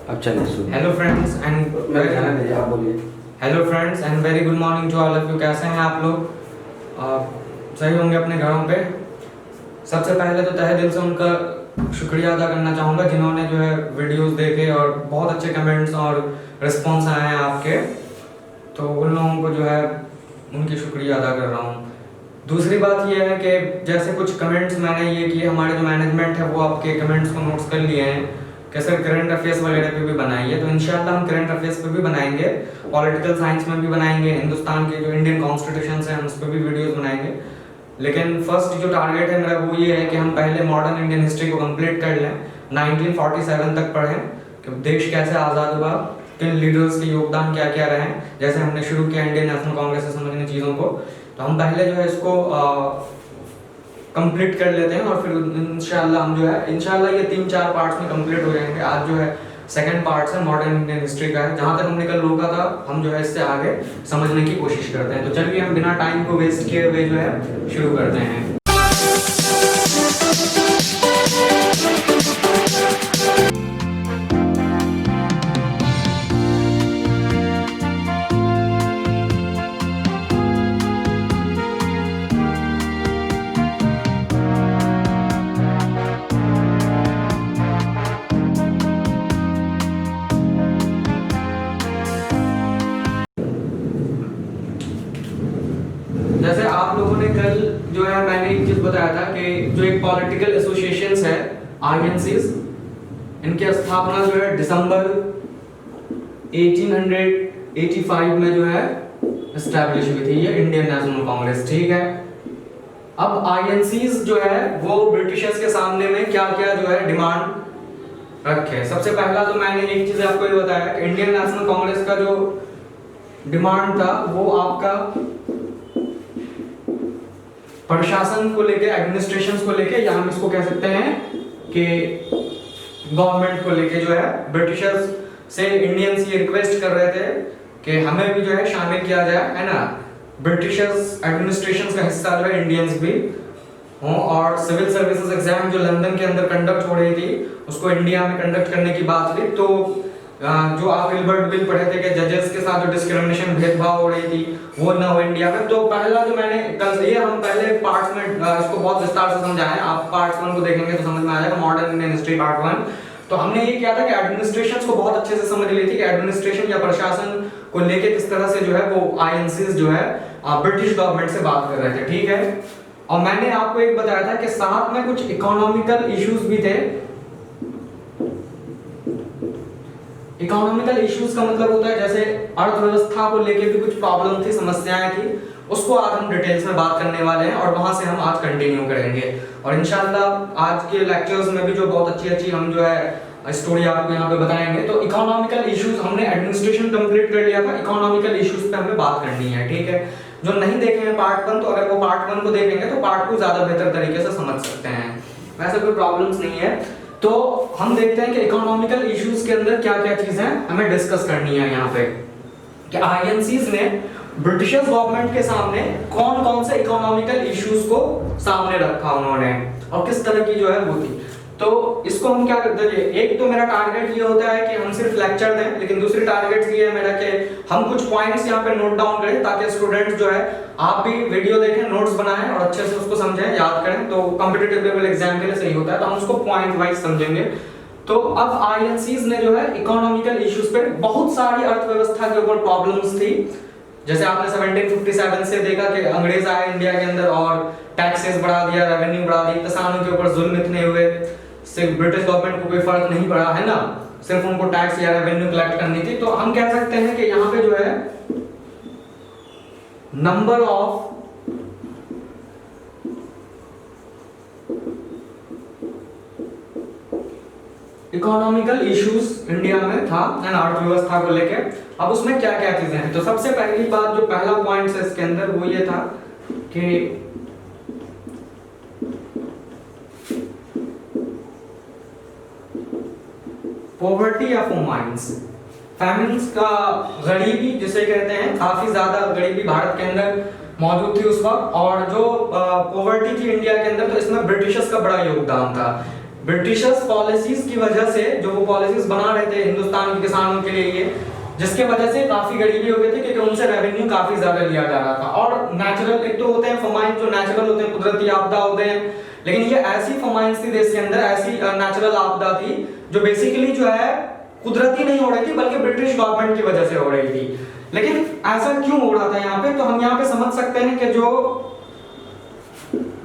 अच्छा नहीं सुन। Hello friends and मेरे ध्यान में आप बोलिए। Hello friends and very good morning to all of you. कैसे हैं आप लोग? सही होंगे अपने घरों पे। सबसे पहले तो तहे दिल से उनका शुक्रिया अदा करना चाहूँगा जिन्होंने जो है वीडियोस देखे और बहुत अच्छे कमेंट्स और रिस्पॉन्स आए हैं आपके, तो उन लोगों को जो है उनकी शुक्रिया अदा कर रहा हूँ। दूसरी बात यह है कि जैसे कुछ कमेंट्स मैंने ये किए, हमारे जो मैनेजमेंट है वो आपके कमेंट्स को नोट्स कर लिए हैं कि सर करंट अफेयर्स वगैरह पे भी बनाइए, तो इंशाल्लाह हम करंट अफेयर्स पे भी बनाएंगे, पॉलिटिकल साइंस में भी बनाएंगे, हिंदुस्तान के जो इंडियन कॉन्स्टिट्यूशन है उस पर भी वीडियोस बनाएंगे। लेकिन फर्स्ट जो टारगेट है मेरा वो ये है कि हम पहले मॉडर्न इंडियन हिस्ट्री को कंप्लीट कर लें, 1947 तक पढ़ें कि देश कैसे आज़ाद हुआ, किन लीडर्स के योगदान क्या क्या रहे। जैसे हमने शुरू किया इंडियन नेशनल कांग्रेस से समझने चीज़ों को, तो हम पहले जो है इसको कंप्लीट कर लेते हैं और फिर इंशाल्लाह हम जो है इंशाल्लाह ये 3-4 पार्ट्स में कंप्लीट हो जाएंगे। आज जो है सेकंड पार्ट है मॉडर्न इंडियन हिस्ट्री का है, जहाँ तक हमने कल रोका था हम जो है इससे आगे समझने की कोशिश करते हैं। तो चलिए हम बिना टाइम को वेस्ट किए हुए जो है शुरू करते हैं। जैसे आप लोगों ने कल जो है मैंने एक चीज बताया था कि जो एक पॉलिटिकल एसोसिएशंस है आईएनसीज, इनकी स्थापना जो है दिसंबर 1885 में जो है एस्टैब्लिश हुई थी, ये इंडियन नेशनल कांग्रेस। ठीक है, अब आईएनसीज जो है वो ब्रिटिशर्स के सामने में क्या क्या जो है डिमांड रखे। सबसे पहला तो मैंने एक चीज आपको ये बताया कि इंडियन नेशनल कांग्रेस का जो डिमांड था वो आपका प्रशासन को लेके, एडमिनिस्ट्रेशन को लेके, या हम इसको कह सकते हैं कि गवर्नमेंट को लेके जो है ब्रिटिशर्स से इंडियंस ये रिक्वेस्ट कर रहे थे कि हमें भी जो है शामिल किया जाए, है ना। ब्रिटिशर्स एडमिनिस्ट्रेशन का हिस्सा जो है इंडियंस भी हों, और सिविल सर्विसेज एग्जाम जो लंदन के अंदर कंडक्ट हो रही थी उसको इंडिया में कंडक्ट करने की बात हुई। तो जो आप इल्बर्ट बिल पढ़े थे कि जजेस के साथ जो डिस्क्रिमिनेशन भेदभाव हो रही थी वो ना हो इंडिया में। तो पहला जो मैंने कल, ये हम पहले पार्ट्स में इसको बहुत विस्तार से समझाया है, आप पार्ट 1 को देखेंगे तो समझ में आ जाएगा, मॉडर्न इंडियन हिस्ट्री पार्ट 1। तो हमने ये किया था कि एडमिनिस्ट्रेशन को बहुत अच्छे से समझ ली थी कि एडमिनिस्ट्रेशन या प्रशासन को लेके किस तरह से जो है वो आईएनसीज जो है ब्रिटिश गवर्नमेंट से बात कर रहे थे। ठीक है, और मैंने आपको एक बताया था कि साथ में कुछ इकोनॉमिकल इश्यूज भी थे। इकोनॉमिकल इश्यूज का मतलब होता है जैसे अर्थव्यवस्था को लेके भी कुछ प्रॉब्लम थी, समस्याएं थी, उसको आज हम डिटेल्स में बात करने वाले हैं और वहां से हम आज कंटिन्यू करेंगे। और इंशाल्लाह आज के लेक्चर्स में भी जो बहुत अच्छी अच्छी हम जो है स्टोरी आपको यहाँ पे बताएंगे। तो इकोनॉमिकल इश्यूज हमने एडमिनिस्ट्रेशन कंप्लीट कर लिया था, इकोनॉमिकल इश्यूज पे हमें बात करनी है। ठीक है, जो नहीं देखे हैं पार्ट 1, तो अगर वो पार्ट 1 को देखेंगे तो पार्ट 2 ज्यादा बेहतर तरीके से समझ सकते हैं, वैसे कोई प्रॉब्लम्स नहीं है। तो हम देखते हैं कि इकोनॉमिकल इश्यूज के अंदर क्या क्या चीजें हमें डिस्कस करनी है यहाँ पे, कि आईएनसीज ने ब्रिटिशर्स गवर्नमेंट के सामने कौन कौन से इकोनॉमिकल इश्यूज को सामने रखा उन्होंने और किस तरह की जो है वो थी। तो इसको हम क्या करते हैं, एक तो मेरा टारगेट ये होता है कि हम सिर्फ लेक्चर दें, लेकिन दूसरी टारगेट ये है मेरा कि हम कुछ पॉइंट्स यहाँ पे नोट डाउन करें ताकि स्टूडेंट्स जो है आप भी वीडियो देखें, नोट्स बनाएं और अच्छे से उसको समझें, याद करें, तो कॉम्पिटिटिव लेवल एग्जाम के लिए सही होता है। तो हम उसको पॉइंट वाइज समझेंगे। तो अब आईएनसीज ने जो है इकोनॉमिकल इश्यूज पे बहुत सारी अर्थव्यवस्था के ऊपर प्रॉब्लम्स थी। जैसे आपने 1757 से देखा कि अंग्रेज आए इंडिया के अंदर और टैक्सेस बढ़ा दिया, रेवेन्यू बढ़ा दी, किसानों के ऊपर जुल्म इतने हुए, सिर्फ ब्रिटिश गवर्नमेंट को कोई फर्क नहीं पड़ा, है ना, सिर्फ उनको टैक्स या रेवेन्यू कलेक्ट करनी थी। तो हम कह सकते हैं कि यहाँ पे जो है number of economical issues India में था, है ना, अर्थव्यवस्था को लेके। अब उसमें क्या क्या चीजें हैं, तो सबसे पहली बात जो पहला पॉइंट है इसके अंदर वो ये था कि पॉवर्टी या फैमिन्स, फैमिन्स का गरीबी जिसे कहते हैं, काफी ज्यादा गरीबी भारत के अंदर मौजूद थी उस वक्त। और जो पॉवर्टी थी इंडिया के अंदर, तो इसमें ब्रिटिशर्स का बड़ा योगदान था। ब्रिटिशर्स पॉलिसीज की वजह से, जो वो पॉलिसीज बना रहे थे हिंदुस्तान के किसानों के लिए, ये जिसके वजह से काफी गरीबी हो गई थी क्योंकि उनसे रेवेन्यू काफी ज्यादा लिया जा रहा था। और नेचुरल, एक तो होते हैं फमाइन जो नेचुरल होते हैं, कुदरती आपदा होते हैं, लेकिन ये ऐसी फमाइंस थी देश के अंदर, ऐसी नेचुरल आपदा थी जो बेसिकली जो है कुदरती नहीं हो रही थी बल्कि ब्रिटिश गवर्नमेंट की वजह से हो रही थी। लेकिन ऐसा क्यों हो रहा था यहाँ पे, तो हम यहाँ पे समझ सकते हैं कि जो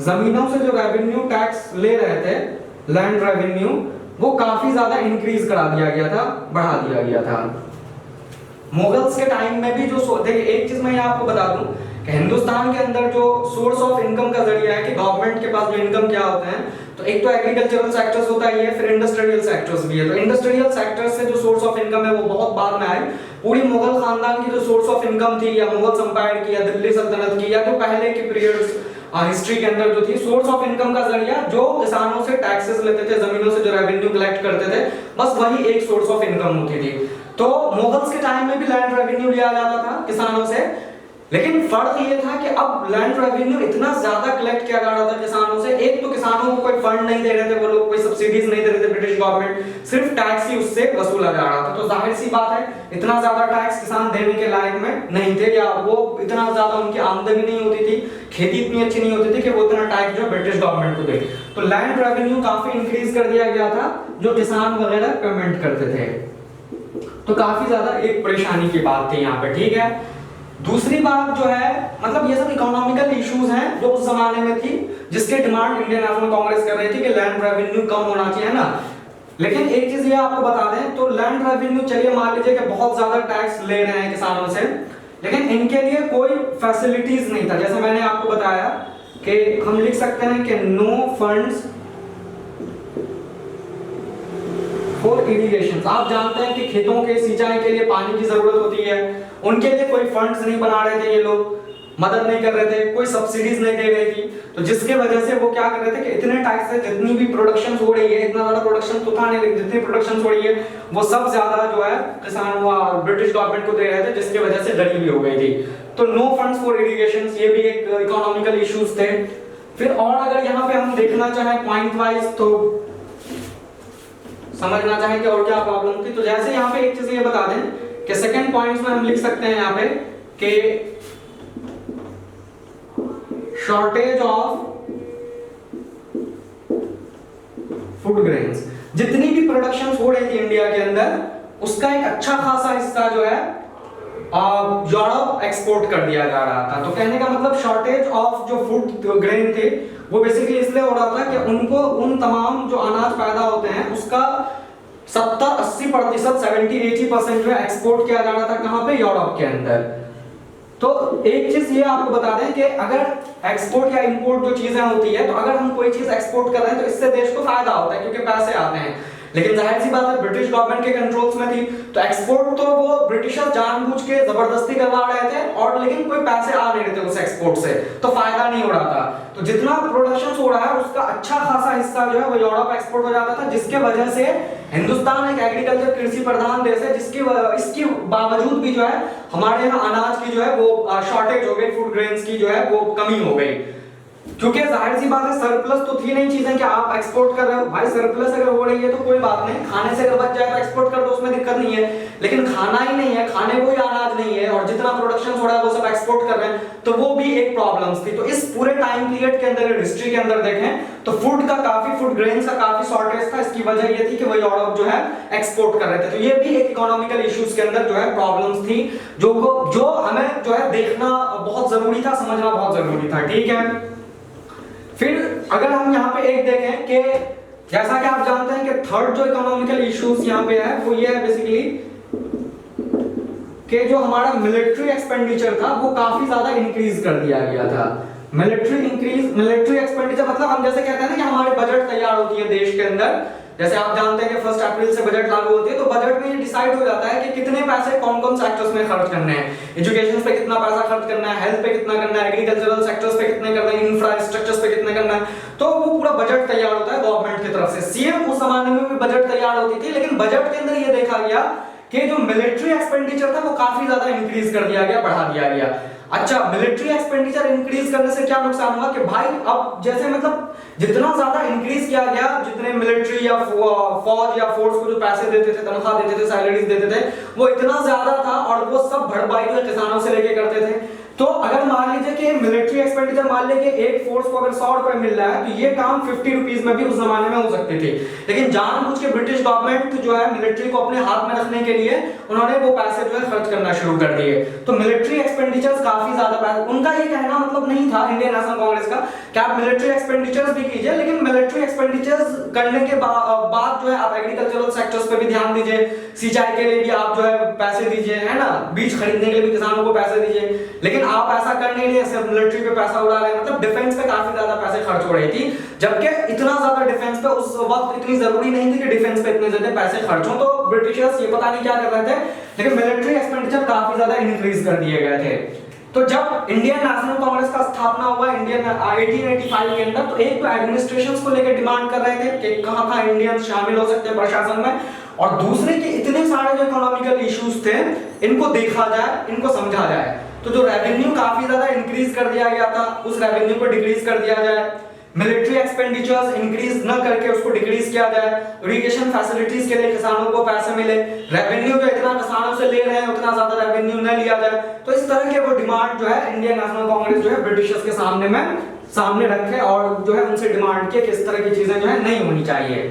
जमीनों से जो रेवेन्यू टैक्स ले रहे थे, लैंड रेवेन्यू, वो काफी ज्यादा इंक्रीज करा दिया गया था, बढ़ा दिया गया था। मुगल्स के टाइम में भी जो देखिए, एक चीज मैं आपको बता दूं कि हिंदुस्तान के अंदर जो सोर्स ऑफ इनकम का जरिया है कि गवर्नमेंट के पास जो इनकम क्या होते हैं, तो एक तो एग्रीकल्चरल सेक्टर्स होता है, फिर इंडस्ट्रियल सेक्टर्स भी है। तो इंडस्ट्रियल सेक्टर्स से जो सोर्स ऑफ इनकम है वो बहुत बाद में आई। पूरी मुगल खानदान की जो सोर्स ऑफ इनकम थी, या मुगल एम्पायर की, या दिल्ली सल्तनत की, या जो पहले के पीरियड्स हिस्ट्री के अंदर जो थी, सोर्स ऑफ इनकम का जरिया जो किसानों से टैक्सेस लेते थे, जमीनों से जो रेवेन्यू कलेक्ट करते थे, बस वही एक सोर्स ऑफ इनकम होती थी। तो मुगल्स के टाइम में भी लैंड रेवेन्यू लिया जाता था किसानों से, लेकिन फर्क ये था कि अब लैंड रेवेन्यू इतना ज्यादा कलेक्ट किया जा रहा था किसानों से। एक तो किसानों को कोई फंड नहीं दे रहे थे वो लोग, कोई सब्सिडीज नहीं दे रहे थे ब्रिटिश गवर्नमेंट, सिर्फ टैक्स ही उससे वसूला जा रहा था। तो जाहिर सी बात है, इतना ज्यादा टैक्स किसान देने के लायक में नहीं थे, या वो इतना ज्यादा उनकी आमदनी नहीं होती थी, खेती इतनी अच्छी नहीं होती थी कि वो इतना टैक्स जो ब्रिटिश गवर्नमेंट को दे। तो लैंड रेवेन्यू काफी इंक्रीज कर दिया गया था जो किसान वगैरह पेमेंट करते थे। तो काफी ज्यादा एक परेशानी की बात थी यहाँ पे, ठीक है। दूसरी बात जो है, मतलब ये सब इकोनॉमिकल इश्यूज हैं जो उस जमाने में थी, जिसके डिमांड इंडियन नेशनल कांग्रेस कर रही थी कि लैंड रेवेन्यू कम होना चाहिए, है ना। लेकिन एक चीज ये आपको बता दें, तो लैंड रेवेन्यू, चलिए मान लीजिए कि बहुत ज्यादा टैक्स ले रहे हैं किसानों से, लेकिन इनके लिए कोई फैसिलिटीज नहीं था। जैसे मैंने आपको बताया कि हम लिख सकते हैं कि नो फंड्स फॉर इरिगेशन। आप जानते हैं कि खेतों के सिंचाई के लिए पानी की जरूरत होती है, उनके लिए कोई फंड्स नहीं बना रहे थे ये लोग, मदद नहीं कर रहे थे, कोई सब्सिडीज नहीं दे रही थी। तो जिसके वजह से वो क्या कर रहे थे कि इतने टैक्स से जितनी भी प्रोडक्शन हो रही है, इतना ज्यादा प्रोडक्शन तो था नहीं, लेकिन जितनी प्रोडक्शन हो रही है वो सब ज्यादा जो है किसान ब्रिटिश गवर्नमेंट को दे रहे थे, जिसकी वजह से गरीबी हो गई थी। तो नो फंड्स फॉर इरिगेशन, ये भी एक इकोनॉमिकल इश्यूज थे। फिर और अगर यहाँ पे हम देखना चाहें पॉइंट वाइज, तो समझना चाहें कि और क्या प्रॉब्लम थी, तो जैसे यहाँ पे एक चीज ये बता दें कि सेकंड पॉइंट्स में हम लिख सकते हैं यहाँ पे कि शॉर्टेज ऑफ फूड ग्रेन्स, जितनी भी प्रोडक्शन हो रही थी इंडिया के अंदर, उसका एक अच्छा खासा हिस्सा जो है यूरोप एक्सपोर्ट कर दिया जा रहा था। तो कहने का मतलब शॉर्टेज ऑफ जो फूड ग्रेन थे वो बेसिकली इसलिए हो रहा था कि उनको उन तमाम जो अनाज पैदा होते हैं उसका 70-80%, 70-80% जो है एक्सपोर्ट किया जा रहा था, कहां पे, यूरोप के अंदर। तो एक चीज ये आपको बता दें कि अगर एक्सपोर्ट या इंपोर्ट जो चीजें होती है, तो अगर हम कोई चीज एक्सपोर्ट कर रहे हैं तो इससे देश को फायदा होता है क्योंकि पैसे आते हैं। लेकिन जाहिर सी बात है ब्रिटिश गवर्नमेंट के कंट्रोल्स में थी, तो एक्सपोर्ट तो वो ब्रिटिशर जानबूझ के जबरदस्ती करवा रहे थे, और लेकिन कोई पैसे आ नहीं रहे थे उस एक्सपोर्ट से, तो फायदा नहीं हो रहा था। तो जितना प्रोडक्शन हो रहा है उसका अच्छा खासा हिस्सा जो है वो यूरोप एक्सपोर्ट हो जाता था, जिसके वजह से हिंदुस्तान एक एग्रीकल्चर कृषि प्रधान देश है, इसके बावजूद भी जो है हमारे यहाँ अनाज की जो है वो शॉर्टेज हो गई, फूड ग्रेन्स की जो है वो कमी हो गई। क्योंकि जाहिर सी बात है सरप्लस तो थी नहीं चीजें कि आप एक्सपोर्ट कर रहे हो, भाई सरप्लस अगर हो रही है तो कोई बात नहीं, खाने से अगर बच जाए तो एक्सपोर्ट कर दो, उसमें दिक्कत नहीं है। लेकिन खाना ही नहीं है, खाने को ही अनाज नहीं है, और जितना प्रोडक्शन हो रहा है वो सब एक्सपोर्ट कर रहे हैं, तो वो भी एक प्रॉब्लम्स थी। तो इस पूरे टाइम पीरियड के अंदर, हिस्ट्री के अंदर देखें तो फूड ग्रेन्स का काफी शॉर्टेज था। इसकी वजह ये थी कि वो यूरोप जो है एक्सपोर्ट कर रहे थे। तो ये भी एक इकोनॉमिकल इश्यूज के अंदर जो है प्रॉब्लम्स थी, जो हमें जो है देखना बहुत जरूरी था, समझना बहुत जरूरी था, ठीक है। फिर अगर हम यहाँ पे एक देखें कि जैसा कि आप जानते हैं कि थर्ड जो इकोनॉमिकल इश्यूज यहाँ पे है वो ये है बेसिकली कि जो हमारा मिलिट्री एक्सपेंडिचर था वो काफी ज्यादा इंक्रीज कर दिया गया था। मिलिट्री एक्सपेंडिचर मतलब हम जैसे कहते हैं ना कि हमारी बजट तैयार होती है देश के अंदर, जैसे आप जानते हैं कि 1 अप्रैल से बजट लागू होती है, तो बजट में ये डिसाइड हो जाता है कि कितने पैसे कौन कौन सेक्टर्स में खर्च करने हैं। एजुकेशन पे कितना पैसा खर्च करना है, हेल्थ पे कितना करना है, एग्रीकल्चरल सेक्टर्स पे कितने करना है, इंफ्रास्ट्रक्चर्स पे कितने करना है, तो वो पूरा बजट तैयार होता है गवर्नमेंट की तरफ से। सीएम उस जमाने में भी बजट तैयार होती थी, लेकिन बजट के अंदर ये देखा गया कि जो मिलिट्री एक्सपेंडिचर था वो काफी ज्यादा इंक्रीज कर दिया गया, बढ़ा दिया गया। अच्छा, मिलिट्री एक्सपेंडिचर इंक्रीज करने से क्या नुकसान हुआ कि भाई अब जैसे मतलब जितना ज्यादा इंक्रीज किया गया, जितने मिलिट्री या फौज या फोर्स को जो पैसे देते थे, तनख्वाह देते थे, सैलरीज देते थे, वो इतना ज्यादा था और वो सब भरपाई जो किसानों से लेके करते थे। तो अगर मान लीजिए कि मिलिट्री एक्सपेंडिचर मान लीजिए एक फोर्स को अगर 100 रुपए मिल रहा है तो ये काम 50 रुपीज में भी उस जमाने में हो सकते थे, लेकिन जानबूझ के ब्रिटिश गवर्नमेंट जो है मिलिट्री को अपने हाथ में रखने के लिए उन्होंने वो पैसे जो है खर्च करना शुरू कर दिए। तो मिलिट्री एक्सपेंडिचर्स काफी ज्यादा पैसे, उनका ये कहना मतलब नहीं था इंडियन नेशनल कांग्रेस का कि आप मिलिट्री एक्सपेंडिचर्स भी कीजिए, लेकिन मिलिट्री एक्सपेंडिचर्स करने के बाद जो है आप एग्रीकल्चरल सेक्टर्स पे भी ध्यान दीजिए, सिंचाई के लिए भी आप जो है पैसे दीजिए, है ना, बीज खरीदने के लिए भी किसानों को पैसे दीजिए, लेकिन आप ऐसा करने के लिए सिर्फ मिलिट्री पे पैसा उड़ा रहे हैं, मतलब डिफेंस पे काफी ज्यादा पैसे खर्च हो रही थी, जबकि इतना ज्यादा डिफेंस पे उस वक्त इतनी जरूरी नहीं थी कि डिफेंस पे इतने ज्यादा पैसे खर्च हो। तो ब्रिटिशर्स ये पता नहीं क्या कर रहे थे, लेकिन मिलिट्री एक्सपेंडिचर काफी ज्यादा इंक्रीज कर दिए गए थे। तो जब इंडियन नेशनल कांग्रेस का स्थापना हुआ इंडियन 1885 के अंदर, तो एक तो एडमिनिस्ट्रेशंस को लेकर डिमांड कर रहे थे कि कहां इंडियंस शामिल हो सकते हैं प्रशासन में, और दूसरे के इतने सारे जो इकोनॉमिकल इश्यूज थे इनको देखा जाए, इनको समझा जाए। तो जो रेवेन्यू काफी ज्यादा इंक्रीज कर दिया गया था, उस रेवेन्यू को डिक्रीज कर दिया जाए, मिलिट्री एक्सपेंडिचर्स इंक्रीज न करके उसको डिक्रीज किया जाए, इरिगेशन फैसिलिटीज के लिए किसानों को पैसे मिले, रेवेन्यू जो इतना किसानों से ले रहे हैं उतना ज्यादा रेवेन्यू न लिया जाए। तो इस तरह के वो डिमांड जो है इंडियन नेशनल कांग्रेस जो है ब्रिटिशर्स के सामने रखे और जो है उनसे डिमांड किया कि इस तरह की चीजें जो है नहीं होनी चाहिए।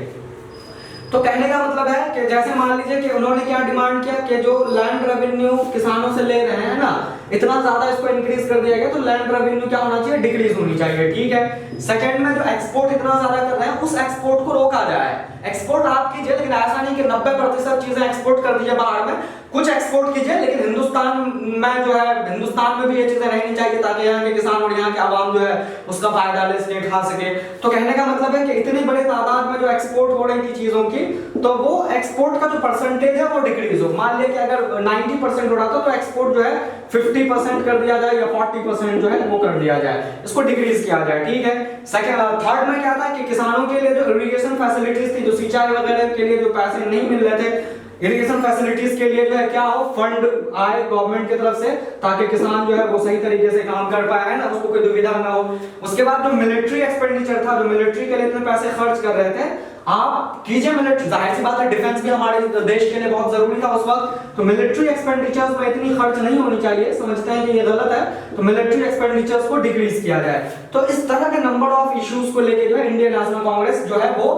तो कहने का मतलब है कि जैसे मान लीजिए कि उन्होंने क्या डिमांड किया कि जो लैंड रेवेन्यू किसानों से ले रहे हैं ना, इतना ज्यादा इसको इंक्रीज कर दिया गया, तो लैंड रेवेन्यू क्या होना चाहिए, डिक्रीज होनी चाहिए, ठीक है। सेकंड में जो एक्सपोर्ट इतना ज्यादा कर रहे हैं उस एक्सपोर्ट को रोका जाए, एक्सपोर्ट आप कीजिए लेकिन ऐसा नहीं कि 90% चीजें एक्सपोर्ट कर दीजिए बाहर में, कुछ एक्सपोर्ट कीजिए लेकिन हिंदुस्तान में जो है हिंदुस्तान में भी ये चीजें रहनी चाहिए ताकि यहाँ के किसान और यहाँ के आवाम जो है उसका फायदा ले सके, खा सके। तो कहने का मतलब है कि इतनी बड़ी तादाद में जो एक्सपोर्ट हो रही थी चीजों की, तो वो एक्सपोर्ट का जो परसेंटेज है वो डिक्रीज हो, मान लिया कि अगर 90% हो रहा था तो एक्सपोर्ट जो है 50% कर दिया जाए या 40% जो है वो कर दिया जाए, इसको डिक्रीज किया जाए, ठीक है। थर्ड में क्या था कि किसानों के लिए जो इरिगेशन फैसिलिटीज थी, जो सिंचाई वगैरह के लिए जो पैसे नहीं मिल रहे थे, इरिगेशन फैसिलिटीज के लिए जो है क्या हो, फंड आए गवर्नमेंट की तरफ से ताकि किसान जो है वो सही तरीके से काम कर पाए, है ना, उसको कोई दुविधा ना हो। उसके बाद जो मिलिट्री एक्सपेंडिचर था, जो मिलिट्री के लिए इतने पैसे खर्च कर रहे थे, आप कीजिए मिलिट्री, जाहिर सी बात है डिफेंस भी हमारे देश के लिए बहुत जरूरी था उस वक्त, तो मिलिट्री एक्सपेंडिचर्स में इतनी खर्च नहीं होनी चाहिए, समझते हैं कि ये गलत है, तो मिलिट्री एक्सपेंडिचर्स को डिक्रीज किया जाए। तो इस तरह के नंबर ऑफ इश्यूज को लेके जो है इंडियन नेशनल कांग्रेस जो है वो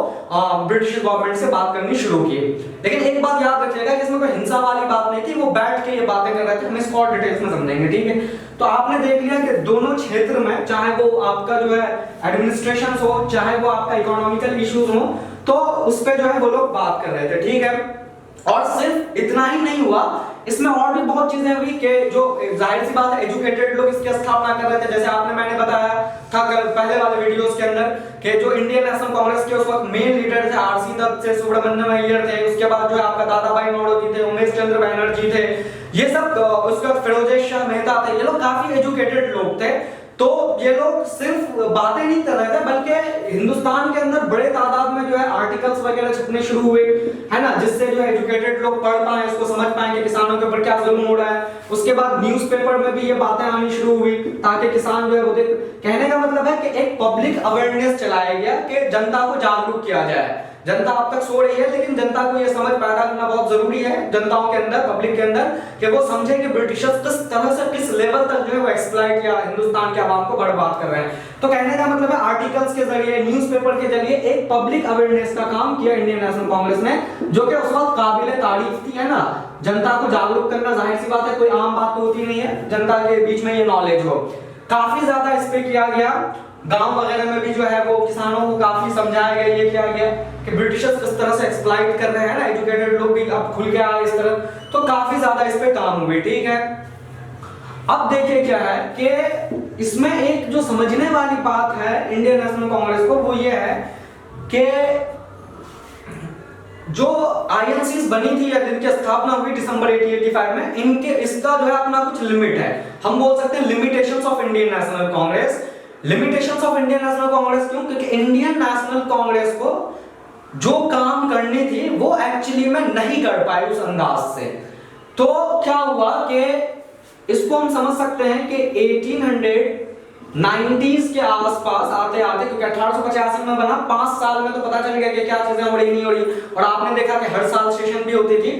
ब्रिटिश गवर्नमेंट से बात करनी शुरू की। लेकिन एक बात याद रखिएगा कि इसमें कोई हिंसा वाली बात नहीं थी, वो बैठ के ये बातें कर रहे थे, हम इसको और डिटेल्स में समझेंगे, ठीक है। तो आपने देख लिया कि दोनों क्षेत्र में, चाहे वो आपका जो है एडमिनिस्ट्रेशन हो, चाहे वो आपका इकोनॉमिकल इश्यूज हो, तो उस पे जो है वो लोग बात कर रहे थे, ठीक है। और सिर्फ इतना ही नहीं हुआ, इसमें और भी बहुत चीजें हुई कि जो जाहिर सी बात है एजुकेटेड लोग इसकी स्थापना कर रहे थे, जैसे आपने मैंने बताया था पहले वाले वीडियोस के अंदर कि जो इंडियन नेशनल कांग्रेस के उस वक्त मेन लीडर थे आरसी दत्त थे, सुब्रमण्यम अय्यर थे, उसके बाद जो है आपका दादाभाई नौरोजी थे, उमेश चंद्र बैनर्जी थे, ये सब, उसके बाद फिरोज शाह मेहता थे, ये लोग काफी एजुकेटेड लोग थे। तो ये लोग सिर्फ बातें नहीं कर रहे थे बल्कि हिंदुस्तान के अंदर बड़े तादाद में जो है आर्टिकल्स वगैरह छपने शुरू हुए, है ना, जिससे जो है एजुकेटेड लोग पढ़ पाए, इसको समझ पाएंगे किसानों के ऊपर क्या जुल्म हो रहा है। उसके बाद न्यूज़पेपर में भी ये बातें आनी शुरू हुई ताकि किसान जो है वो देख, कहने का मतलब है कि एक पब्लिक अवेयरनेस चलाया गया कि जनता को जागरूक किया जाए। जनता अब तक सो रही है लेकिन जनता को यह समझ पैदा करना बहुत जरूरी है जनताओं के अंदर, पब्लिक के अंदर, कि वो समझे कि ब्रिटिशर्स किस तरह से किस लेवल तक जो है वो एक्सप्लॉइट या हिंदुस्तान के आवाम को बर्बाद कर रहे हैं। तो कहने का मतलब है आर्टिकल्स के जरिए, न्यूज़पेपर के जरिए एक पब्लिक अवेयरनेस का काम किया इंडियन नेशनल कांग्रेस ने, जो कि उस वक्त काबिले तारीफ थी, है ना। जनता को जागरूक करना जाहिर सी बात है कोई आम बात तो होती नहीं है, जनता के बीच में ये नॉलेज हो, काफी ज्यादा इस पे किया गया। गांव वगैरह में भी जो है वो किसानों को काफी समझाया गया, ये किया गया कि ब्रिटिशर्स किस तरह से एक्सप्लॉइट कर रहे हैं ना, एजुकेटेड लोग भी अब खुल के आए इस तरह, तो काफी ज्यादा इस पे काम हुए, ठीक है। अब देखिए क्या है कि इसमें एक जो समझने वाली बात है इंडियन नेशनल कांग्रेस को, वो ये है कि जो आईएनसीज बनी थी या जिनकी स्थापना हुई दिसंबर 1885 में, इनके इसका जो है अपना कुछ लिमिट है, हम बोल सकते हैं limitations of Indian national Congress. Limitations of Indian national Congress क्यों? क्योंकि इंडियन नेशनल कांग्रेस को जो काम करनी थी वो एक्चुअली में नहीं कर पाई उस अंदाज से। तो क्या हुआ कि इसको हम समझ सकते हैं कि 1890s के आसपास आते आते, क्योंकि 1885 में बना, 5 साल में तो पता चल गया कि क्या चीजें हो रही नहीं हो रही, और आपने देखा कि हर साल सेशन भी होती थी।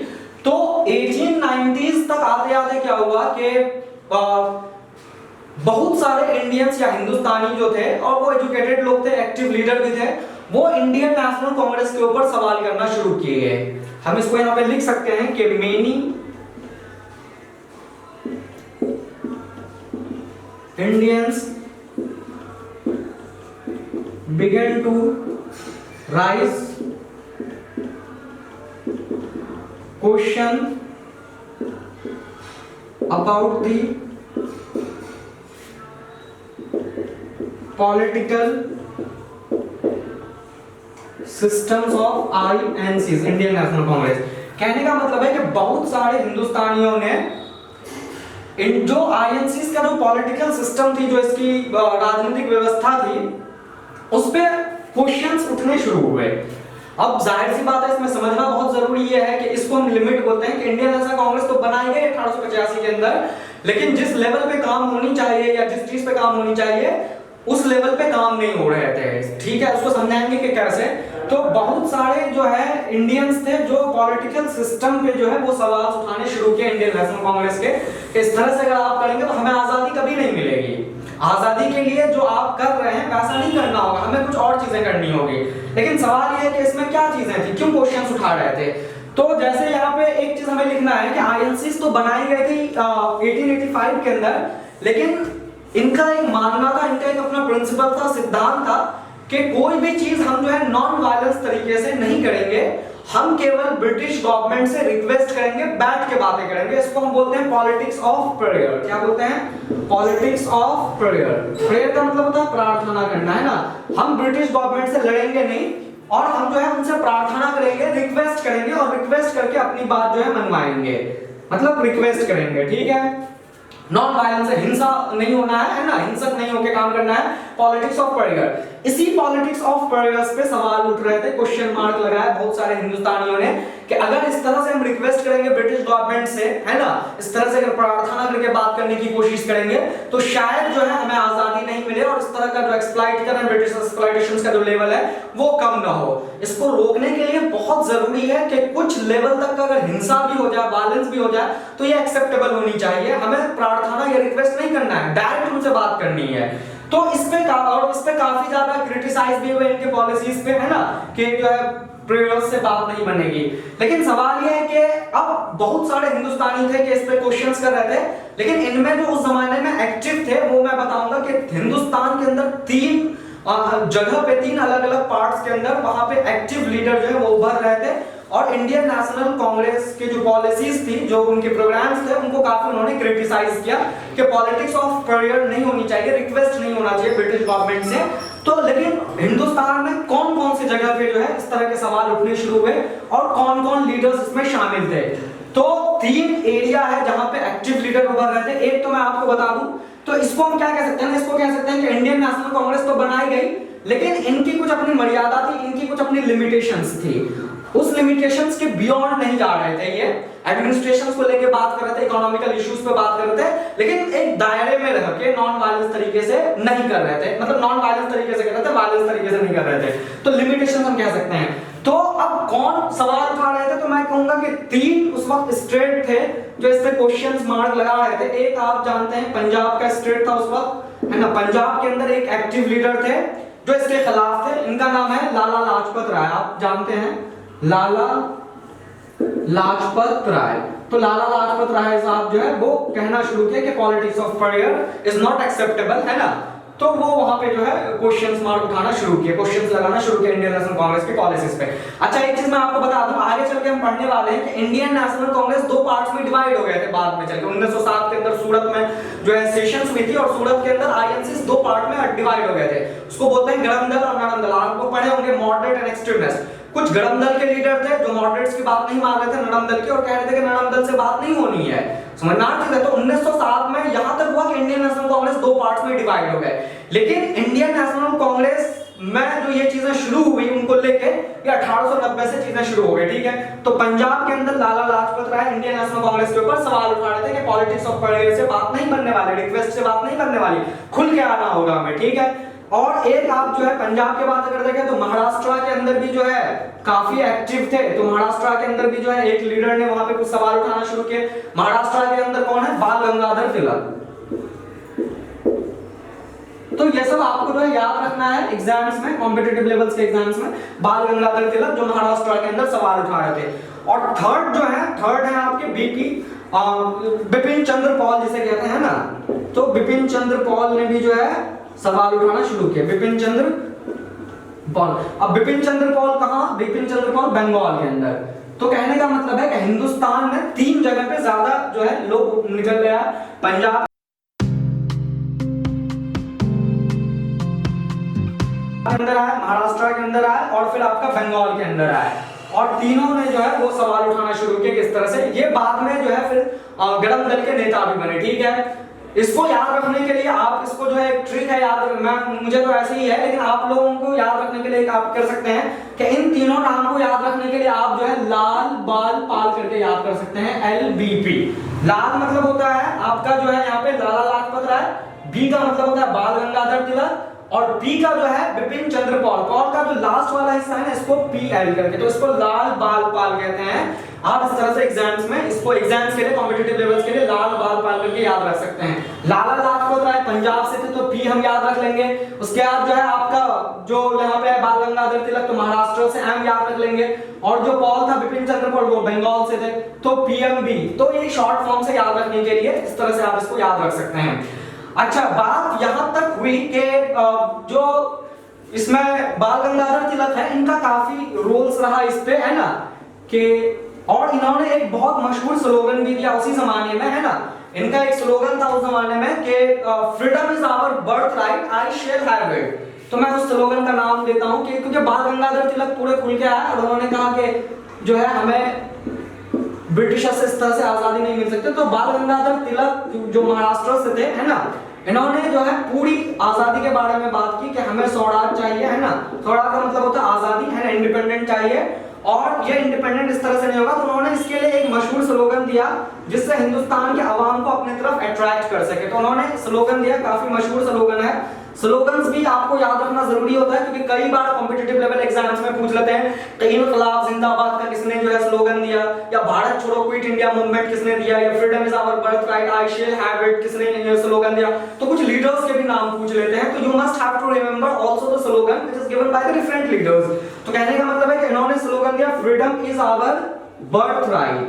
तो 1890s तक आते आते क्या हुआ कि बहुत सारे इंडियंस या हिंदुस्तानी जो थे, और वो एजुकेटेड लोग थे, एक्टिव लीडर भी थे, वो इंडियन नेशनल कांग्रेस के ऊपर सवाल करना शुरू किए गए। हम इसको यहां पे लिख सकते हैं कि many Indians began to rise question about the political systems of INCs, Indian national Congress. कहने का मतलब है कि बहुत सारे हिंदुस्तानियों ने इन जो आईएनसीज का जो पॉलिटिकल सिस्टम थी, जो इसकी राजनीतिक व्यवस्था थी, उस पे क्वेश्चंस उठने शुरू हुए। अब जाहिर सी बात है, इसमें समझना बहुत जरूरी ये है कि इसको हम लिमिट बोलते हैं कि इंडियन नेशनल कांग्रेस तो बनाई गई 1885 के अंदर, लेकिन जिस लेवल पे काम होनी चाहिए या जिस चीज पे काम होनी चाहिए उस लेवल पे काम नहीं हो रहे थे। ठीक है, उसको समझाएंगे कि कैसे। तो बहुत सारे जो है इंडियंस थे जो पॉलिटिकल सिस्टम पे जो है वो सवाल उठाने शुरू किए इंडियन नेशनल कांग्रेस के। इस तरह से अगर आप करेंगे तो हमें आजादी कभी नहीं मिलेगी। आजादी के लिए जो आप कर रहे हैं वैसा नहीं करना होगा, हमें कुछ और चीजें करनी होगी। लेकिन सवाल ये है कि इसमें क्या चीजें थी, क्यों क्वेश्चंस उठा रहे थे। तो जैसे यहाँ पे एक चीज हमें लिखना है कि आईएनसीज तो बनाई गई थी 1885 के अंदर, लेकिन इनका एक मानना था, इनका एक अपना प्रिंसिपल था, सिद्धांत था कि कोई भी चीज हम जो है नॉन वायलेंस तरीके से नहीं करेंगे, हम केवल ब्रिटिश गवर्नमेंट से रिक्वेस्ट करेंगे, बैठ के बातें करेंगे। इसको हम बोलते हैं पॉलिटिक्स ऑफ प्रेयर। क्या बोलते हैं? Politics of prayer. प्रेयर का मतलब होता है प्रार्थना करना, है ना। हम ब्रिटिश गवर्नमेंट से लड़ेंगे नहीं, और हम जो है उनसे प्रार्थना करेंगे, रिक्वेस्ट करेंगे, और रिक्वेस्ट करके अपनी बात जो है मनवाएंगे, मतलब रिक्वेस्ट करेंगे। ठीक है, नॉन वायलेंस है, हिंसा नहीं होना है ना, हिंसक नहीं होकर काम करना है। Politics of prayer. इसी पॉलिटिक्स ऑफ प्रेयर्स पे सवाल उठ रहे थे, क्वेश्चन मार्क लगाया बहुत सारे हिंदुस्तानियों ने कि अगर इस तरह से हम रिक्वेस्ट करेंगे ब्रिटिश गवर्नमेंट से, है ना, इस तरह से अगर प्रार्थना करके बात करने की कोशिश करेंगे तो शायद जो है हमें आजादी नहीं मिले, और इस तरह का जो एक्सप्लॉइट करना, ब्रिटिश एक्सप्लॉइटेशन का जो लेवल है वो कम ना हो। इसको रोकने के लिए बहुत जरूरी है कि कुछ लेवल तक अगर हिंसा भी हो जाए, वायलेंस भी हो जाए, तो ये एक्सेप्टेबल होनी चाहिए। हमें प्रार्थना या रिक्वेस्ट नहीं करना है, डायरेक्ट उनसे बात करनी है। तो इस पे काफी ज्यादा क्रिटिसाइज भी हुए इनके पॉलिसीज पे, है ना, कि जो है प्रेयर्स से बात नहीं बनेगी। लेकिन सवाल ये है कि अब बहुत सारे हिंदुस्तानी थे कि इस पे क्वेश्चंस कर रहे थे, लेकिन इनमें जो उस जमाने में एक्टिव थे वो मैं बताऊंगा कि हिंदुस्तान के अंदर 3 जगह पे, 3 अलग अलग पार्ट्स के अंदर वहां पे एक्टिव लीडर जो है वो उभर रहे थे, और इंडियन नेशनल कांग्रेस की जो पॉलिसीज थी, जो उनके प्रोग्राम्स थे, उनको काफी उन्होंने क्रिटिसाइज किया कि पॉलिटिक्स ऑफ प्रेयर नहीं होनी चाहिए, रिक्वेस्ट नहीं होना चाहिए ब्रिटिश गवर्नमेंट से। तो लेकिन हिंदुस्तान में कौन कौन सी जगह पे जो है इस तरह के सवाल उठने शुरू हुए, और कौन कौन लीडर्स इसमें शामिल थे। तो 3 एरिया है जहां पे एक्टिव लीडर उभर रहे थे। एक तो मैं आपको बता दूं, तो इसको हम क्या कह सकते हैं, इसको कह सकते हैं कि इंडियन नेशनल कांग्रेस तो बनाई गई, लेकिन इनकी कुछ अपनी मर्यादा थी, इनकी कुछ अपनी लिमिटेशंस थी। उस लिमिटेशंस के बियॉन्ड नहीं जा रहे थे। ये एडमिनिस्ट्रेशंस को लेके बात कर रहे थे, इकोनॉमिकल इश्यूज पे बात कर रहे थे, लेकिन एक दायरे में रह के नॉन वायलेंस तरीके से नहीं कर रहे थे। मतलब नॉन वायलेंस तरीके से कर रहे थे, वायलेंस तरीके से नहीं कर रहे थे। तो लिमिटेशन हम कह सकते हैं। तो अब कौन सवाल उठा रहे थे, तो मैं कहूंगा कि 3 उस वक्त स्टेट थे जो इस पे क्वेश्चंस मार्क लगा रहे थे। एक आप जानते हैं पंजाब का स्टेट था उस वक्त, है ना। पंजाब के अंदर एक एक्टिव लीडर थे जो इसके खिलाफ थे, इनका नाम है लाला लाजपत राय। आप जानते हैं लाला लाजपत राय। तो लाला लाजपत राय साहब जो है वो कहना शुरू किया कि politics of prayer is not acceptable, है ना। तो वो वहां पे जो है क्वेश्चंस मार्क उठाना शुरू किए, क्वेश्चंस लगाना शुरू किया इंडियन नेशनल कांग्रेस की पॉलिसीज पे। अच्छा, एक चीज मैं आपको बता दूं, आगे चल के हम पढ़ने वाले हैं कि इंडियन नेशनल कांग्रेस 2 पार्ट्स में डिवाइड हो गए थे बाद में चल के। 1907 के अंदर सूरत में जो है सेशंस हुई थी, और सूरत के अंदर आईएनसीज 2 पार्ट में डिवाइड हो गए थे। उसको बोलते हैं गरम दल और नरम दल। आपको पढ़े होंगे मॉडरेट एंड एक्सट्रीमिस्ट। कुछ गरम दल के लीडर थे जो मॉडरेट्स की बात नहीं मान रहे थे नरम दल की, और कह रहे थे कि नरम दल से बात नहीं होनी है। समझना ठीक है। तो 1907 में यहां तक हुआ कि इंडियन नेशनल कांग्रेस 2 पार्ट्स में डिवाइड हो गए, लेकिन इंडियन नेशनल कांग्रेस में जो ये चीजें शुरू हुई उनको लेके, ये 1890 से चीजें शुरू हो गई, ठीक है। तो पंजाब के अंदर लाला लाजपत राय इंडियन नेशनल कांग्रेस के ऊपर सवाल उठा रहे थे कि पॉलिटिक्स ऑफ परेड से बात नहीं बनने वाली, रिक्वेस्ट से बात नहीं बनने वाली, खुल के आना होगा हमें, ठीक है। और एक आप जो है पंजाब के बात अगर देखें तो महाराष्ट्र के अंदर भी जो है काफी एक्टिव थे। तो महाराष्ट्र के अंदर भी जो है एक लीडर ने वहां पे कुछ सवाल उठाना शुरू किए। महाराष्ट्र के अंदर कौन है? बाल गंगाधर तिलक। तो ये सब आपको जो है याद रखना है एग्जाम्स में, कॉम्पिटिटिव लेवल्स के एग्जाम्स में। बाल गंगाधर तिलक जो महाराष्ट्र के अंदर सवाल उठा रहे थे। और थर्ड है आपके बिपिन चंद्र पॉल जिसे कहते हैं ना, तो बिपिन चंद्र पॉल ने भी जो है सवाल उठाना शुरू किया। बिपिन चंद्र पॉल, अब बिपिन चंद्र पॉल कहां? बिपिन चंद्र पॉल बंगाल के अंदर। तो कहने का मतलब है कि हिंदुस्तान में 3 जगह पे ज्यादा जो है लोग निकल गया, पंजाब के अंदर आया, महाराष्ट्र के अंदर आया और फिर आपका बंगाल के अंदर आया। और तीनों ने जो है वो सवाल उठाना शुरू किया किस तरह से। ये बाद में जो है फिर गरम दल के नेता भी बने, ठीक है। इसको याद रखने के लिए आप इसको जो है एक ट्रिक है याद, मुझे तो ऐसे ही है, लेकिन आप लोगों को याद रखने के लिए आप कर सकते हैं कि इन तीनों नाम को याद रखने के लिए आप जो है लाल बाल पाल करके याद कर सकते हैं, LBP। लाल मतलब होता है आपका जो है यहाँ पे लाला लाजपत राय, बी का मतलब होता है बाल गंगाधर तिलक, और पी का जो है बिपिन चंद्र पॉल। पॉल का जो लास्ट वाला हिस्सा है ना इसको PL करके, तो इसको लाल बाल पाल कहते हैं। आप इस तरह से एग्जाम्स में इसको एग्जाम्स के लिए कॉम्पिटिटिव लेवल्स के लिए लाल बाल पाल करके याद रख सकते हैं। लाला लाजपत राय पंजाब से थे तो P हम याद रख लेंगे। उसके बाद जो है आपका जो यहाँ पे है बाल गंगाधर तिलक तो महाराष्ट्र से M याद रख लेंगे। और जो पॉल था बिपिन चंद्र पॉल वो बंगाल से थे तो PMB। तो ये शॉर्ट फॉर्म से याद रखने के लिए इस तरह से आप इसको याद रख सकते हैं। अच्छा, बात यहां तक हुई कि जो इसमें बाल गंगाधर तिलक है इनका काफी रोल्स रहा इस पे, है ना, कि और इन्होंने एक बहुत मशहूर स्लोगन भी दिया उसी जमाने में, है ना। इनका एक स्लोगन था उस जमाने में कि freedom is our birth right, I shall have it. तो मैं उस स्लोगन का नाम देता हूं कि क्योंकि बाल गंगाधर तिलक पूरे खुल के आया और उन्होंने कहा कि जो है हमें ब्रिटिशर से इस तरह से आजादी नहीं मिल सकती। तो बाल गंगाधर तिलक जो महाराष्ट्र से थे, है ना, इन्होंने जो है पूरी आजादी के बारे में बात की कि हमें स्वराज चाहिए, है ना। स्वराज का मतलब होता है आजादी, है ना, इंडिपेंडेंट चाहिए। और ये इंडिपेंडेंट इस तरह से नहीं होगा, तो उन्होंने इसके लिए एक मशहूर स्लोगन दिया जिससे हिंदुस्तान के अवाम को अपनी तरफ अट्रैक्ट कर सके। तो उन्होंने स्लोगन दिया, काफी मशहूर स्लोगन है। स्लोगन्स भी आपको याद रखना जरूरी होता है क्योंकि कई बार कॉम्पिटिटिव लेवल एग्जाम्स में पूछ लेते हैं कि इनकलाब जिंदाबाद का किसने जो है स्लोगन दिया, या भारत छोड़ो क्विट इंडिया मूवमेंट किसने दिया, या freedom is our birth right, I shall have it किसने ये स्लोगन दिया। तो कुछ लीडर्स के भी नाम पूछ लेते हैं, तो you must have to remember also the slogan which is given by the different leaders. तो कहने का मतलब है कि इन्होंने स्लोगन दिया freedom is our birth right,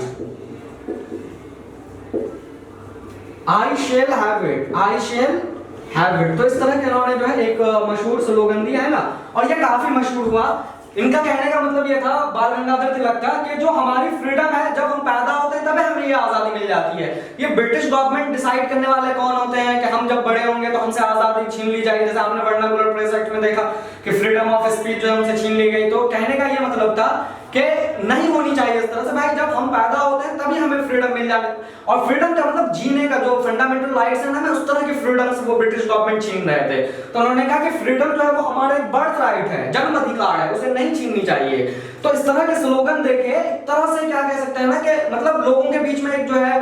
I shall have it, I shall have it. तो इस तरह के इन्होंने जो है एक मशहूर स्लोगन दिया, है ना, और ये काफी मशहूर हुआ। इनका कहने का मतलब ये था बाल गंगाधर तिलक का कि जो हमारी फ्रीडम है जब हम पैदा होते हैं तभी हमें ये आजादी मिल जाती है। ये ब्रिटिश गवर्नमेंट डिसाइड करने वाले कौन होते हैं कि हम जब बड़े होंगे तो हमसे आजादी छीन ली जाएगी। जैसे आपने वर्नाकुलर प्रेस एक्ट में देखा कि फ्रीडम ऑफ स्पीच जो है हमसे छीन ली गई। तो कहने का ये मतलब था कि नहीं होनी चाहिए इस तरह से, भाई जब हम पैदा होते हैं तभी हमें फ्रीडम मिल जाए। और फ्रीडम का मतलब जीने का जो फंडामेंटल राइट्स है ना, हमें उस तरह की फ्रीडम से वो ब्रिटिश गवर्नमेंट छीन रहे थे। तो उन्होंने कहा कि फ्रीडम जो है वो हमारा एक बर्थ राइट है, जन्म अधिकार है, उसे नहीं छीननी चाहिए। तो इस तरह के स्लोगन देके एक तरह से क्या कह सकते हैं ना कि मतलब लोगों के बीच में एक जो है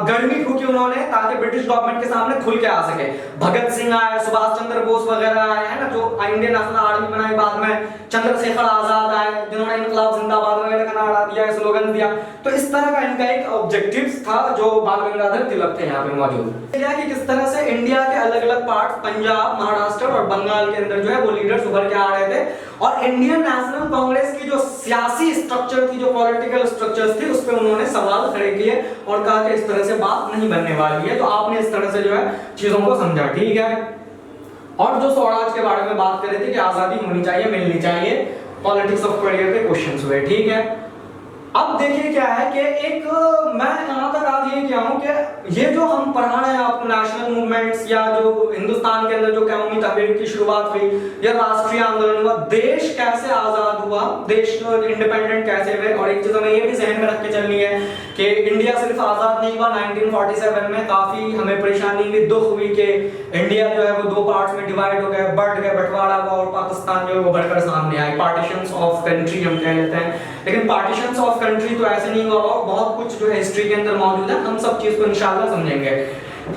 गर्मी फूकी उन्होंने, ताकि ब्रिटिश गवर्नमेंट के सामने खुल के आ सके। भगत सिंह आए, सुभाष चंद्र बोस वगैरह आए, है ना, जो इंडियन नेशनल आर्मी बनाई बाद में, चंद्रशेखर आजाद आए जिन्होंने इनकलाब जिंदाबाद वगैरह का नारा दिया, स्लोगन दिया। तो इस तरह का इनका एक ऑब्जेक्टिव्स था जो बाल गंगाधर तिलक थे यहाँ पे मौजूद। कि किस तरह से इंडिया के अलग अलग पार्ट, पंजाब, महाराष्ट्र और बंगाल के अंदर जो है वो लीडर्स उभर के आ रहे थे। और इंडियन नेशनल कांग्रेस की जो सियासी स्ट्रक्चर थी, जो पॉलिटिकल स्ट्रक्चर्स थी, उस पे उन्होंने सवाल खड़े किए और कहा कि इस तरह से बात नहीं बनने वाली है। तो आपने इस तरह से जो है चीजों को समझा, ठीक है। और जो स्वराज के बारे में बात कर रहे थे कि आजादी होनी चाहिए, मिलनी चाहिए, पॉलिटिक्स ऑफ करियर के क्वेश्चंस हुए, ठीक है। अब देखिए क्या है कि एक मैं यहाँ तक आज ये क्या हूँ कि ये जो हम पढ़ा रहे हैं आपको नेशनल मूवमेंट्स या जो हिंदुस्तान के अंदर जो कौमी तहरीक की शुरुआत हुई या राष्ट्रीय आंदोलन हुआ, देश कैसे आजाद हुआ, देश इंडिपेंडेंट कैसे हुए, और एक चीज हमें ये भी जहन में रख के चलनी है कि इंडिया सिर्फ आजाद नहीं हुआ 1947 में, काफी हमें परेशानी हुई, दुख हुई कि इंडिया जो है वो दो पार्ट्स में डिवाइड हो गया, बढ़ गया, बंटवारा हुआ और पाकिस्तान जो है वो बढ़कर सामने आया, पार्टीशंस ऑफ कंट्री हम कह लेते हैं। लेकिन पार्टीशंस ऑफ कंट्री तो ऐसे नहीं हुआ और बहुत कुछ जो है हिस्ट्री के अंदर मौजूद है, हम सब चीज को इंशाल्लाह समझेंगे।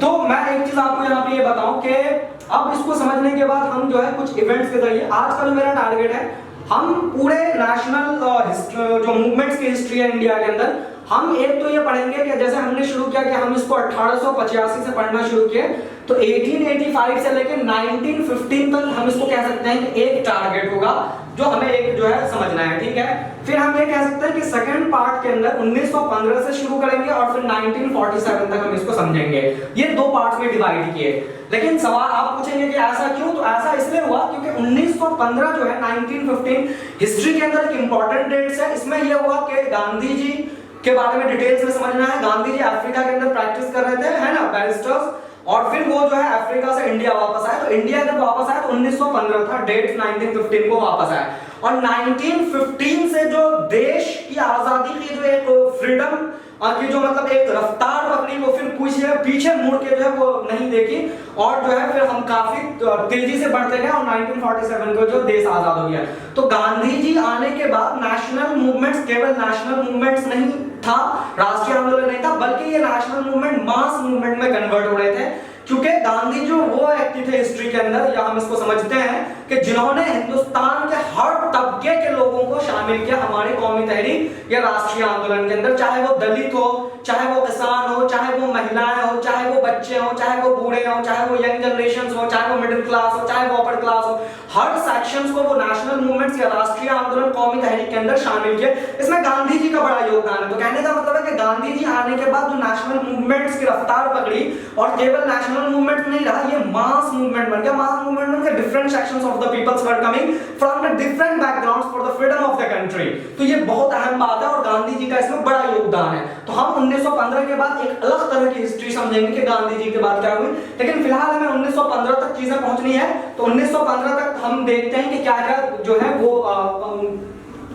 तो मैं एक चीज आपको यहाँ पे ये बताऊं कि अब इसको समझने के बाद हम जो है कुछ इवेंट्स के जरिए, आज का जो मेरा टारगेट है, हम पूरे नेशनल जो मूवमेंट्स की हिस्ट्री है इंडिया के अंदर, हम एक तो ये पढ़ेंगे कि जैसे हमने शुरू किया कि हम इसको 1885 से पढ़ना शुरू किए, तो 1885 से लेकर 1915 तक हम इसको कह सकते हैं कि एक टारगेट होगा जो हमें एक जो है समझना है, ठीक है। फिर हम ये कह सकते हैं कि सेकंड पार्ट के अंदर 1915 से शुरू करेंगे और फिर 1947 तक हम इसको समझेंगे। ये दो पार्ट्स में डिवाइड किए। लेकिन सवाल आप पूछेंगे कि ऐसा क्यों, तो ऐसा इसलिए हुआ क्योंकि 1915 जो है 1915 हिस्ट्री के अंदर एक इंपॉर्टेंट डेट्स है। इसमें यह हुआ कि गांधी जी के बारे में डिटेल्स में समझना है। गांधी जी अफ्रीका के अंदर प्रैक्टिस कर रहे थे, है ना, बैरिस्टर्स, और फिर वो जो है अफ्रीका से इंडिया वापस आए। तो इंडिया जब वापस आए तो 1915 था, डेट 1915 को वापस आए। और 1915 से जो देश की आजादी की जो एक फ्रीडम की जो मतलब एक रफ्तार पकड़ी, वो फिर पीछे मुड़ के जो है वो नहीं देखी, और जो है फिर हम काफी तेजी से बढ़ते गए और 1947 को जो देश आजाद हो गया। तो गांधी जी आने के बाद नेशनल मूवमेंट्स केवल नेशनल मूवमेंट्स नहीं था, राष्ट्रीय आंदोलन नहीं था, बल्कि ये नेशनल मूवमेंट मास मूवमेंट में कन्वर्ट हो रहे थे, क्योंकि गांधी जो वो व्यक्ति थे हिस्ट्री के अंदर, या हम इसको समझते हैं कि जिन्होंने हिंदुस्तान के हर तबके के लोगों को शामिल किया हमारी कौमी तहरीक या राष्ट्रीय आंदोलन के अंदर, चाहे वो दलित हो, चाहे वो किसान हो, चाहे वो महिलाएं हो, चाहे वो बच्चे हो, चाहे वो बूढ़े हो, चाहे वो यंग जनरेशन हो, चाहे वो मिडिल क्लास हो, चाहे वो अपर क्लास हो, हर सेक्शंस को वो नेशनल मूवमेंट्स या राष्ट्रीय आंदोलन कौमी तहरीक के अंदर शामिल किए। इसमें गांधी जी का बड़ा योगदान है। तो कहने का मतलब है कि गांधी जी आने के बाद जो नेशनल मूवमेंट्स की रफ्तार पकड़ी, और केवल नेशनल मूवमेंट नहीं रहा, ये मास मूवमेंट बन गया। मास मूवमेंट में different sections of the peoples were coming from the different backgrounds for the freedom of the country. तो ये बहुत अहम बात है और गांधी जी का इसमें बड़ा योगदान है। तो हम 1915 के बाद एक अलग तरह की हिस्ट्री समझेंगे कि गांधी जी के बाद क्या हुई, लेकिन फिलहाल हमें 1915 तक चीजें पहुंचनी है। तो 1915 तक हम देखते हैं कि क्या क्या जो है वो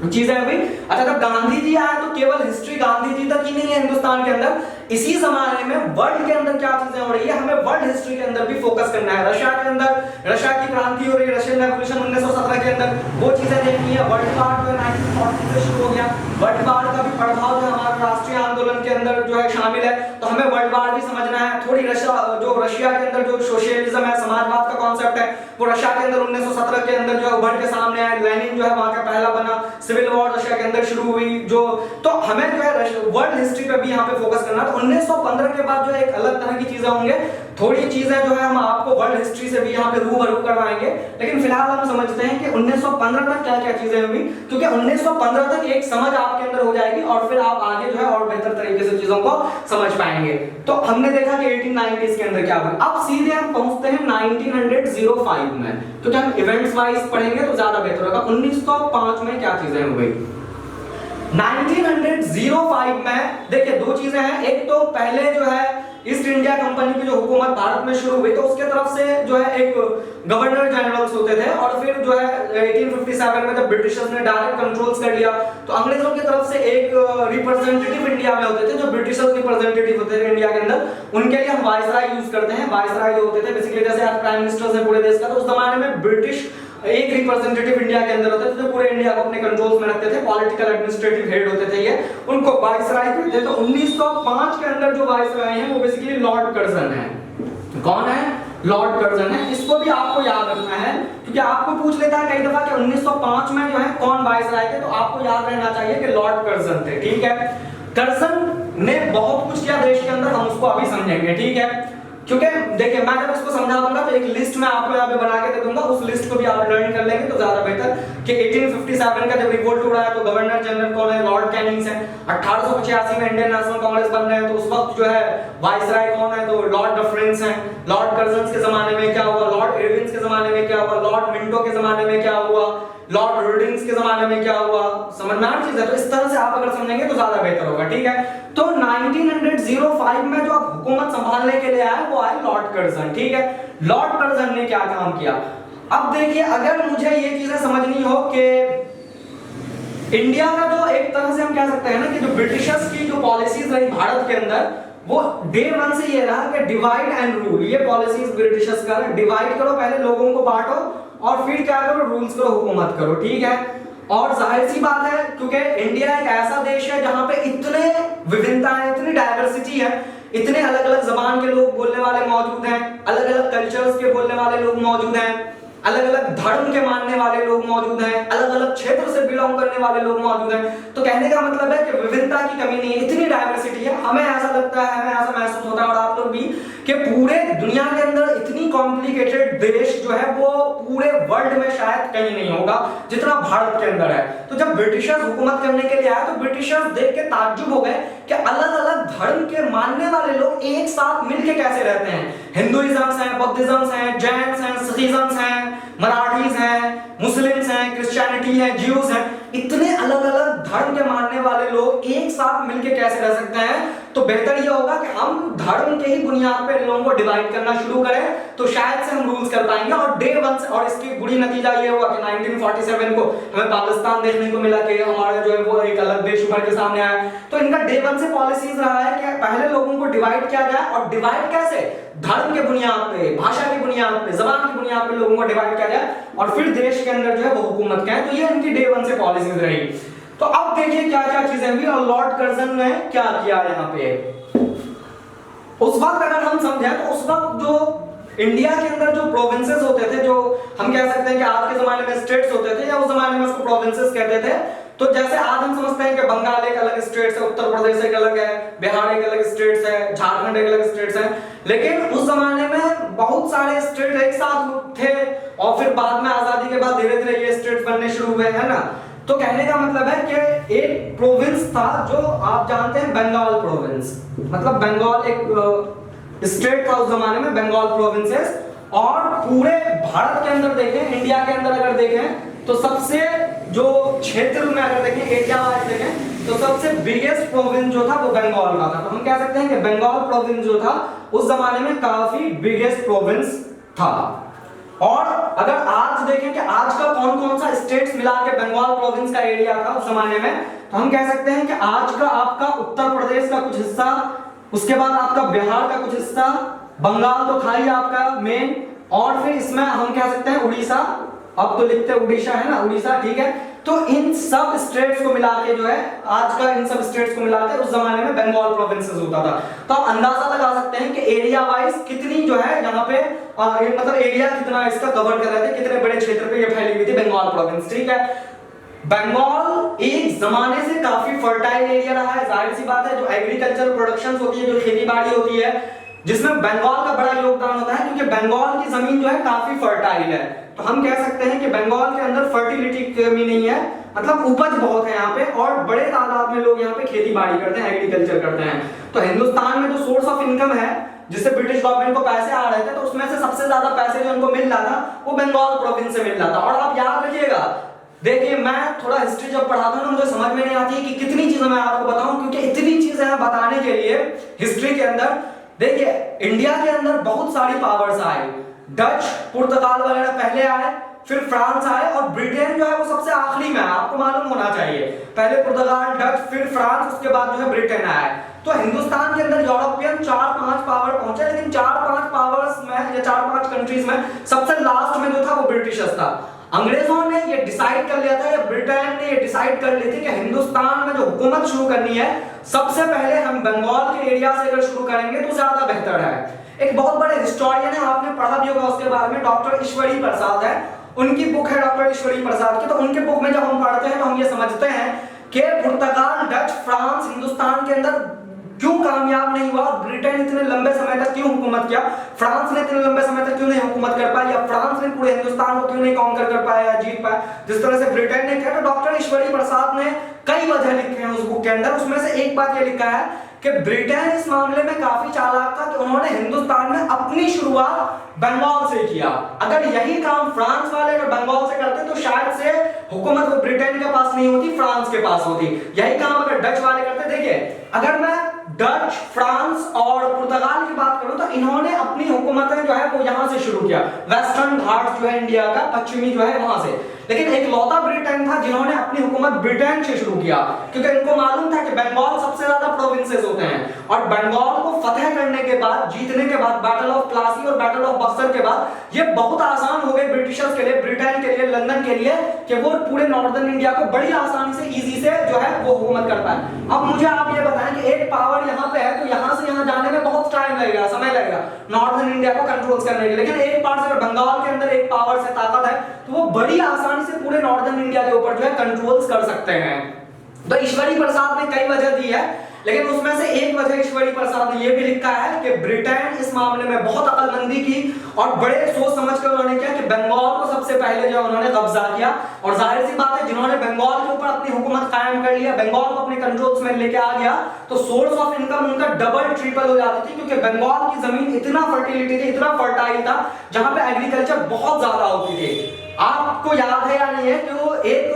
चीजें हुई। अच्छा, जब गांधी जी आए तो केवल हिस्ट्री गांधी जी तक ही नहीं है हिंदुस्तान के अंदर, इसी जमाने में वर्ल्ड के अंदर क्या चीजें हो रही है, हमें वर्ल्ड हिस्ट्री के अंदर भी फोकस करना है। रशिया के अंदर रशिया की क्रांति हो रही है, रशियन रेवोल्यूशन 1917 के अंदर, वो चीजें देखनी है। वर्ल्ड वार जो 1940 से शुरू हो गया, वर्ल्ड वार का भी प्रभाव जो हमारे राष्ट्रीय आंदोलन के अंदर जो है शामिल है, तो हमें वर्ल्ड वार भी समझना है। थोड़ी रशिया के अंदर जो सोशलिज्म है, समाजवाद का कॉन्सेप्ट है, वो रशिया के अंदर 1917 के अंदर जो है उभर के सामने आया। लेनिन जो है वहां का पहला बना, सिविल वॉर रशिया के अंदर शुरू हुई जो, तो हमें जो है वर्ल्ड हिस्ट्री पे भी यहाँ पे फोकस करना है। तो 1915 के बाद जो एक अलग तरह की चीजें होंगे, थोड़ी चीजें जो है हम आपको वर्ल्ड हिस्ट्री से भी यहाँ पे रूबरू करवाएंगे, लेकिन फिलहाल हम समझते हैं कि 1915 तक क्या क्या चीजें हुई, क्योंकि 1915 तक एक समझ आपके अंदर हो जाएगी और फिर आप आगे जो है और बेहतर तरीके से चीजों को समझ पाएंगे। तो हमने देखा कि 1890s के अंदर क्या हुआ। अब सीधे हम पहुंचते हैं 1905 में, क्योंकि हम इवेंट्स वाइज पढ़ेंगे तो ज्यादा बेहतर होगा। 1905 में क्या चीजें हुई। 1905 में देखिए दो चीजें हैं, एक तो पहले जो है ईस्ट इंडिया कंपनी की जो हुकूमत भारत में शुरू हुई, तो उसके तरफ से जो है एक गवर्नर जनरल्स होते थे, और फिर जो है 1857 में जब ब्रिटिशर्स ने डायरेक्ट कंट्रोल्स कर लिया, तो अंग्रेजों की तरफ से एक रिप्रेजेंटेटिव इंडिया में होते थे, जो ब्रिटिशर्स रिप्रेजेंटेटिव होते थे इंडिया के अंदर, उनके लिए हम वायसराय यूज करते हैं। वायसराय जो होते थे बेसिकली जैसे आज प्राइम मिनिस्टर्स हैं पूरे देश का, तो उस जमाने में ब्रिटिश एक रिप्रेजेंटेटिव इंडिया के अंदर होते थे जो पूरे इंडिया को अपने कंट्रोल्स में रखते थे, पॉलिटिकल एडमिनिस्ट्रेटिव हेड होते थे ये, उनको वायसराय कहते थे। तो 1905 के अंदर जो वायसराय हैं वो बेसिकली लॉर्ड कर्जन है। कौन है? लॉर्ड कर्जन है। इसको भी आपको याद रखना है, क्योंकि आपको पूछ लेता है कई दफा कि 1905 में जो है कौन वायसराय थे, तो आपको याद रहना चाहिए कि लॉर्ड कर्जन थे, ठीक है। कर्जन ने बहुत कुछ किया देश के अंदर, हम उसको अभी समझेंगे, ठीक है। क्योंकि देखिए मैं जब इसको समझा दूंगा तो एक लिस्ट मैं आपको यहाँ पे बना के दे दूंगा, उस लिस्ट को भी आप लर्न कर लेंगे तो ज्यादा बेहतर। कि 1857 का जब रिवोल्ट हुआ है तो गवर्नर जनरल कौन है? लॉर्ड कैनिंग्स है। 1885 में इंडियन नेशनल कांग्रेस बन रहे हैं, तो उस वक्त जो है वायसराय कौन है? तो लॉर्ड डफरिन्स हैं। लॉर्ड कर्जन्स के जमाने में क्या हुआ? लॉर्ड इरविन्स के जमाने में क्या हुआ? लॉर्ड मिंटो के जमाने में क्या हुआ? लॉर्ड हार्डिंग्स के जमाने में क्या हुआ, समझ में आ रही चीज है। तो इस तरह से आप अगर समझेंगे तो ज्यादा बेहतर होगा, ठीक है। तो 1905 में जो आप हुकूमत संभालने के लिए आए वो आए लॉर्ड कर्जन, ठीक है। लॉर्ड कर्जन ने क्या काम किया, अब देखिए अगर मुझे ये चीजें समझनी हो कि इंडिया का जो एक तरह से हम कह सकते हैं ना कि जो ब्रिटिशर्स की जो पॉलिसीज रही भारत के अंदर, वो डे वन से ये रहा कि डिवाइड एंड रूल। ये पॉलिसीज ब्रिटिशर्स का, डिवाइड करो, पहले लोगों को बांटो और फिर क्या करो, रूल्स करो, हुकूमत करो, ठीक है। और जाहिर सी बात है क्योंकि इंडिया एक ऐसा देश है जहां पे इतने विभिन्नता है, इतनी डाइवर्सिटी है, इतने अलग अलग जबान के लोग बोलने वाले मौजूद हैं, अलग अलग कल्चर्स के बोलने वाले लोग मौजूद हैं, अलग अलग धर्म के मानने वाले लोग मौजूद हैं, अलग अलग क्षेत्र से बिलोंग करने वाले लोग मौजूद हैं। तो कहने का मतलब है कि विविधता की कमी नहीं है, इतनी डाइवर्सिटी है। हमें ऐसा लगता है, हमें ऐसा महसूस होता है और आप लोग भी, कि पूरे दुनिया के अंदर इतनी कॉम्प्लिकेटेड देश जो है वो पूरे वर्ल्ड में शायद कहीं नहीं होगा जितना भारत के अंदर है। तो जब ब्रिटिशर्स हुकूमत करने के लिए आए तो ब्रिटिशर्स देख के ताज्जुब हो गए कि अलग अलग धर्म के मानने वाले लोग एक साथ मिलके कैसे रहते हैं। हिंदुइज्म हैं, बुद्धिज्म हैं, जैन हैं, सिखिज्म हैं, मराठीज हैं, मुस्लिम्स हैं, क्रिश्चियनिटी है, ज्यूज हैं, इतने अलग अलग धर्म के मानने वाले लोग एक साथ मिलके कैसे रह सकते हैं। तो बेहतर यह होगा कि हम धर्म के ही बुनियाद पर लोगों को डिवाइड करना शुरू करें, तो शायद से हम रूल्स कर पाएंगे। और डे वन से, और इसकी बुरी नतीजा ये हुआ कि 1947 को हमें पाकिस्तान देखने को मिला कि हमारा जो है वो एक अलग देश उभर के सामने आया। तो इनका डे वन से पॉलिसीज रहा है कि पहले लोगों को डिवाइड किया जाए, और डिवाइड कैसे, धर्म के बुनियाद पे, भाषा की बुनियाद पे, जबान की बुनियाद पे लोगों को डिवाइड किया जाए और फिर देश के अंदर जो है वो हुकूमत क्या है। तो ये इनकी डे वन से पॉलिसीज रही। तो अब देखिए क्या क्या चीजें हुई और लॉर्ड कर्जन ने क्या किया यहाँ पे। उस वक्त अगर हम समझे तो उस वक्त जो इंडिया के अंदर जो प्रोविंसेस होते थे, जो हम कह सकते हैं कि आज के जमाने में स्टेट्स होते थे या उस जमाने में उसको प्रोविंसेस कहते थे। तो जैसे आज हम समझते हैं कि बंगाल एक अलग स्टेट है, उत्तर प्रदेश एक अलग है, बिहार एक अलग स्टेट है, झारखंड एक अलग स्टेट है, लेकिन उस जमाने में बहुत सारे स्टेट एक साथ थे और फिर बाद में आजादी के बाद धीरे धीरे ये स्टेट बनने शुरू हुए, है ना। तो कहने का मतलब है कि एक प्रोविंस था जो आप जानते हैं बंगाल प्रोविंस, मतलब बंगाल एक स्टेट था उस जमाने में, बंगाल प्रोविंसेस। और पूरे भारत के अंदर देखें, इंडिया के अंदर अगर देखें तो सबसे जो क्षेत्र में अगर देखें, एरिया वाइज देखें तो सबसे बिगेस्ट प्रोविंस जो था वो बंगाल का था। तो हम कह सकते हैं कि बंगाल प्रोविंस जो था उस जमाने में काफी बिगेस्ट प्रोविंस था। और अगर आज देखें कि आज का कौन कौन सा स्टेट्स मिला के बंगाल प्रोविंस का एरिया था उस जमाने में, तो हम कह सकते हैं कि आज का आपका उत्तर प्रदेश का कुछ हिस्सा, उसके बाद आपका बिहार का कुछ हिस्सा, बंगाल तो था ही आपका मेन, और फिर इसमें हम कह सकते हैं उड़ीसा, अब तो लिखते उड़ीसा है ना, उड़ीसा, ठीक है। तो इन सब स्टेट्स को मिला के जो है आज का इन सब स्टेट्स को मिला के उस जमाने में बंगाल प्रोविंसेस होता था। तो आप अंदाजा लगा सकते हैं कि एरिया वाइज कितनी जो है यहाँ पे मतलब एरिया कितना इसका कवर कर रहे थे, कितने बड़े क्षेत्र पे ये फैली हुई थी बंगाल प्रोविंस, ठीक है। बंगाल एक जमाने से काफी फर्टाइल एरिया रहा है, जाहिर सी बात है। जो एग्रीकल्चर प्रोडक्शन होती है, जो खेती बाड़ी होती है, जिसमें बंगाल का बड़ा योगदान होता है, क्योंकि बंगाल की जमीन जो है काफी फर्टाइल है। तो हम कह सकते हैं कि बंगाल के अंदर फर्टिलिटी की कमी नहीं है, मतलब उपज बहुत है यहाँ पे, और बड़े तादाद में लोग यहाँ पे खेती बाड़ी करते हैं, एग्रीकल्चर करते हैं। तो हिंदुस्तान में जो सोर्स ऑफ इनकम है, जिससे ब्रिटिश गवर्नमेंट को पैसे आ रहे थे, तो उसमें से सबसे ज्यादा पैसे जो उनको मिल रहा था वो बंगाल प्रोविंस से मिल रहा था। और आप याद रखिएगा, देखिए मैं थोड़ा हिस्ट्री जब पढ़ाता हूं ना, मुझे समझ में नहीं आती है कि कितनी चीजें मैं आपको बताऊं, क्योंकि इतनी चीजें हैं बताने के लिए हिस्ट्री के अंदर। देखिए इंडिया के अंदर बहुत सारी पावर्स आए, डच, पुर्तगाल वगैरह पहले आए, फिर फ्रांस आए, और ब्रिटेन जो है वो सबसे आखिरी में, आपको मालूम होना चाहिए। पहले पुर्तगाल, डच, फिर फ्रांस, उसके बाद जो है ब्रिटेन आया। तो हिंदुस्तान के अंदर यूरोपियन 4-5 पावर पहुंचे, लेकिन 4-5 पावर्स में या 4-5 कंट्रीज में सबसे लास्ट में जो था वो ब्रिटिशर्स था। अंग्रेजों ने ये डिसाइड कर लिया था, या ब्रिटेन ने ये डिसाइड कर ली थी कि हिंदुस्तान में जो हुकूमत शुरू करनी है, सबसे पहले हम बंगाल के एरिया से अगर शुरू करेंगे तो ज्यादा बेहतर है। एक बहुत बड़े हिस्टोरियन है, आपने पढ़ा भी होगा उसके बारे में, डॉक्टर ईश्वरी प्रसाद है, उनकी बुक है डॉक्टर ईश्वरी प्रसाद की। तो उनके बुक में जब हम पढ़ते हैं तो हम ये समझते हैं कि पुर्तगाल, डच, फ्रांस हिंदुस्तान के अंदर क्यों कामयाब नहीं हुआ, ब्रिटेन इतने लंबे समय तक क्यों हुकूमत किया, फ्रांस ने इतने लंबे समय तक क्यों नहीं हुकूमत कर पाई, या फ्रांस ने पूरे हिंदुस्तान को क्यों नहीं कॉन्कर कर पाया या जीत पाया जिस तरह से ब्रिटेन ने किया। तो डॉक्टर ईश्वरी प्रसाद ने कई वजह लिखे हैं उस बुक के अंदर। उसमें से एक बात ये लिखा है कि ब्रिटेन इस मामले में काफी चालाक था कि उन्होंने हिंदुस्तान में अपनी शुरुआत बंगाल से किया। अगर यही काम फ्रांस वाले अगर बंगाल से करते तो शायद से हुकूमत वो ब्रिटेन के पास नहीं होती, फ्रांस के पास होती। यही काम अगर डच वाले करते, देखिए अगर मैं डच, फ्रांस और पुर्तगाल की बात करूं तो इन्होंने अपनी हुकूमतें जो है वो यहां से शुरू किया, वेस्टर्न घाट जो है इंडिया का पश्चिमी जो है वहां से। लेकिन एक लौता ब्रिटेन था जिन्होंने अपनी हुकूमत ब्रिटेन से शुरू किया, क्योंकि इनको मालूम था कि बंगाल सबसे ज्यादा प्रोविंसेस होते हैं और बंगाल को फतह करने के बाद, जीतने के बाद, बैटल ऑफ प्लासी और बैटल ऑफ बक्सर के बाद ये बहुत आसान हो गए ब्रिटिशर्स के लिए, ब्रिटेन के लिए, लंदन के लिए कि वो पूरे नॉर्दर्न इंडिया को बड़ी आसानी से, इजी से जो है वो हुकूमत कर पाए। अब मुझे आप ये बताएं कि एक पावर यहाँ पे है तो यहाँ से यहाँ जाने में बहुत टाइम लगेगा, समय लगेगा नॉर्दर्न इंडिया को कंट्रोल करने के लिए, लेकिन एक पार्ट से अगर बंगाल के अंदर एक पावर से ताकत है तो वो बड़ी आसानी से पूरे नॉर्दर्न इंडिया के ऊपर जो है कंट्रोल्स कर सकते हैं। तो ईश्वरी प्रसाद ने कई वजह दी है, लेकिन उसमें से एक वजह ईश्वरी प्रसाद ने यह भी लिखा है कि ब्रिटेन इस मामले में बहुत अक्लमंदी की और बड़े सोच समझ कर उन्होंने किया कि बंगाल को सबसे पहले जो उन्होंने कब्जा किया। और जाहिर सी बात है जिन्होंने बंगाल के ऊपर अपनी हुकूमत कायम कर लिया, बंगाल को अपने कंट्रोल्स में लेके आ गया, तो सोर्स ऑफ इनकम उनका डबल ट्रिपल हो जाती थी, क्योंकि बंगाल की जमीन इतना फर्टिलिटी थी, इतना फर्टाइल था, जहां पे एग्रीकल्चर बहुत ज्यादा होती थी। आपको याद है या नहीं है कि वो एक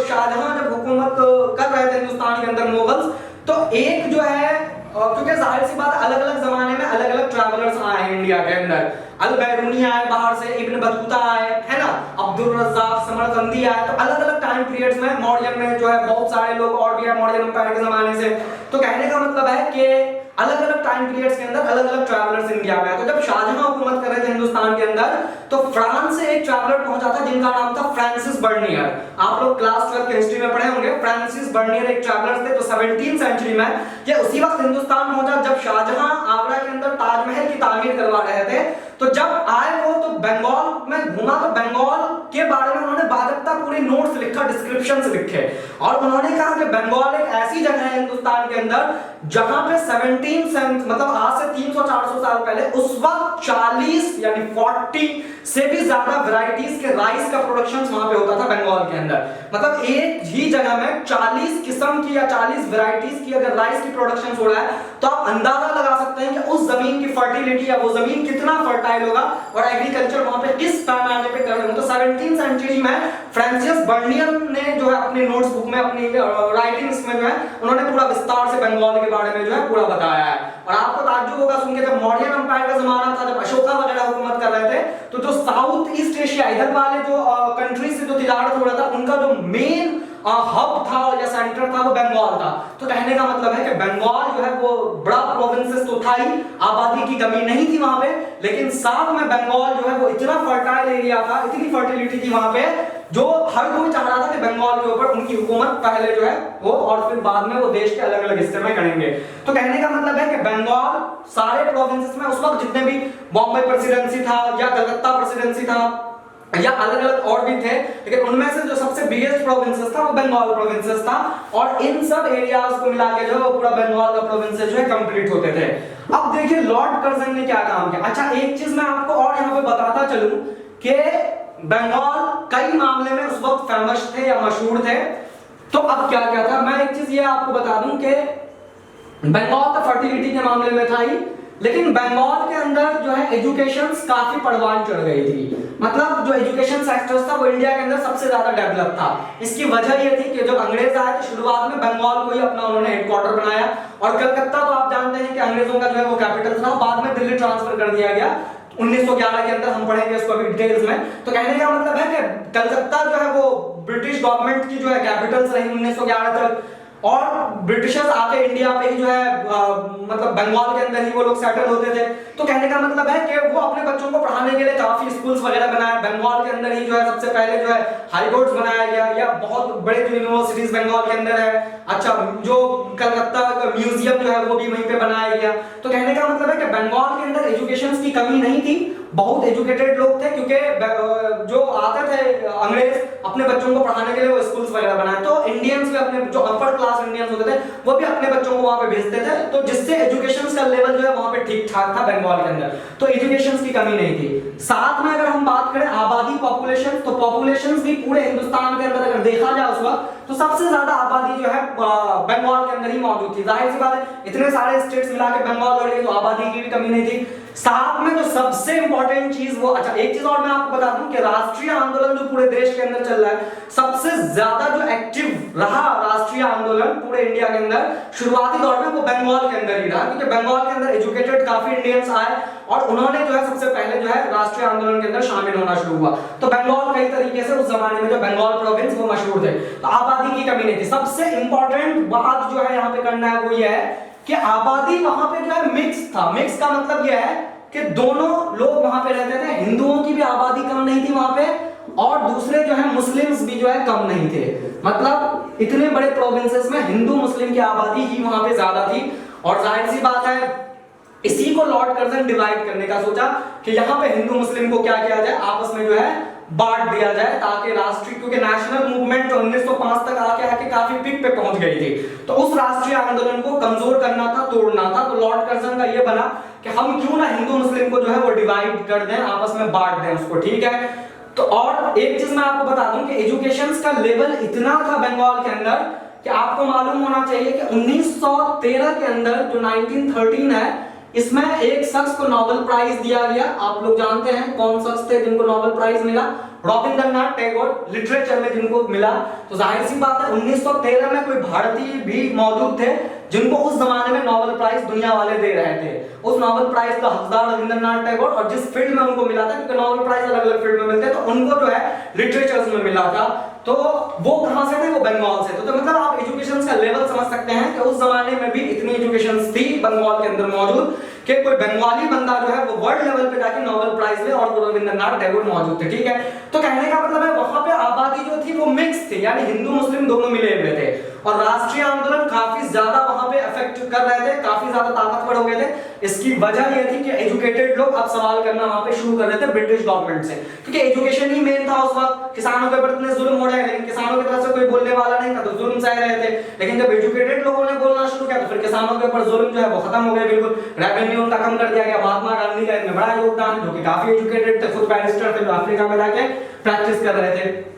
शाहजहां जब हुकूमत कर रहे थे हिंदुस्तान के अंदर मुगल्स, तो एक जो है क्योंकि जाहिर सी बात अलग अलग जमाने में अलग अलग ट्रैवलर्स आए हैं इंडिया के अंदर, अल बैरूनी आए बाहर से, इब्न बतूता आए, है ना, अब्दुल रज़्ज़ाक समरकंदी आए, तो अलग अलग टाइम पीरियड्स में मौर्य में जो है बहुत सारे लोग और भी है मौर्य एम्पायर के जमाने से। तो कहने का मतलब है कि अलग अलग टाइम पीरियड्स के अंदर अलग अलग ट्रैवलर्स इंडिया में आए। तो जब शाहजहां हुकूमत कर रहे थे हिंदुस्तान के अंदर, तो फ्रांस से एक ट्रैवलर पहुंचा था जिनका नाम था फ्रांसिस बर्नियर। आप लोग क्लास 12 के हिस्ट्री में पढ़े होंगे, फ्रांसिस बर्नियर एक ट्रैवलर थे जो 17वीं सेंचुरी में, ये उसी वक्त हिंदुस्तान पहुंचा जब शाहजहां आगरा के अंदर ताजमहल की तामीर करवा रहे थे। तो जब आए वो तो बंगाल में घूमा, तो बंगाल के बारे में उन्होंने बाकायदा पूरी नोट्स लिखा, डिस्क्रिप्शंस लिखे, और उन्होंने कहा कि बंगाल एक ऐसी जगह है हिंदुस्तान के अंदर जहां पे 17 मतलब आज से 300-400 साल पहले उस वक्त 40 यानी 40 से भी ज्यादा वैरायटीज के राइस का प्रोडक्शन वहां पे होता था बंगाल के अंदर। मतलब एक ही जगह में 40 किस्म की या 40 वैरायटीज की अगर राइस की प्रोडक्शन हो रहा है, तो आप अंदाजा लगा सकते हैं कि उस जमीन की फर्टिलिटी या वो जमीन कितना फर्टाइल होगा और एग्रीकल्चर वहां पे किस पैमाने पे कर रहे हो। तो 17वीं सेंचुरी में फ्रांसिस बर्नियर ने जो है अपनी नोट्स बुक में, अपनी राइटिंग्स में जो है उन्होंने पूरा विस्तार से बंगाल के बारे में जो है पूरा बताया है। और आपको ताज्जुब होगा सुन के, जब मौर्य एम्पायर का जमाना था, जब अशोका वगैरह हुकूमत कर रहे थे, तो जो साउथ ईस्ट एशिया इधर वाले जो कंट्रीज से जो तिजारत हो रहा था, उनका जो मेन हब था या सेंटर था वो बंगाल था। तो कहने का मतलब है कि बंगाल जो है वो बड़ा प्रोविंसेस तो था ही, आबादी की कमी नहीं थी वहां पे, लेकिन साथ में बंगाल जो है वो इतना फर्टाइल एरिया था, इतनी फर्टिलिटी थी वहां पे, जो हर कोई चाह रहा था कि बंगाल के ऊपर उनकी हुकूमत पहले जो है वो, और फिर बाद में वो देश के अलग अलग हिस्से में करेंगे। तो कहने का मतलब है कि बंगाल सारे प्रोविंसेस में उस वक्त जितने भी बॉम्बे प्रेसिडेंसी था या कलकत्ता प्रेसिडेंसी था या अलग अलग और भी थे, लेकिन उनमें से जो सबसे बिगेस्ट प्रोविंसेस था वो बंगाल प्रोविंसेस था, और इन सब एरियाज को मिला के जो वो पूरा बंगाल का प्रोविंसेस जो है कंप्लीट होते थे। अब देखिए लॉर्ड कर्जन ने क्या काम किया। अच्छा, एक चीज मैं आपको और यहाँ पे बताता चलूं कि बंगाल कई मामले में उस वक्त फेमस थे या मशहूर थे। तो अब क्या क्या था, मैं एक चीज ये आपको बता दूं कि बंगाल तो फर्टिलिटी के मामले में था ही, लेकिन बंगाल के अंदर जो है एजुकेशन काफी परवान चढ़ गई थी। मतलब जो एजुकेशन सेक्टर था वो इंडिया के अंदर सबसे ज्यादा डेवलप था। इसकी वजह ये थी कि जब अंग्रेज आए तो शुरुआत में बंगाल को ही अपना उन्होंने हेडक्वार्टर बनाया, और कलकत्ता तो आप जानते हैं कि अंग्रेजों का जो है वो कैपिटल था, बाद में दिल्ली ट्रांसफर कर दिया गया 1911 के अंदर। हम पढ़ेंगे इसको अभी डिटेल्स में। तो कहने का मतलब है कि कलकत्ता जो है वो ब्रिटिश गवर्नमेंट की जो है कैपिटल रही 1911 तक, और ब्रिटिशर्स आके इंडिया पे ही जो है मतलब बंगाल के अंदर ही वो लोग सेटल होते थे। तो कहने का मतलब है कि वो अपने बच्चों को पढ़ाने के लिए काफी स्कूल्स वगैरह बनाए। बंगाल के अंदर ही जो है सबसे पहले जो है हाई कोर्ट्स बनाया गया, या बहुत बड़े जो यूनिवर्सिटीज बंगाल के अंदर है। अच्छा, जो कलकत्ता का म्यूजियम जो है वो भी वहीं पे बनाया गया। तो कहने का मतलब है कि बंगाल के अंदर एजुकेशन की कमी नहीं थी, बहुत एजुकेटेड लोग थे, क्योंकि जो आते थे अंग्रेज अपने बच्चों को पढ़ाने के लिए वो स्कूल्स वगैरह बनाए, तो इंडियंस भी अपने जो अपर क्लास इंडियंस होते थे वो भी अपने बच्चों को वहां पे भेजते थे, तो जिससे एजुकेशन का लेवल जो है वहां पे ठीक ठाक था बंगाल के अंदर, तो एजुकेशन की कमी नहीं थी। साथ में अगर हम बात करें आबादी पॉपुलेशन, तो पॉपुलेशन भी पूरे हिंदुस्तान के अंदर अगर देखा जाए उस वक्त तो सबसे ज्यादा आबादी जो है बंगाल के अंदर ही मौजूद थी। जाहिर सी बात है, इतने सारे स्टेट्स मिला के बंगाल लड़े तो आबादी की भी कमी नहीं थी। साथ में जो सबसे इंपॉर्टेंट चीज वो, अच्छा एक चीज और मैं आपको बता दूं कि राष्ट्रीय आंदोलन जो पूरे देश के अंदर चल रहा है, सबसे ज्यादा जो एक्टिव रहा राष्ट्रीय आंदोलन पूरे इंडिया के अंदर शुरुआती दौर में वो बंगाल के अंदर ही रहा, क्योंकि बंगाल के अंदर एजुकेटेड काफी इंडियंस आए और उन्होंने जो है सबसे पहले जो है राष्ट्रीय आंदोलन के अंदर शामिल होना शुरू हुआ। तो बंगाल कई तरीके से उस जमाने में जो बंगाल प्रोविंस वो मशहूर थे, तो आबादी की कमी नहीं थी। सबसे इंपॉर्टेंट बात जो है यहाँ पे करना है वो ये है कि आबादी वहां पे जो है मिक्स था। मिक्स का मतलब यह है कि दोनों लोग वहां पे रहते थे, हिंदुओं की भी आबादी कम नहीं थी वहां पे और दूसरे जो है मुस्लिम्स भी जो है कम नहीं थे। मतलब इतने बड़े प्रोविंसेस में हिंदू मुस्लिम की आबादी ही वहां पे ज्यादा थी। और जाहिर सी बात है, इसी को लॉर्ड कर्जन डिवाइड करने का सोचा कि यहाँ पे हिंदू मुस्लिम को क्या किया जाए, आपस में जो है बांट दिया जाए, ताकि राष्ट्रीय, क्योंकि नेशनल मूवमेंट जो 1905 तक आके काफी पीक पे पहुंच गई थी, तो उस राष्ट्रीय आंदोलन को कमजोर करना था, तोड़ना था। तो लॉर्ड कर्जन का ये बना कि हम क्यों ना हिंदू मुस्लिम को जो है वो डिवाइड कर दें, आपस में बांट दें उसको, ठीक है। तो और एक चीज मैं आपको बता दूं कि एजुकेशन का लेवल इतना था बंगाल के अंदर कि आपको मालूम होना चाहिए कि 1913 के अंदर जो 1913 है, इसमें एक शख्स को नोबेल प्राइज दिया गया। आप लोग जानते हैं कौन शख्स थे जिनको नोबेल प्राइज मिला? रविंद्रनाथ टैगोर, लिटरेचर में जिनको मिला। तो जाहिर सी बात है 1913 में कोई भारतीय भी मौजूद थे जिनको उस जमाने में नोबेल प्राइज दुनिया वाले दे रहे थे। उस नोबेल प्राइज का हकदार रविंद्रनाथ टैगोर, और जिस फील्ड में उनको मिला था, क्योंकि नोबेल प्राइज अलग अलग फील्ड में मिलते हैं, तो उनको जो है लिटरेचर में मिला था। तो वो कहां से थे? वो बंगाल से। तो मतलब आप एजुकेशन का लेवल समझ सकते हैं कि उस जमाने में भी इतनी एजुकेशन थी बंगाल के अंदर मौजूद कि कोई बंगाली बंदा जो है वो वर्ल्ड लेवल पे जाके नोबेल प्राइज ले, और रविंद्रनाथ टैगोर मौजूद थे, ठीक है। तो कहने का मतलब है वहां पे आबादी जो थी वो मिक्स थी, यानी हिंदू मुस्लिम दोनों मिले हुए थे, और राष्ट्रीय आंदोलन काफी ज्यादा वहां पे इफेक्ट कर रहे थे, काफी ज्यादा ताकतवर हो गए थे। इसकी वजह यह थी कि एजुकेटेड लोग अब सवाल करना वहां पे शुरू कर रहे थे ब्रिटिश गवर्नमेंट से, क्योंकि एजुकेशन ही मेन था उस वक्त। किसानों के ऊपर इतने जुल्म हो रहे हैं, लेकिन किसानों की तरफ से कोई बोलने वाला नहीं था, तो जुल्म सह रहे थे। लेकिन जब एजुकेटेड लोगों ने बोलना शुरू किया तो फिर किसानों के ऊपर जुल्म जो है वो खत्म हो गया, बिल्कुल रेवेन्यू उनका कम कर दिया गया। महात्मा गांधी का इसमें बड़ा योगदान, जो कि काफी एजुकेटेड थे, खुद बैरिस्टर थे, जो अफ्रीका में जाके प्रैक्टिस कर रहे थे।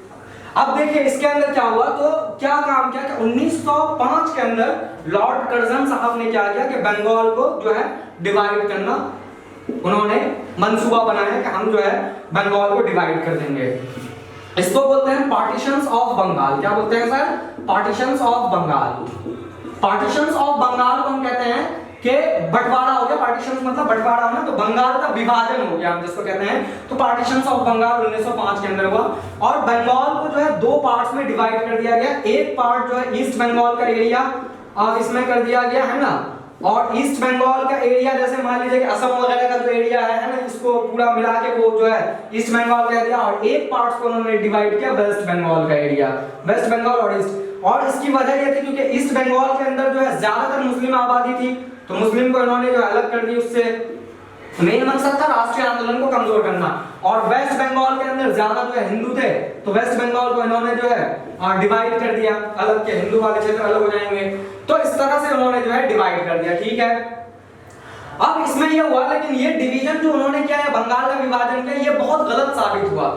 अब देखिए इसके अंदर क्या हुआ, तो क्या काम किया कि 1905 के अंदर लॉर्ड कर्जन साहब ने क्या किया कि बंगाल को जो है डिवाइड करना, उन्होंने मंसूबा बनाया कि हम जो है बंगाल को डिवाइड कर देंगे। इसको बोलते हैं पार्टीशंस ऑफ बंगाल। क्या बोलते हैं sir? Partitions of Bengal. Partitions of Bengal को हम कहते हैं कि बंटवारा हो गया। पार्टीशंस मतलब बंटवारा होना, तो बंगाल का विभाजन हो गया, हम जिसको कहते हैं। तो पार्टीशंस ऑफ बंगाल 1905 के अंदर हुआ, और बंगाल को जो है दो पार्ट्स में डिवाइड कर दिया गया। एक पार्ट जो है ईस्ट बंगाल का एरिया इसमें कर दिया गया है ना, और ईस्ट बंगाल का एरिया जैसे मान लीजिए कि असम वगैरह का जो एरिया है ना, इसको पूरा मिला के वो जो है ईस्ट बंगाल कह दिया। और एक पार्ट को उन्होंने डिवाइड किया वेस्ट बंगाल का एरिया, वेस्ट बंगाल और ईस्ट। और इसकी वजह ये थी क्योंकि ईस्ट बंगाल के अंदर जो है ज्यादातर मुस्लिम आबादी थी, तो मुस्लिम को इन्होंने जो अलग कर दी। उससे मेन मकसद था राष्ट्रीय आंदोलन को कमजोर करना। और वेस्ट बंगाल के अंदर ज्यादा जो है हिंदू थे, तो वेस्ट बंगाल को इन्होंने जो है डिवाइड कर दिया, अलग के हिंदू वाले क्षेत्र अलग हो जाएंगे। तो इस तरह से उन्होंने जो है डिवाइड कर दिया, ठीक है। अब इसमें यह हुआ, लेकिन ये डिवीजन जो उन्होंने किया है, बंगाल का विभाजन किया, ये बहुत गलत साबित हुआ।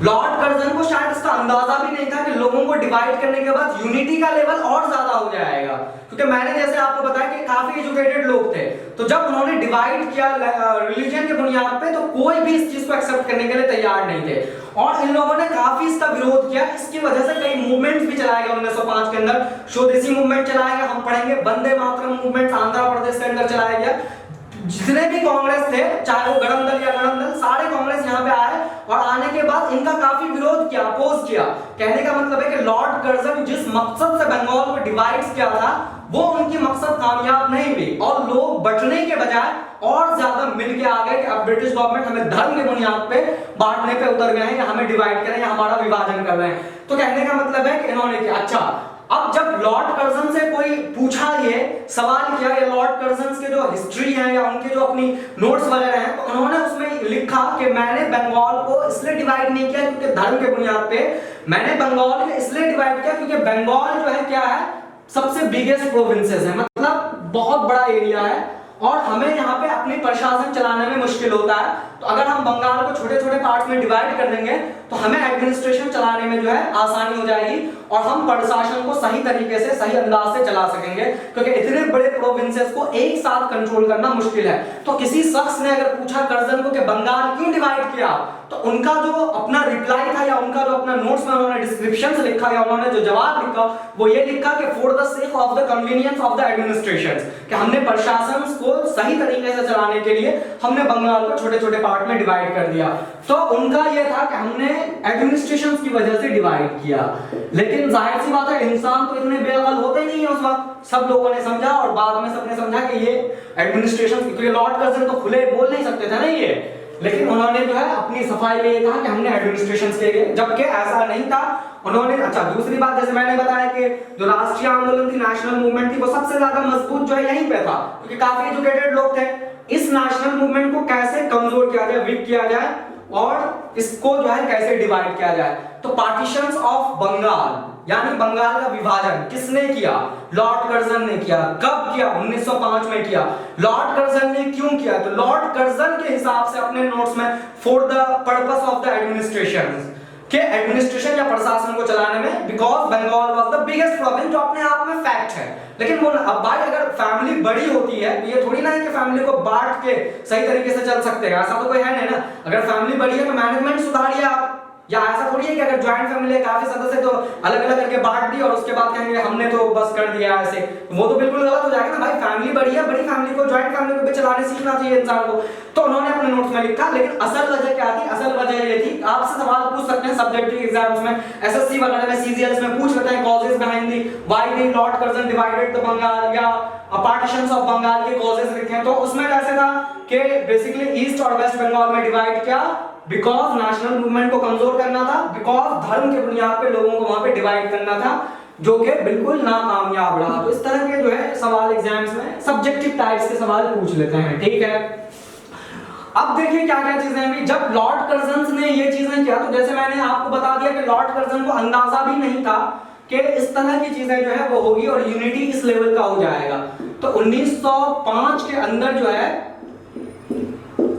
लॉर्ड कर्जन को शायद इसका अंदाजा भी नहीं था कि लोगों को डिवाइड करने के बाद यूनिटी का लेवल और ज्यादा हो जाएगा, क्योंकि मैंने जैसे आपको बताया कि काफी एजुकेटेड लोग थे। तो जब उन्होंने डिवाइड किया रिलीजन के बुनियाद पे, तो कोई भी इस चीज को एक्सेप्ट करने के लिए तैयार नहीं थे, और इन लोगों ने काफी इसका विरोध किया। इसकी वजह से कई मूवमेंट्स भी चलाए गए 1905 के अंदर। स्वदेशी मूवमेंट चलाया गया, हम पढ़ेंगे। वंदे मातरम मूवमेंट आंध्र प्रदेश के अंदर चलाया गया। जितने भी कांग्रेस थे, चाहे वो गणदल या गणदल, सारे कांग्रेस यहाँ पे आए, और आने के बाद इनका काफी विरोध किया, अपोज किया। कहने का मतलब है कि लॉर्ड कर्जन जिस मकसद से बंगाल को डिवाइड किया था, वो उनकी मकसद कामयाब नहीं हुई, और लोग बटने के बजाय और ज्यादा मिल के आ गए कि अब ब्रिटिश गवर्नमेंट हमें धर्म के बुनियाद पे बांटने पे उतर गए हैं, या हमें डिवाइड करें, या हमारा विभाजन कर रहे हैं। तो कहने का मतलब है कि इन्होंने किया। अच्छा, अब जब लॉर्ड कर्जन से कोई पूछा ये सवाल किया, या लॉर्ड कर्जन्स के जो हिस्ट्री है या उनके जो अपनी नोट्स वगैरह हैं, तो उन्होंने उसमें लिखा कि मैंने बंगाल को इसलिए डिवाइड नहीं किया क्योंकि धर्म के बुनियाद पे, मैंने बंगाल को इसलिए डिवाइड किया क्योंकि बंगाल जो है क्या है, सबसे बिगेस्ट प्रोविंसेस है, मतलब बहुत बड़ा एरिया है और हमें यहाँ पे अपनी प्रशासन चलाने में मुश्किल होता है। तो अगर हम बंगाल को छोटे छोटे पार्ट्स में डिवाइड कर देंगे तो हमें एडमिनिस्ट्रेशन चलाने में जो है आसानी हो जाएगी और हम प्रशासन को सही तरीके से, सही अंदाज से चला सकेंगे, क्योंकि इतने बड़े प्रोविंसेस को एक साथ कंट्रोल करना मुश्किल है। तो किसी शख्स ने अगर पूछा कर्जन को कि बंगाल क्यों डिवाइड किया, तो उनका जो अपना रिप्लाई था या उनका जो अपना नोट्स में उन्होंने डिस्क्रिप्शन से लिखा या उन्होंने जो जवाब लिखा वो ये लिखा कि for the sake of the convenience of the administration, कि हमने प्रशासन को सही तरीके से चलाने के लिए हमने बंगाल को छोटे छोटे पार्ट में डिवाइड कर दिया। तो उनका यह था कि हमने एडमिनिस्ट्रेशन की वजह से डिवाइड किया। लेकिन जाहिर सी बात है इंसान तो इतने बेअक्ल होते नहीं है उस वक्त, सब लोगों ने समझा और बाद में सबने समझा कि ये एडमिनिस्ट्रेशन, क्योंकि लॉर्ड कर्जन तो खुले बोल नहीं सकते थे ना ये, लेकिन उन्होंने जो है अपनी सफाई में ये कहा कि हमने एडमिनिस्ट्रेशन के लिए, जबकि ऐसा नहीं था। उन्होंने अच्छा दूसरी बात, जैसे मैंने बताया कि जो राष्ट्रीय आंदोलन थी, नेशनल मूवमेंट थी, वो सबसे ज्यादा मजबूत जो है यहीं पे था, क्योंकि काफी एजुकेटेड लोग थे। इस नेशनल मूवमेंट को कैसे कमजोर किया जाए, वीक किया जाए और इसको जो है कैसे डिवाइड किया जाए, तो पार्टीशंस ऑफ बंगाल यानी बंगाल का विभाजन किसने किया? लॉर्ड कर्जन ने किया। कब किया? 1905 में किया। लॉर्ड कर्जन ने क्यों किया? तो लॉर्ड कर्जन के हिसाब से अपने नोट्स में for the purpose of the administration, के एडमिनिस्ट्रेशन या प्रशासन को चलाने में, because Bengal was the biggest province, जो अपने आप में फैक्ट है। लेकिन वो अब भाई अगर फैमिली बड़ी होती है तो ये थोड़ी ना है कि फैमिली को बांट के सही तरीके से चल सकते हैं, ऐसा तो कोई है नहीं ना। अगर फैमिली बड़ी है तो मैनेजमेंट सुधारिए आप, या ऐसा थोड़ी है कि अगर ज्वाइंट फैमिली है काफी सदस्य तो अलग अलग करके बांट दी और उसके बाद कहेंगे हमने तो बस कर दिया ऐसे, वो तो बिल्कुल गलत हो जाएगा ना भाई। फैमिली बड़ी है, बड़ी फैमिली को, ज्वाइंट फैमिली को भी चलाने सीखना चाहिए इंसान को। तो उन्होंने अपने नोट्स में लिखा, लेकिन असल वजह क्या थी? असल वजह ये थी, आपसे सवाल पूछ सकते हैं सब्जेक्टिव एग्जाम्स में, एसएससी वगैरह में, सीजीएल्स में पूछ लेते हैं causes behind the why the lord Curzon divided the Bengal, या पार्टीशंस ऑफ बंगाल के कॉजेस लिखे हैं। तो उसमें कैसे था कि बेसिकली ईस्ट और वेस्ट बंगाल में डिवाइड किया बिकॉज नेशनल मूवमेंट को कमजोर करना था, बिकॉज धर्म के बुनियाद पे लोगों को वहां पे डिवाइड करना था, जो कि बिल्कुल नाकामयाब रहा। तो इस तरह के जो है सवाल एग्जाम्स में सब्जेक्टिव टाइप्स के सवाल पूछ लेते हैं, ठीक है। अब देखिए क्या क्या चीजें हैं। जब लॉर्ड कर्जन ने ये चीजें किया, तो जैसे मैंने आपको बता दिया कि लॉर्ड कर्जन को अंदाजा भी नहीं था कि इस तरह की चीजें जो है वो होगी और यूनिटी इस लेवल का हो जाएगा। तो 1905 के अंदर जो है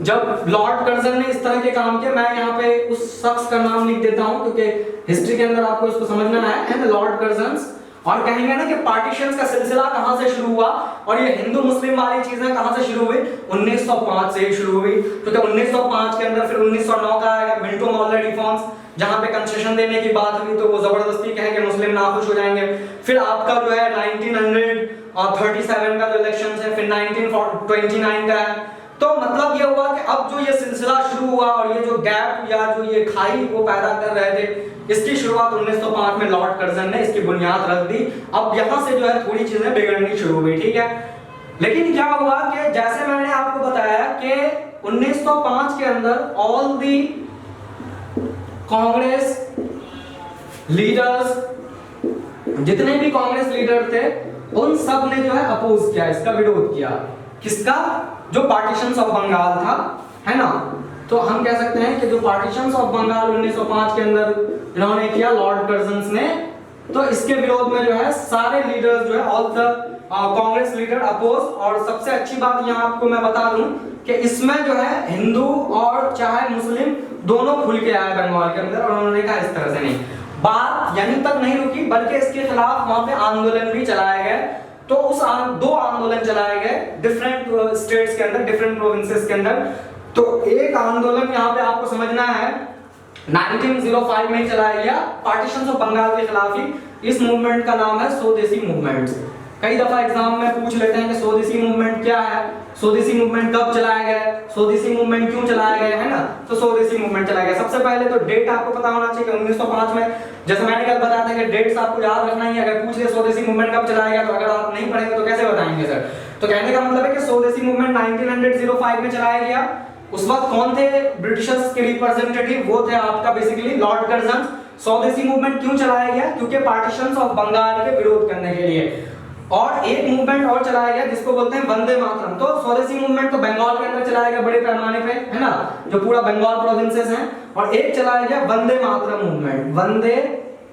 जब लॉर्ड कर्जन ने इस तरह के काम किए, मैं यहाँ पे उस शख्स का नाम लिख देता हूँ क्योंकि हिस्ट्री के अंदर आपको इसको समझना है, एंड लॉर्ड कर्जन, और कहेंगे ना कि पार्टीशंस का सिलसिला कहां से शुरू हुआ और ये हिंदू मुस्लिम वाली चीजें कहां से शुरू हुई? 1905 से शुरू हुई। तो क्या 1905 के अंदर फिर 1909 का आएगा मिंटो मॉडल रिफॉर्म्स, जहां पे कंसेशन देने की बात हुई तो वो जबरदस्ती कहे कि मुस्लिम नाखुश हो जाएंगे। फिर आपका जो है 1937 का जो इलेक्शन है, फिर 1929 का है। तो मतलब ये हुआ कि अब जो ये सिलसिला शुरू हुआ और ये जो गैप या जो ये खाई वो पैदा कर रहे थे, इसकी शुरुआत 1905 में लॉर्ड कर्जन ने इसकी बुनियाद रख दी। अब यहां से जो है थोड़ी चीजें बिगड़नी शुरू हुई, ठीक है। लेकिन क्या हुआ कि जैसे मैंने आपको बताया कि 1905 के अंदर ऑल दी कांग्रेस लीडर्स, जितने भी कांग्रेस लीडर थे, उन सब ने जो है अपोज किया, इसका विरोध किया। किसका? जो पार्टीशंस ऑफ बंगाल था, है ना। तो हम कह सकते हैं कि जो पार्टीशंस ऑफ बंगाल 1905 के अंदर इन्होंने किया लॉर्ड कर्जन ने, तो इसके विरोध में जो है सारे लीडर्स जो है all the Congress leader oppose. और सबसे अच्छी बात यहाँ आपको मैं बता दूं कि इसमें जो है हिंदू और चाहे मुस्लिम दोनों खुल के आए बंगाल के अंदर, और उन्होंने कहा इस तरह से नहीं। बात यहीं तक नहीं रुकी, बल्कि इसके खिलाफ वहां पे आंदोलन भी चलाए गए। तो उस दो आंदोलन चलाए गए डिफरेंट स्टेट्स के अंदर, डिफरेंट प्रोविंसेस के अंदर। तो एक आंदोलन यहाँ पे आपको समझना है 1905 में चलाया गया पार्टीशंस ऑफ बंगाल के खिलाफ ही। इस मूवमेंट का नाम है स्वदेशी मूवमेंट। कई दफा एग्जाम में पूछ लेते हैं कि स्वदेशी मूवमेंट क्या है, स्वदेशी मूवमेंट कब चलाया गया, स्वदेशी मूवमेंट क्यों चलाया गया, है ना। तो स्वदेशी मूवमेंट चलाया गया, सबसे पहले तो डेट आपको पता होना चाहिए 1905 में। जैसे मैंने कल बताया था कि डेट्स आपको याद रखना ही है। अगर पूछ ले स्वदेशी मूवमेंट कब चलाया गया, तो अगर आप नहीं पढ़ेंगे तो कैसे बताएंगे सर। तो कहने का मतलब है कि स्वदेशी मूवमेंट 1905 में चलाया गया। उस वक्त कौन थे ब्रिटिशर्स के रिप्रेजेंटेटिव? वो थे आपका बेसिकली लॉर्ड कर्जन। स्वदेशी मूवमेंट क्यों चलाया गया? क्योंकि पार्टीशंस ऑफ बंगाल के विरोध करने के लिए। और एक मूवमेंट और चलाया गया जिसको बोलते हैं वंदे मातरम। तो स्वदेशी मूवमेंट तो बंगाल के अंदर चलाया गया बड़े पैमाने पे, है ना, जो पूरा बंगाल प्रोविंसेस हैं। और एक चलाया गया वंदे मातरम मूवमेंट, वंदे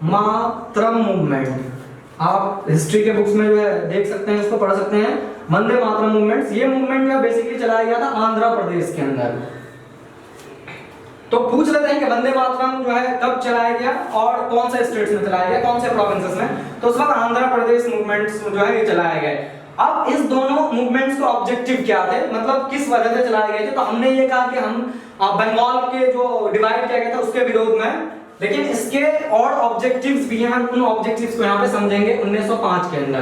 मातरम मूवमेंट। आप हिस्ट्री के बुक्स में जो है देख सकते हैं, इसको पढ़ सकते हैं, वंदे मातरम मूवमेंट। ये मूवमेंट जो बेसिकली चलाया गया था आंध्र प्रदेश के अंदर। तो पूछ लेते हैं कि वंदे मातरम जो है कब चलाया गया और कौन से स्टेट्स में चलाया गया, कौन से प्रोविंसेस में। तो उस वक्त आंध्र प्रदेश मूवमेंट्स जो है ये चलाया गया। अब इस दोनों मूवमेंट्स का ऑब्जेक्टिव क्या थे, मतलब किस वजह से चलाए गए थे। तो हमने ये कहा कि हम बंगाल के जो डिवाइड किया गया था उसके विरोध में, लेकिन इसके और ऑब्जेक्टिव्स भी हैं, उन ऑब्जेक्टिव्स को यहाँ पे समझेंगे 1905 के अंदर।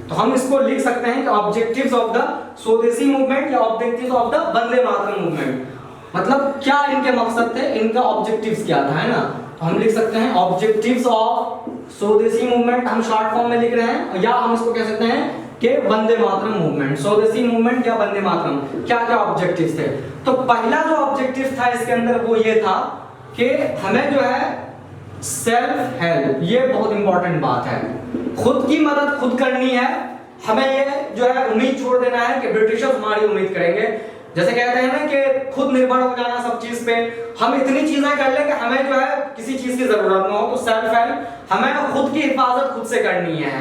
तो हम इसको लिख सकते हैं कि ऑब्जेक्टिव्स ऑफ द स्वदेशी मूवमेंट या objectives of the Vande Mataram movement, मतलब क्या इनके मकसद थे, इनका ऑब्जेक्टिव्स क्या था, है ना। तो हम लिख सकते हैं ऑब्जेक्टिव्स ऑफ स्वदेशी मूवमेंट, हम शॉर्ट फॉर्म में लिख रहे हैं, या हम इसको कह सकते हैं कि वंदे मातरम मूवमेंट, स्वदेशी मूवमेंट या वंदे मातरम। क्या क्या ऑब्जेक्टिव्स थे। तो पहला जो ऑब्जेक्टिव था इसके अंदर वो ये था कि हमें जो है सेल्फ हेल्प, ये बहुत इंपॉर्टेंट बात है, खुद की मदद खुद करनी है। हमें ये जो है उम्मीद छोड़ देना है कि ब्रिटिशर्स हमारी उम्मीद करेंगे। जैसे कहते हैं ना कि खुद निर्भर हो जाना सब चीज पे, हम इतनी चीजें कर ले कि हमें जो है किसी चीज की जरूरत ना हो। तो सेल्फ हेल्प, हमें खुद की हिफाजत खुद से करनी है।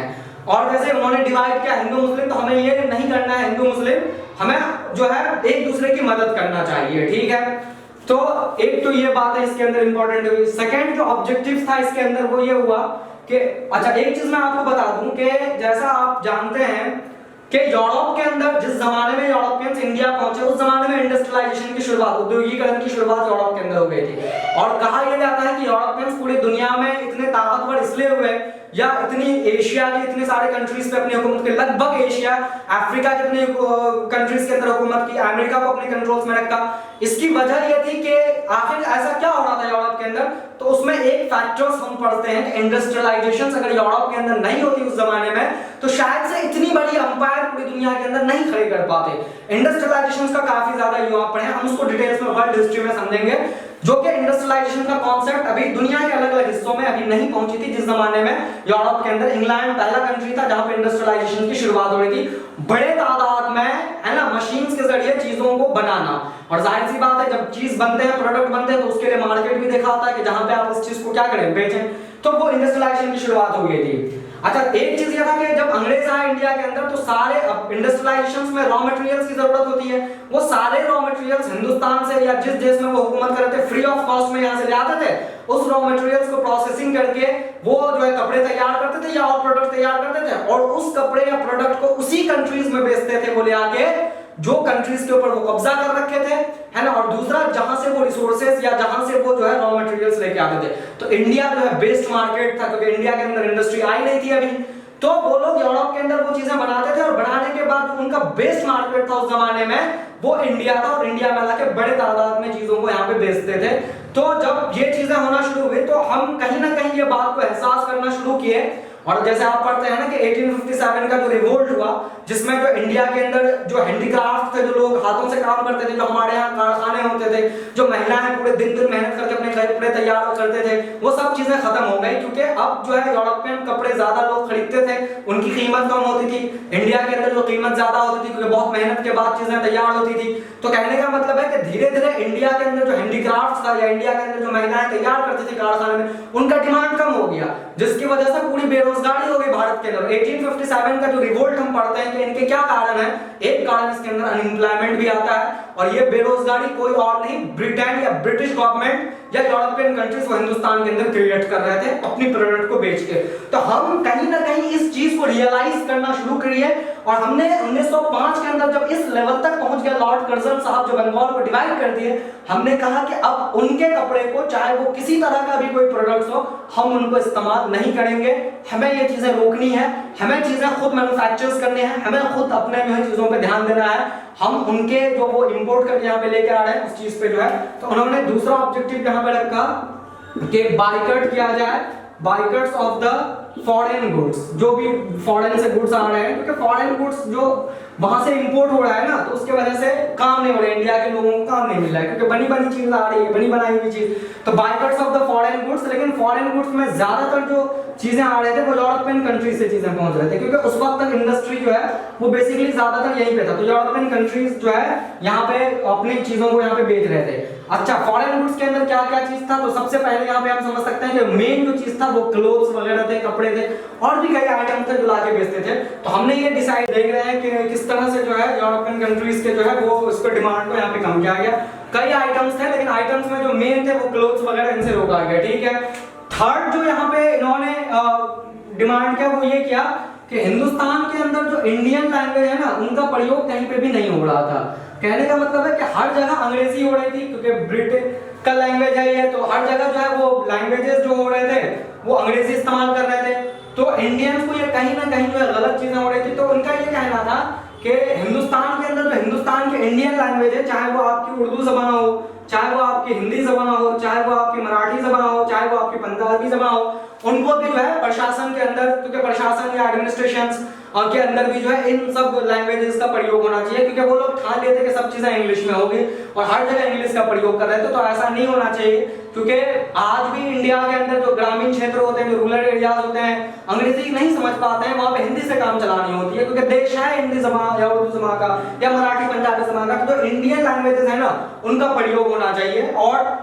और जैसे उन्होंने डिवाइड किया हिंदू मुस्लिम, तो हमें ये नहीं करना है हिंदू मुस्लिम, हमें जो है एक दूसरे की मदद करना चाहिए, ठीक है। तो एक तो ये बात है इसके अंदर इंपॉर्टेंट हुई। सेकंड जो ऑब्जेक्टिव था इसके अंदर वो ये हुआ कि अच्छा एक चीज मैं आपको बता दूं कि जैसा आप जानते हैं कि यूरोप के अंदर जिस जमाने में यूरोपियंस इंडिया पहुंचे उस जमाने में इंडस्ट्रियलाइजेशन की शुरुआत, उद्योगीकरण की शुरुआत यूरोप के अंदर हो गई थी। और कहा यह जाता है कि यूरोपियंस पूरी दुनिया में इतने ताकतवर इसलिए हुए, या इतनी एशिया के इतने सारे कंट्रीज पे अपनी हुकूमत की, लगभग एशिया अफ्रीका के इतने कंट्रीज के अंदर हुकूमत की, अमेरिका को अपने कंट्रोल्स में रखा। इसकी वजह यह थी कि आखिर ऐसा क्या हो रहा था यूरोप के अंदर। तो उसमें एक फैक्टर्स हम पढ़ते हैं कि इंडस्ट्रियलाइजेशन अगर यूरोप के अंदर नहीं होती उस जमाने में तो शायद से इतनी बड़ी अंपायर पूरी दुनिया के अंदर नहीं खड़े कर पाते। इंडस्ट्रियलाइजेशन का काफी ज्यादा युवा पढ़े, हम उसको डिटेल्स में वर्ल्ड हिस्ट्री में समझेंगे, जो कि इंडस्ट्रियलाइजेशन का कॉन्सेप्ट अभी दुनिया के अलग अलग हिस्सों में अभी नहीं पहुंची थी। जिस जमाने में यूरोप के अंदर इंग्लैंड पहला कंट्री था जहां पे इंडस्ट्रियलाइजेशन की शुरुआत हो रही थी, बड़े तादाद में, है ना, मशीन्स के जरिए चीजों को बनाना। और जाहिर सी बात है जब चीज बनते हैं, प्रोडक्ट बनते हैं, तो उसके लिए मार्केट भी देखा होता है कि जहां पे आप इस चीज को क्या करें, बेचें। तो वो इंडस्ट्रियलाइजेशन की शुरुआत हो गई थी। अच्छा एक चीज ये था कि जब अंग्रेज आए इंडिया के अंदर तो सारे इंडस्ट्रियलाइजेशन में रॉ मटेरियल्स की जरूरत होती है, वो सारे रॉ मटेरियल्स हिंदुस्तान से या जिस देश में वो हुकूमत करते थे फ्री ऑफ कॉस्ट में यहाँ से ले आते थे। उस रॉ मटेरियल्स को प्रोसेसिंग करके वो जो है कपड़े तैयार करते थे या और प्रोडक्ट तैयार करते थे, और उस कपड़े या प्रोडक्ट को उसी कंट्रीज में बेचते थे वो ले आके जो कंट्रीज के ऊपर वो कब्जा कर रखे थे, है ना। और दूसरा जहां से वो रिसोर्सेज या जहां से वो जो है रॉ मटेरियल्स लेके आते थे। तो इंडिया जो है बेस्ट मार्केट था क्योंकि इंडिया के अंदर इंडस्ट्री आई नहीं थी अभी। तो वो लोग यूरोप के अंदर वो चीजें बनाते थे और बनाने के बाद उनका बेस्ट मार्केट था उस जमाने में वो इंडिया था, और इंडिया में लाके बड़े तादाद में चीजों को यहाँ पे बेचते थे। तो जब ये चीजें होना शुरू हुई तो हम कहीं ना कहीं ये बात को एहसास करना शुरू किए। और जैसे आप पढ़ते हैं ना कि 1857 का जो रिवोल्ट हुआ जिसमें जो इंडिया के अंदर जो हैंडीक्राफ्ट थे, जो लोग हाथों से काम करते थे, जो हमारे यहाँ कारखाने होते थे, जो महिलाएं पूरे दिन दिन मेहनत करके अपने कपड़े तैयार करते थे, वो सब चीजें खत्म हो गई क्योंकि अब जो है यूरोपियन कपड़े ज्यादा लोग खरीदते थे, उनकी कीमत कम होती थी। इंडिया के अंदर जो कीमत ज्यादा होती थी क्योंकि बहुत मेहनत के बाद चीजें तैयार होती थी। तो कहने का मतलब है कि धीरे धीरे इंडिया के अंदर जो हैंडीक्राफ्ट था या इंडिया के अंदर जो महिलाएं तैयार करती थी कारखाने में, उनका डिमांड कम हो गया, जिसकी वजह से पूरी बेरोजगारी हो गई भारत के अंदर। 1857 का जो रिवोल्ट हम पढ़ते हैं कि इनके क्या कारण है, एक कारण इसके अंदर अनएम्प्लॉयमेंट भी आता है, और ये बेरोजगारी कोई और नहीं ब्रिटेन या ब्रिटिश गवर्नमेंट या यूरोपियन कंट्रीज वो हिंदुस्तान के अंदर क्रिएट कर रहे थे अपनी प्रोडक्ट को बेच के। तो हम कहीं ना कहीं इस चीज को रियलाइज करना शुरू करिए, और हमने 1905 के अंदर जब इस लेवल तक पहुंच गया लॉर्ड कर्जन साहब जो बंगाल को डिवाइड कर दिए, हमने कहा कि अब उनके कपड़े को चाहे वो किसी तरह का भी कोई प्रोडक्ट्स हो हम उनको इस्तेमाल नहीं करेंगे। हमें ये चीजें रोकनी है, हमें चीजें खुद मैन्युफैक्चर्स करने हैं, हमें खुद अपने जो है चीजों पे ध्यान देना है। हम उनके जो वो इंपोर्ट करके यहाँ पे लेके आ रहे हैं उस चीज पे जो है, तो उन्होंने दूसरा ऑब्जेक्टिव यहाँ पे रखा कि बाइकट किया जाए, बाइकट्स ऑफ द फॉरेन गुड्स, जो भी फॉरेन से गुड्स आ रहे हैं, क्योंकि फॉरेन गुड्स जो वहां से इंपोर्ट हो रहा है ना, तो उसके वजह से काम नहीं हो रहा है, इंडिया के लोगों को काम नहीं मिल रहा है, क्योंकि बनी बनी चीज आ रही है, बनी बनाई हुई चीज, तो bikers of the foreign goods. लेकिन फॉरेन गुड्स में ज्यादातर जो चीजें आ रहे थे वो यूरोपियन कंट्रीज से चीजें पहुंच रहे थे, क्योंकि उस वक्त तक इंडस्ट्री जो है वो बेसिकली ज्यादातर यहीं पे था, तो यूरोपियन कंट्रीज जो है यहाँ पे अपनी चीजों को यहाँ पे बेच रहे थे। अच्छा, फॉरेन गुड्स के अंदर क्या क्या चीज था, तो सबसे पहले यहाँ पे हम समझ सकते हैं कि मेन जो चीज था वो क्लोथ्स वगैरह थे, कपड़े थे, और भी कई आइटम थे जो लाके बेचते थे। तो हमने ये डिसाइड देख रहे हैं कि किस तरह से जो है यूरोपियन कंट्रीज के जो है वो उसको डिमांड को यहाँ पे कम किया गया। कई आइटम्स थे, लेकिन आइटम्स में जो मेन थे वो क्लोथ्स वगैरह, इनसे रोका गया, ठीक है। थर्ड जो यहाँ पे इन्होंने डिमांड किया वो ये किया कि हिंदुस्तान के अंदर जो इंडियन लैंग्वेज है ना, उनका प्रयोग कहीं पे भी नहीं हो रहा था। कहने का मतलब है कि हर जगह अंग्रेजी हो रही थी, क्योंकि ब्रिटिश का लैंग्वेज है ये, तो हर जगह जो है वो लैंग्वेजेस जो हो रहे थे वो अंग्रेजी इस्तेमाल कर रहे थे। तो इंडियंस को ये कहीं ना कहीं जो है गलत चीजें हो रही थी। तो उनका ये कहना था कि हिंदुस्तान के अंदर जो हिंदुस्तान के इंडियन लैंग्वेज है, चाहे वो आपकी उर्दू ज़बान हो, चाहे वो आपकी हिंदी ज़बान हो, चाहे वो आपकी मराठी ज़बान हो, चाहे वो आपकी पंजाबी ज़बान हो, उनको भी जो है प्रशासन के अंदर, क्योंकि प्रशासन या एडमिनिस्ट्रेशंस के अंदर भी जो है इन सब लैंग्वेजेस का प्रयोग होना चाहिए, क्योंकि वो लोग ठान लेते कि सब चीजें इंग्लिश में होगी और हर जगह इंग्लिश का प्रयोग कर रहे थे। तो ऐसा नहीं होना चाहिए, क्योंकि आज भी इंडिया के अंदर जो ग्रामीण क्षेत्र होते हैं, जो रूरल एरियाज होते हैं, अंग्रेजी नहीं समझ पाते हैं, वहां पे हिंदी से काम चलानी होती है, क्योंकि देश है हिंदी ज़बान या उर्दू ज़बान का या मराठी पंजाबी ज़बान का। तो इंडियन लैंग्वेजेस है ना, उनका प्रयोग होना चाहिए। और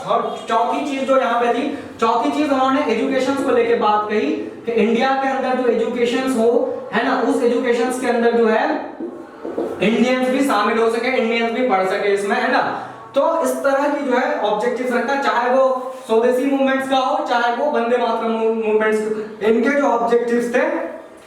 चौथी चीज जो यहाँ पे थी, चौथी चीज उन्होंने एजुकेशन को लेके बात कही कि इंडिया के अंदर जो एजुकेशन हो, है ना, उस एजुकेशन के अंदर जो है इंडियंस भी शामिल हो सके, इंडियंस भी पढ़ सके इसमें, है ना। तो इस तरह की जो है ऑब्जेक्टिव्स रखा, चाहे वो स्वदेशी मूवमेंट्स का हो, चाहे वो वंदे मातरम मूवमेंट्स। इनके जो ऑब्जेक्टिव्स थे,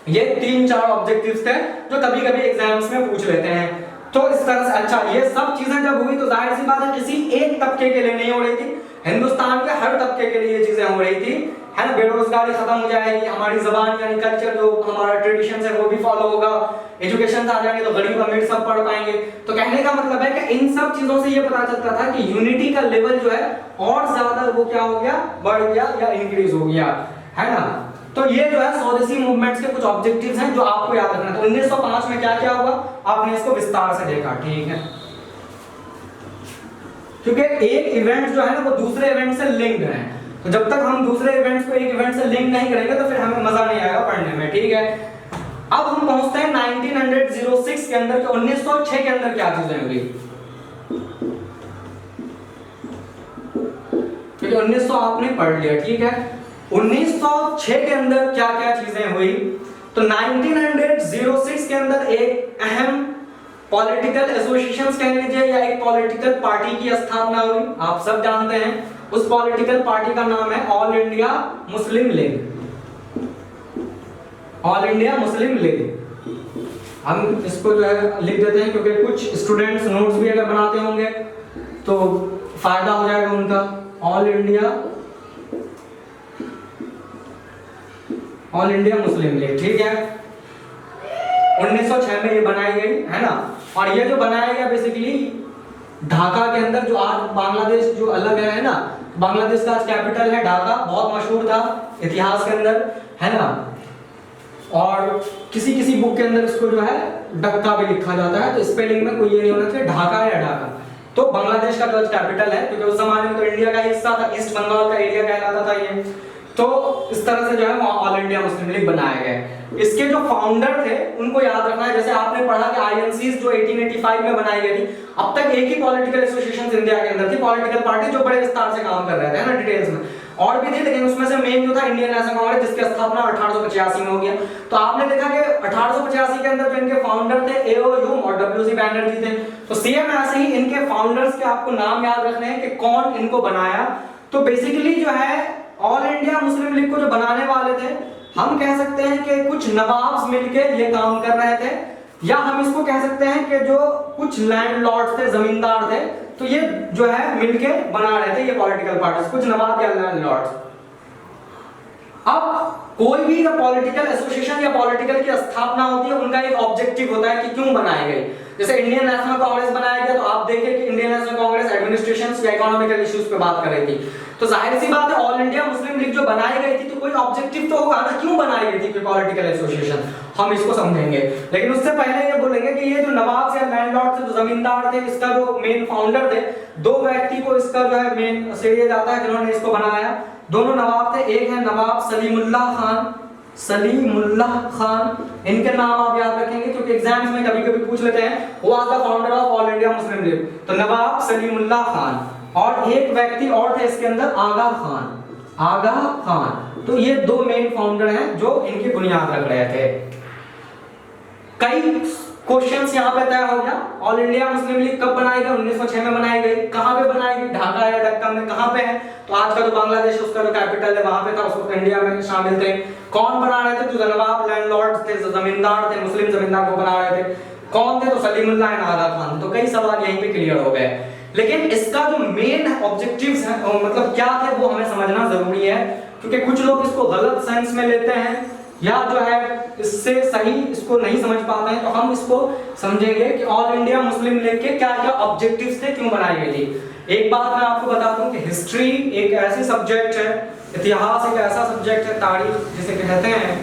ये 3-4 ऑब्जेक्टिव्स थे जो कभी-कभी एग्जाम्स में पूछ लेते हैं। तो इस तरह से अच्छा, ये सब चीजें जब हुई तो जाहिर सी बात है किसी एक तबके के लिए नहीं हो रही थी, हिंदुस्तान के हर तबके के लिए ये चीजें हो रही थी, है ना। बेरोजगारी खत्म हो जाएगी, हमारी जबान यानी कल्चर जो हमारा ट्रेडिशन है वो भी फॉलो होगा, एजुकेशन आ जाएंगे तो गरीब अमीर सब पढ़ पाएंगे। तो कहने का मतलब है कि इन सब चीजों से ये पता चलता था कि यूनिटी का लेवल जो है और ज्यादा वो क्या हो गया, बढ़ गया या इंक्रीज हो गया, है ना। तो ये जो है स्वदेशी मूवमेंट्स के कुछ ऑब्जेक्टिव्स हैं जो आपको याद रखना है। तो 1905 में क्या क्या हुआ, आपने इसको विस्तार से देखा, ठीक है, क्योंकि एक इवेंट जो है ना वो दूसरे इवेंट से लिंक्ड है। तो जब तक हम दूसरे इवेंट्स को एक इवेंट से लिंक नहीं करेंगे तो फिर हमें मजा नहीं आएगा पढ़ने में, ठीक है। अब हम पहुंचते हैं 1906 के अंदर, 1906 के अंदर क्या चीजें हुई, क्योंकि 1900 आपने पढ़ लिया, ठीक है। 1906 के अंदर क्या क्या चीजें हुई, तो 1906 के अंदर एक अहम पॉलिटिकल एसोसिएशंस कह लीजिए या एक पॉलिटिकल पार्टी की स्थापना हुई। आप सब जानते हैं उस पॉलिटिकल पार्टी का नाम है all India Muslim league. All India Muslim league, हम इसको जो है लिख देते हैं, क्योंकि कुछ स्टूडेंट्स नोट्स भी अगर बनाते होंगे तो फायदा हो जाएगा उनका। ऑल इंडिया मुस्लिम लीग, ठीक है। 1906 में ये बनाई गई, है ना। और ये जो बनाया गया बेसिकली ढाका के अंदर, जो आज बांग्लादेश जो अलग है ना, बांग्लादेश का कैपिटल है ढाका, बहुत मशहूर था इतिहास के अंदर, है ना। और किसी किसी बुक के अंदर इसको जो है डक्का भी लिखा जाता है, तो स्पेलिंग में कोई ये नहीं होना चाहिए ढाका या ढाका। तो बांग्लादेश का जो कैपिटल है, क्योंकि उस जमाने में तो इंडिया का हिस्सा था, ईस्ट बंगाल का एरिया कहलाता था ये। तो इस तरह से जो है ऑल इंडिया मुस्लिम लीग बनाया गया। इसके जो फाउंडर थे उनको याद रखना है, जैसे आपने पढ़ा कि आईएनसीज जो 1885 में बनाई गई थी, अब तक एक ही पॉलिटिकल एसोसिएशन इंडिया के अंदर थी, पॉलिटिकल पार्टी जो बड़े विस्तार से काम कर रहे थे ना, डिटेल्स में और भी थी, लेकिन उसमें से मेन जो था इंडियन नेशनल कांग्रेस, जिसकी स्थापना 1885 में हो गया। तो आपने देखा कि 1885 के अंदर जो इनके फाउंडर थे एओ ह्यूम और डब्ल्यूसी बैनर्जी थे। तो सेम ऐसे ही इनके फाउंडर्स के आपको नाम याद रखने हैं कि कौन इनको बनाया। तो बेसिकली जो है ऑल इंडिया मुस्लिम लीग को जो बनाने वाले थे, हम कह सकते हैं कि कुछ नवाब्स मिलकर ये काम कर रहे थे, या हम इसको कह सकते हैं कि जो कुछ लैंडलॉर्ड्स थे, जमींदार थे, तो ये जो है मिलके बना रहे थे ये पॉलिटिकल पार्टीज, कुछ नवाब या लैंडलॉर्ड्स। अब कोई भी पॉलिटिकल एसोसिएशन या पॉलिटिकल की स्थापना होती है, उनका एक ऑब्जेक्टिव होता है कि क्यों बनाई गई। जैसे इंडियन नेशनल कांग्रेस बनाया गया, तो आप देखिए कि इंडियन नेशनल कांग्रेस एडमिनिस्ट्रेशन या इकोनॉमिकल इश्यूज पे बात कर रही थी। तो जाहिर सी बात है ऑल इंडिया मुस्लिम लीग जो बनाई गई थी तो कोई ऑब्जेक्टिव तो होगा ना, क्यों बनाई गई थी पॉलिटिकल एसोसिएशन, हम इसको समझेंगे। लेकिन उससे पहले ये बोलेंगे कि ये जो नवाब से लैंडलॉर्ड थे, जो जमींदार थे, इसका जो मेन फाउंडर थे, दो व्यक्ति को इसका जो है मेन श्रेय जाता है जिन्होंने इसको बनाया। दोनों नवाब थे, एक है नवाब सलीमुल्लाह खान, सलीमुल्लाह खान, इनके नाम आप याद रखेंगे क्योंकि एग्जाम्स में कभी कभी पूछ लेते हैं who was the founder of all India Muslim league, तो नवाब सलीमुल्लाह खान। और एक व्यक्ति और थे इसके अंदर, आगा खान, आगा खान। तो ये दो मेन फाउंडर हैं जो इनकी बुनियाद रख रहे थे। कई क्वेश्चंस यहाँ पे तय हो गया। ऑल इंडिया मुस्लिम लीग कब बनाई गई? 1906 में बनाई गई। कहाँ पे बनाई गई? ढाका या ढक्कन में। कहाँ पे है? तो आज का जो बांग्लादेश उसका जो कैपिटल है वहां पे था, उस वक्त इंडिया में शामिल थे। कौन बना रहे थे? जो नवाब लैंडलॉर्ड्स थे, जो जमींदार थे, मुस्लिम जमींदार को बना रहे थे। कौन थे? तो सलीमुल्लाह एंड आगा खान। तो कई सवाल यहीं पे क्लियर हो गए। लेकिन इसका जो मेन ऑब्जेक्टिव्स है, मतलब क्या थे, वो हमें समझना जरूरी है, क्योंकि कुछ लोग इसको गलत सेंस में लेते हैं या जो है इससे सही इसको नहीं समझ पाते हैं। तो हम इसको समझेंगे कि ऑल इंडिया मुस्लिम लीग के क्या क्या ऑब्जेक्टिव्स थे, क्यों बनाई गई थी। एक बात मैं आपको बता दूं कि हिस्ट्री एक ऐसी सब्जेक्ट है, इतिहास एक ऐसा सब्जेक्ट है, तारीख जिसे कहते हैं,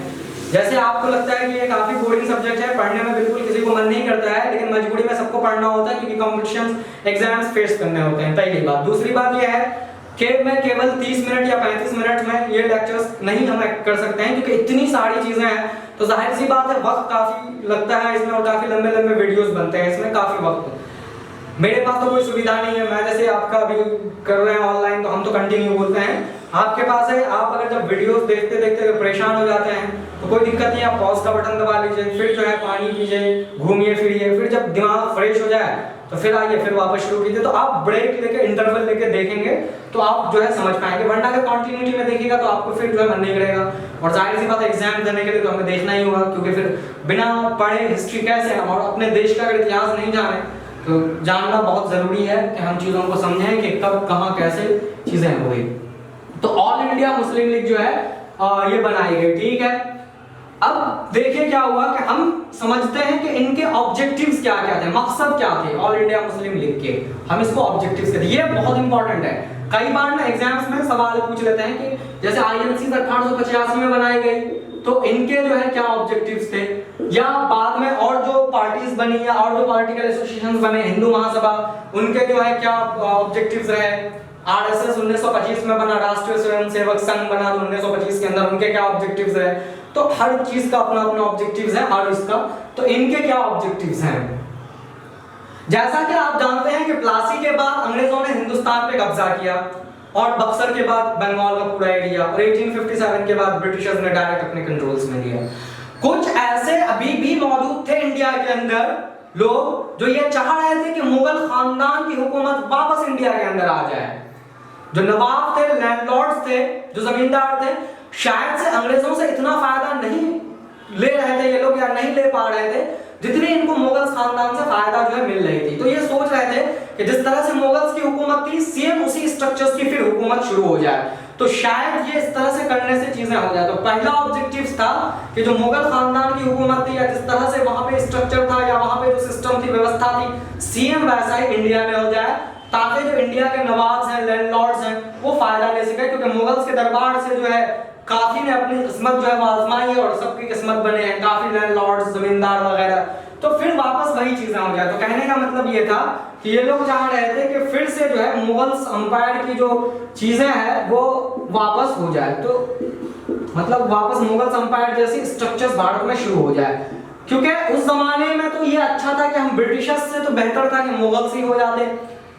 जैसे आपको लगता है कि ये काफी बोरिंग सब्जेक्ट है, पढ़ने में बिल्कुल किसी को मन नहीं करता है, लेकिन मजबूरी में सबको पढ़ना होता है क्योंकि कॉम्पिटिशंस एग्जाम्स फेस करने होते हैं, पहली बात। दूसरी बात ये है कि मैं केवल 30 मिनट या 35 मिनट में ये लेक्चर्स नहीं हम कर सकते हैं क्योंकि इतनी सारी चीजें हैं। तो जाहिर सी बात है वक्त काफी लगता है इसमें और काफी लंबे लंबे वीडियोस बनते हैं, इसमें काफी वक्त। मेरे पास तो कोई सुविधा नहीं है, मैं जैसे आपका अभी कर रहे हैं ऑनलाइन तो हम तो कंटिन्यू बोलते हैं, आपके पास है। आप अगर जब वीडियोस देखते देखते परेशान हो जाते हैं तो कोई दिक्कत नहीं, आप पॉज का बटन दबा लीजिए, फिर जो है पानी पीजिए, घूमिए फिरिए, फिर जब दिमाग फ्रेश हो जाए तो फिर आइए, फिर वापस शुरू कीजिए। तो आप ब्रेक लेके, इंटरवल लेके देखेंगे तो आप जो है समझ पाएंगे, वरना अगर कंटिन्यूटी में देखिएगा तो आपको फिर जो है मन नहीं करेगा। और जाहिर सी बात है एग्जाम देने के लिए तो हमें देखना ही होगा, क्योंकि फिर बिना पढ़े हिस्ट्री कैसे हम, और अपने देश का अगर इतिहास नहीं जाने तो जानना बहुत जरूरी है कि हम चीजों को समझें कि कब कहां कैसे चीजें हुई। तो ऑल इंडिया मुस्लिम लीग जो है ये बनाई गई, ठीक है। अब देखिए क्या हुआ कि हम समझते हैं कि इनके ऑब्जेक्टिव्स क्या क्या थे, मकसद क्या थे ऑल इंडिया मुस्लिम लीग के। हम इसको ऑब्जेक्टिव्स कहते हैं, ये बहुत इंपॉर्टेंट है। कई बार ना एग्जाम्स में सवाल पूछ लेते हैं कि जैसे आईएनसी 1885 में बनाई गई तो इनके जो है क्या ऑब्जेक्टिव्स थे, या बाद में और जो पार्टीज बनी या और जो पॉलिटिकल एसोसिएशंस बने, हिंदू महासभा, उनके जो है क्या ऑब्जेक्टिव्स रहे। आरएसएस 1925 में बना, राष्ट्रीय स्वयंसेवक संघ बना 1925 के अंदर, उनके क्या ऑब्जेक्टिव्स रहे। तो हर चीज का अपना अपना ऑब्जेक्टिव्स है हर इसका। तो इनके क्या ऑब्जेक्टिव्स हैं, जैसा कि आप जानते हैं कि प्लासी के बाद अंग्रेजों ने हिंदुस्तान पे कब्जा किया और बक्सर के बाद बंगाल का पूरा एरिया, और 1857 के बाद ब्रिटिशर्स ने डायरेक्ट अपने कंट्रोल्स में लिया। कुछ ऐसे अभी भी मौजूद थे इंडिया के अंदर लोग जो ये चाह रहे थे कि मुगल खानदान की हुकूमत वापस इंडिया के अंदर आ जाए। जो नवाब थे, लैंडलॉर्ड्स थे, जो जमींदार थे, शायद से अंग्रेजों से इतना फायदा नहीं ले रहे थे ये लोग, या नहीं ले पा रहे थे जितनी इनको मुगल खानदान से फायदा जो है मिल रही थी। तो ये सोच रहे थे कि जिस तरह से मुगल्स की हुकूमत थी, सेम उसी स्ट्रक्चर्स की फिर हुकूमत शुरू हो जाए, तो शायद ये इस तरह से करने से चीजें हो जाए। तो पहला ऑब्जेक्टिव था कि जो मुगल खानदान की हुकूमत थी या जिस तरह से वहां पे स्ट्रक्चर था या वहां पे जो सिस्टम थी, व्यवस्था थी, सेम वैसा ही इंडिया में हो जाए, ताकि जो इंडिया के नवाब हैं, लैंडलॉर्ड्स हैं, वो फायदा ले सके। क्योंकि मुगल्स के दरबार से जो है काफी ने अपनी किस्मत जो है आजमाई है और सबकी किस्मत बने हैं, काफी लैंडलॉर्ड्स, जमींदार वगैरह, तो फिर वापस वही चीजें हो जाए। तो कहने का मतलब ये था कि ये लोग चाह रहे थे कि फिर से जो है मुगल्स अंपायर की जो चीजें हैं वो वापस हो जाए, तो मतलब वापस मुगल्स अंपायर जैसी स्ट्रक्चर्स भारत में शुरू हो जाए। क्योंकि उस जमाने में तो ये अच्छा था कि हम ब्रिटिशर्स से तो बेहतर था कि मुगल्स ही हो जाते।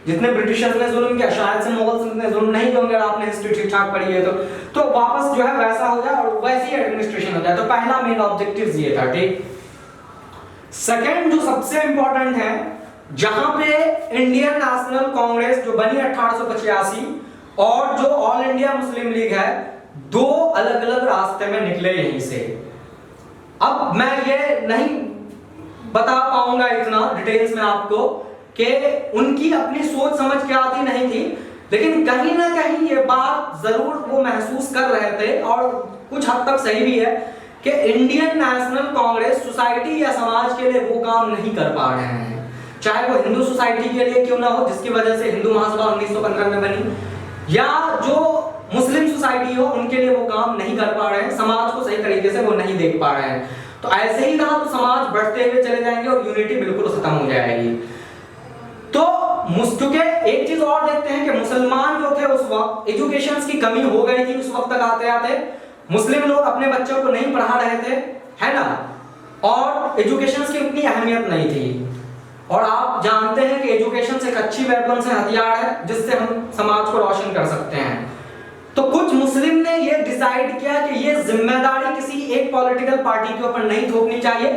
जितने ब्रिटिशर्स ने जुल्म किया, शायद से मुगल्स ने जुल्म नहीं किया, अगर आपने हिस्ट्री ठीक ठाक पढ़ी है तो वापस जो है वैसा हो जाए और वैसी एडमिनिस्ट्रेशन हो जाए। तो पहला मेन ऑब्जेक्टिव ये था, ठीक। सेकंड जो सबसे इंपॉर्टेंट है, जहां पे इंडियन नेशनल कांग्रेस जो बनी 1885 और जो ऑल इंडिया मुस्लिम लीग है, दो अलग अलग रास्ते में निकले यहीं से। अब मैं ये नहीं बता पाऊंगा इतना डिटेल्स में आपको कि उनकी अपनी सोच समझ क्या थी नहीं थी, लेकिन कहीं ना कहीं ये बात जरूर वो महसूस कर रहे थे और कुछ हद तक सही भी है कि इंडियन नेशनल कांग्रेस सोसाइटी या समाज के लिए वो काम नहीं कर पा रहे हैं, चाहे वो हिंदू सोसाइटी के लिए क्यों ना हो, जिसकी वजह से हिंदू महासभा 1915 में बनी, या जो मुस्लिम सोसाइटी हो उनके लिए वो काम नहीं कर पा रहे हैं, समाज को सही तरीके से वो नहीं देख पा रहे हैं। तो ऐसे ही रहा तो समाज बढ़ते हुए चले जाएंगे और यूनिटी बिल्कुल खत्म हो जाएगी। तो क्योंकि एक चीज और देखते हैं कि मुसलमान जो थे उस वक्त एजुकेशन की कमी हो गई थी, उस वक्त तक आते आते मुस्लिम लोग अपने बच्चों को नहीं पढ़ा रहे थे, है ना, और एजुकेशन की उतनी अहमियत नहीं थी। और आप जानते हैं कि एजुकेशन एक अच्छी वेपन से हथियार है जिससे हम समाज को रोशन कर सकते हैं। तो कुछ मुस्लिम ने ये डिसाइड किया कि ये जिम्मेदारी किसी एक पॉलिटिकल पार्टी के ऊपर नहीं थोपनी चाहिए।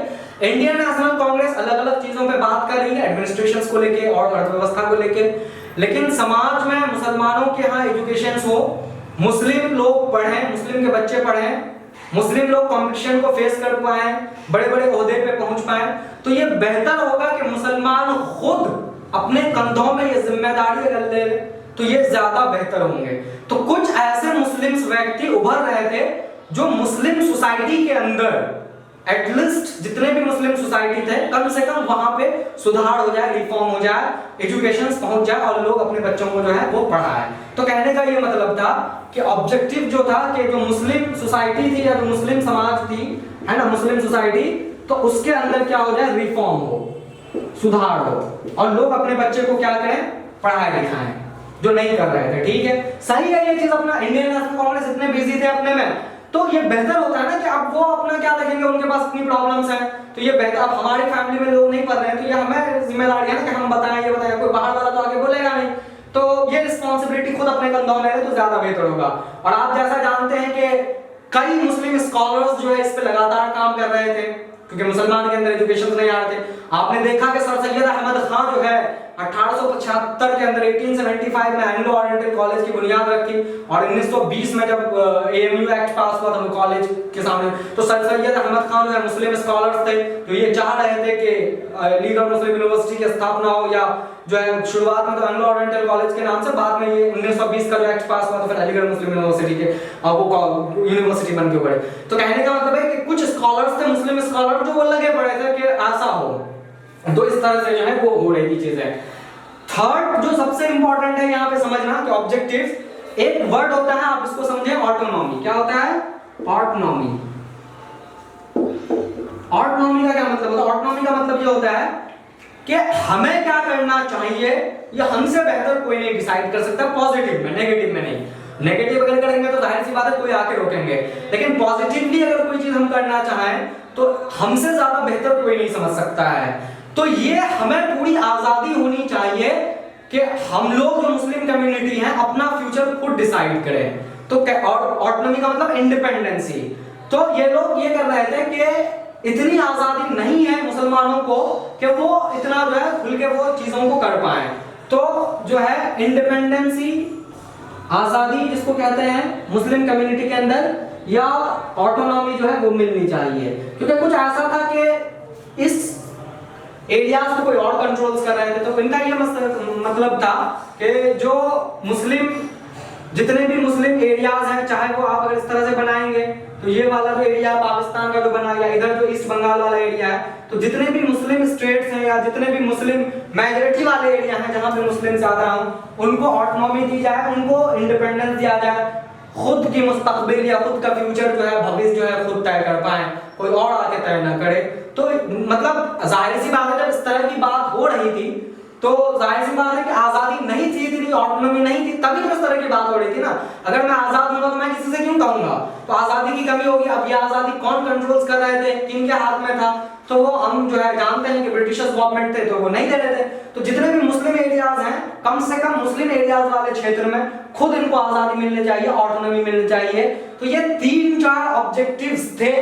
इंडियन नेशनल कांग्रेस अलग अलग चीजों पे बात कर रही है, एडमिनिस्ट्रेशन को लेके और अर्थव्यवस्था को लेके, लेकिन समाज में मुसलमानों के यहाँ एजुकेशन हो, मुस्लिम लोग पढ़ें, मुस्लिम के बच्चे पढ़ें, मुस्लिम लोग कंपटीशन को फेस कर पाए, बड़े बड़े ओहदे पे पहुंच पाए, तो ये बेहतर होगा कि मुसलमान खुद अपने कंधों में ये जिम्मेदारी अगर ले तो ये ज्यादा बेहतर होंगे। तो कुछ ऐसे मुस्लिम व्यक्ति उभर रहे थे जो मुस्लिम सोसाइटी के अंदर एटलीस्ट जितने भी मुस्लिम सोसाइटी थे कम से कम वहां पे सुधार हो जाए, रिफॉर्म हो जाए, एजुकेशन पहुंच जाए और लोग अपने बच्चों को जो है वो पढ़ाए। तो कहने का ये मतलब था कि ऑब्जेक्टिव जो था कि जो मुस्लिम सोसाइटी थी या जो मुस्लिम समाज थी, है ना, मुस्लिम सोसाइटी, तो उसके अंदर क्या हो जाए, रिफॉर्म हो, सुधार हो और लोग अपने बच्चे को क्या करें, पढ़ाए लिखाएं, जो नहीं कर रहे थे। ठीक है, सही है ये चीज। अपना इंडियन नेशनल कांग्रेस इतने बिजी थे अपने में, तो ये बेहतर होता है ना कि अब वो अपना क्या देखेंगे, उनके पास इतनी प्रॉब्लम्स हैं, तो ये बेहतर, अब हमारी फैमिली में लोग नहीं पढ़ रहे हैं तो ये हमें जिम्मेदारी है ना कि हम बताएं, ये बताएं, कोई बाहर वाला तो आगे बोलेगा नहीं, तो ये रिस्पॉन्सिबिलिटी खुद अपने कंधों में ले तो ज्यादा बेहतर होगा। और आप जैसा जानते हैं कि कई मुस्लिम स्कॉलर्स जो है इस पे लगातार काम कर रहे थे क्योंकि मुसलमान के अंदर एजुकेशन नहीं आ रहे थे। आपने देखा कि सर सैयद अहमद खान जो है 1875 के अंदर 1875 में एंग्लो ओरिएंटल कॉलेज की बुनियाद रखी और 1920 में जब एएमयू एक्ट पास हुआ था कॉलेज के सामने, तो सर सैयद अहमद खान जो है मुस्लिम स्कॉलर्स थे जो ये चाह रहे थे कि लीग ऑफ मुस्लिम यूनिवर्सिटी की स्थापना हो, या जो है शुरुआत में तो एंग्लो ओरिएंटल कॉलेज के नाम से, बाद में ये 1920 का जो एक्ट पास हुआ तो फिर अलीगढ़ मुस्लिम यूनिवर्सिटी के वो यूनिवर्सिटी बन के उभरे। तो कहने का मतलब है कि कुछ स्कॉलर्स थे, मुस्लिम स्कॉलर, जो वो लगे पड़े थे कि ऐसा हो, तो इस तरह से जो है वो हो रही थी चीजें। थर्ड जो सबसे इंपॉर्टेंट है यहाँ पे समझना कि ऑब्जेक्टिव्स, एक वर्ड होता है, आप इसको समझें, ऑटोनॉमी। क्या होता है? ऑटोनॉमी। ऑटोनॉमी का क्या मतलब होता है? ऑटोनॉमी का मतलब ये होता है कि हमें क्या करना चाहिए ये हमसे बेहतर कोई नहीं डिसाइड कर सकता, पॉजिटिव में, नेगेटिव में नहीं। नेगेटिव अगर करेंगे तो जाहिर सी बात है कोई आके रोकेंगे, लेकिन पॉजिटिवली अगर कोई चीज हम करना चाहें तो हमसे ज्यादा बेहतर कोई नहीं समझ सकता है। तो ये हमें पूरी आजादी होनी चाहिए कि हम लोग जो मुस्लिम कम्युनिटी हैं अपना फ्यूचर खुद डिसाइड करें। तो ऑटोनॉमी का मतलब इंडिपेंडेंसी। तो ये लोग ये कर रहे थे कि इतनी आजादी नहीं है मुसलमानों को कि वो इतना जो है खुल के वो चीजों को कर पाए। तो जो है इंडिपेंडेंसी, आजादी जिसको कहते हैं मुस्लिम कम्युनिटी के अंदर, या ऑटोनॉमी जो है वो मिलनी चाहिए। क्योंकि कुछ ऐसा था कि इस एरियाज को कोई और कंट्रोल्स कर रहे थे, तो इनका ये मतलब था कि जो मुस्लिम, जितने भी मुस्लिम एरियाज हैं, चाहे वो आप अगर इस तरह से बनाएंगे तो ये वाला जो एरिया पाकिस्तान का जो बना, या इधर जो ईस्ट बंगाल वाला एरिया है, तो जितने भी मुस्लिम स्टेट्स हैं या जितने भी मुस्लिम मेजॉरिटी वाले एरिया हैं जहां पे मुस्लिम ज्यादा हों, उनको ऑटोनॉमी दी जाए, उनको इंडिपेंडेंस दिया जाए, खुद की मुस्तकबिल या खुद का फ्यूचर जो है, भविष्य जो है खुद तय कर पाए, कोई और आके तय ना करे। तो मतलब जाहिर सी बात है जब इस तरह की बात हो रही थी तो जाहिर सी बात है कि आजादी नहीं थी, इतनी ऑटोनॉमी नहीं थी, तभी तो इस तरह की बात हो रही थी ना। अगर मैं आजाद हूंगा तो मैं किसी से क्यों कहूंगा? तो आजादी की कमी होगी। अब ये आजादी कौन कंट्रोल्स कर रहे थे, किनके हाथ में था? तो वो हम जो है जानते हैं कि ब्रिटिशर्स गवर्नमेंट थे, तो वो नहीं दे रहे थे। तो जितने भी मुस्लिम एरियाज हैं, कम से कम मुस्लिम एरियाज वाले क्षेत्र में खुद इनको आजादी मिलनी चाहिए, ऑटोनॉमी मिलनी चाहिए। तो ये 3-4 ऑब्जेक्टिव्स थे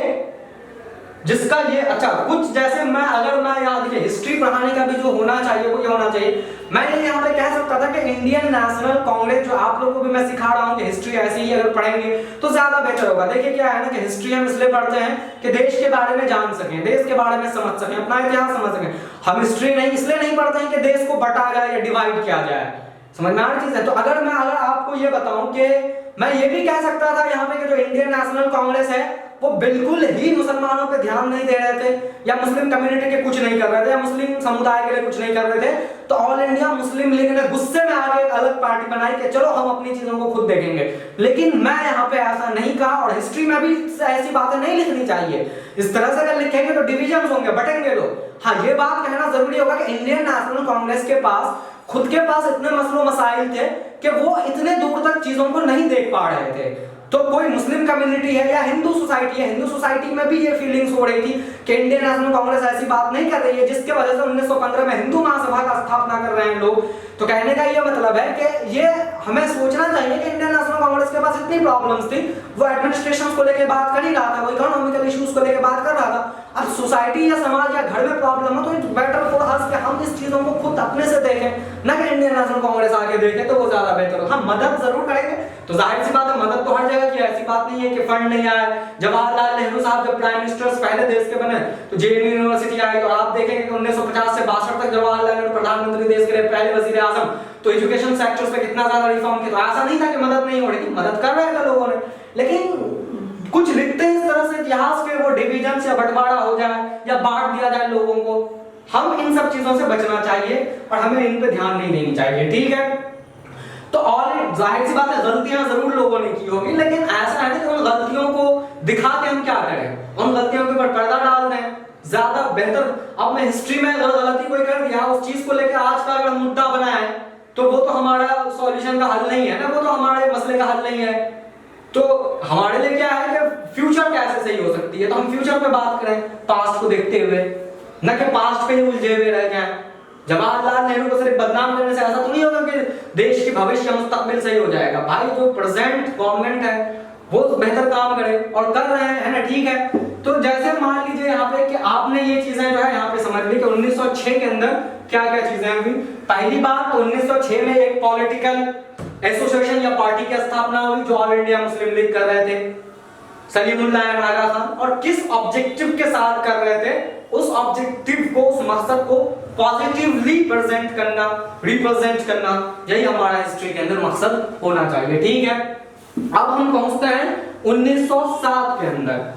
जिसका ये, अच्छा कुछ जैसे मैं यहाँ देखिए हिस्ट्री पढ़ाने का भी जो होना चाहिए वो ये होना चाहिए। मैं ये यहाँ पे कह सकता था कि इंडियन नेशनल कांग्रेस जो आप लोगों को भी मैं सिखा रहा हूँ कि हिस्ट्री ऐसी ही अगर पढ़ेंगे तो ज्यादा बेहतर होगा। देखिए क्या है ना कि हिस्ट्री हम इसलिए पढ़ते हैं कि देश के बारे में जान सकें, देश के बारे में समझ सकें, अपना इतिहास समझ सकें। हम हिस्ट्री नहीं इसलिए नहीं पढ़ते हैं कि देश को बटा जाए या डिवाइड किया जाए, समझ में आ रही चीज है। तो अगर मैं आपको ये बताऊं कि मैं ये भी कह सकता था यहाँ पे कि जो इंडियन नेशनल कांग्रेस है वो बिल्कुल ही मुसलमानों पे ध्यान नहीं दे रहे थे, या मुस्लिम कम्युनिटी के कुछ नहीं कर रहे थे, या मुस्लिम समुदाय के लिए कुछ नहीं कर रहे थे, तो ऑल इंडिया मुस्लिम लीग ने गुस्से में आके एक अलग पार्टी बनाई कि चलो हम अपनी चीजों को खुद देखेंगे। लेकिन मैं यहाँ पे ऐसा नहीं कहा, और हिस्ट्री में भी ऐसी बातें नहीं लिखनी चाहिए। इस तरह से अगर लिखेंगे तो डिविजन होंगे, बटेंगे लोग। हाँ, ये बात कहना जरूरी होगा कि इंडियन नेशनल कांग्रेस के पास खुद के पास इतने मसलो मसाइल थे कि वो इतने दूर तक चीजों को नहीं देख पा रहे थे। तो कोई मुस्लिम कम्युनिटी है या हिंदू सोसाइटी है, हिंदू सोसाइटी में भी ये फीलिंग्स हो रही थी कि इंडियन नेशनल कांग्रेस ऐसी बात नहीं कर रही है जिसके वजह से 1915 में हिंदू महासभा का स्थापना कर रहे हैं लोग। तो कहने का ये मतलब है कि ये हमें सोचना चाहिए कि इंडियन नेशनल कांग्रेस के पास इतनी प्रॉब्लम्स थी, वो एडमिनिस्ट्रेशन को लेकर बात कर ही रहा था, वो इकोनॉमिकल इश्यूज को लेकर बात कर रहा था। अब सोसाइटी या समाज या घर में प्रॉब्लम है तो इट्स बेटर फॉर अस कि हम इस चीजों को खुद अपने से देखें, ना कि इंडियन नेशनल कांग्रेस आगे देखे, तो वो ज्यादा बेहतर होगा। हम मदद जरूर करेंगे, तो जाहिर सी बात है मदद तो हर जगह की, ऐसी बात नहीं है कि फंड नहीं आया। जवाहरलाल नेहरू साहब जब प्राइम मिनिस्टर पहले देश के बने तो जेएनयू यूनिवर्सिटी आई, तो आप देखेंगे कि 1950 से 62 तक जवाहरलाल नेहरू प्रधानमंत्री देश के पहले वजीर आजम, तो एजुकेशन सेक्टर्स पे कितना ज्यादा रिफॉर्म किया। तो ऐसा नहीं था कि मदद नहीं हो रही थी, मदद कर रहे थे लोगों ने। लेकिन कुछ लिखते हैं इस तरह से इतिहास के, वो डिवीजन या बंटवारा हो जाए या बांट दिया जाए लोगों को। हम इन सब चीजों से बचना चाहिए और हमें इन पे ध्यान नहीं देनी चाहिए, ठीक है। तो और जाहिर सी बात है गलतियां जरूर लोगों ने की होगी, लेकिन ऐसा है कि उन गलतियों को दिखा के हम क्या करें, उन गलतियों के ऊपर पर्दा डाल दें, ज्यादा बेहतर। अब मैं हिस्ट्री में अगर गलती कोई कर दिया, उस चीज को लेकर आज का अगर मुद्दा बनाए, तो वो तो हमारा सॉल्यूशन का हल नहीं है ना, वो तो हमारे मसले का हल नहीं है। तो हमारे लिए क्या है कि फ्यूचर कैसे सही हो सकती है, तो हम फ्यूचर पे बात करें पास्ट को देखते हुए, न कि पास्ट पे ही उलझे हुए रह जाएं। जवाहरलाल नेहरू को सिर्फ बदनाम करने से ऐसा तो नहीं होगा कि देश की भविष्य मुस्तकबिल सही हो जाएगा। भाई जो प्रेजेंट गवर्नमेंट है वो बेहतर काम करे और कर रहे हैं, है ना, ठीक है। तो जैसे मान लीजिए यहाँ पे कि आपने ये चीजें जो है यहाँ पे समझ ली कि 1906 के अंदर क्या क्या चीजें हुई। पहली बात, 1906 में एक पॉलिटिकल एसोसिएशन या पार्टी की स्थापना हुई जो ऑल इंडिया मुस्लिम लीग कर रहे थे, सलीमुल्लाह एंड आगा खान। और किस ऑब्जेक्टिव के साथ कर रहे थे, उस ऑब्जेक्टिव को, उस मकसद को पॉजिटिवली प्रेजेंट करना, रिप्रेजेंट करना, यही हमारा हिस्ट्री के अंदर मकसद होना चाहिए, ठीक है। अब हम पहुंचते हैं 1907 के अंदर।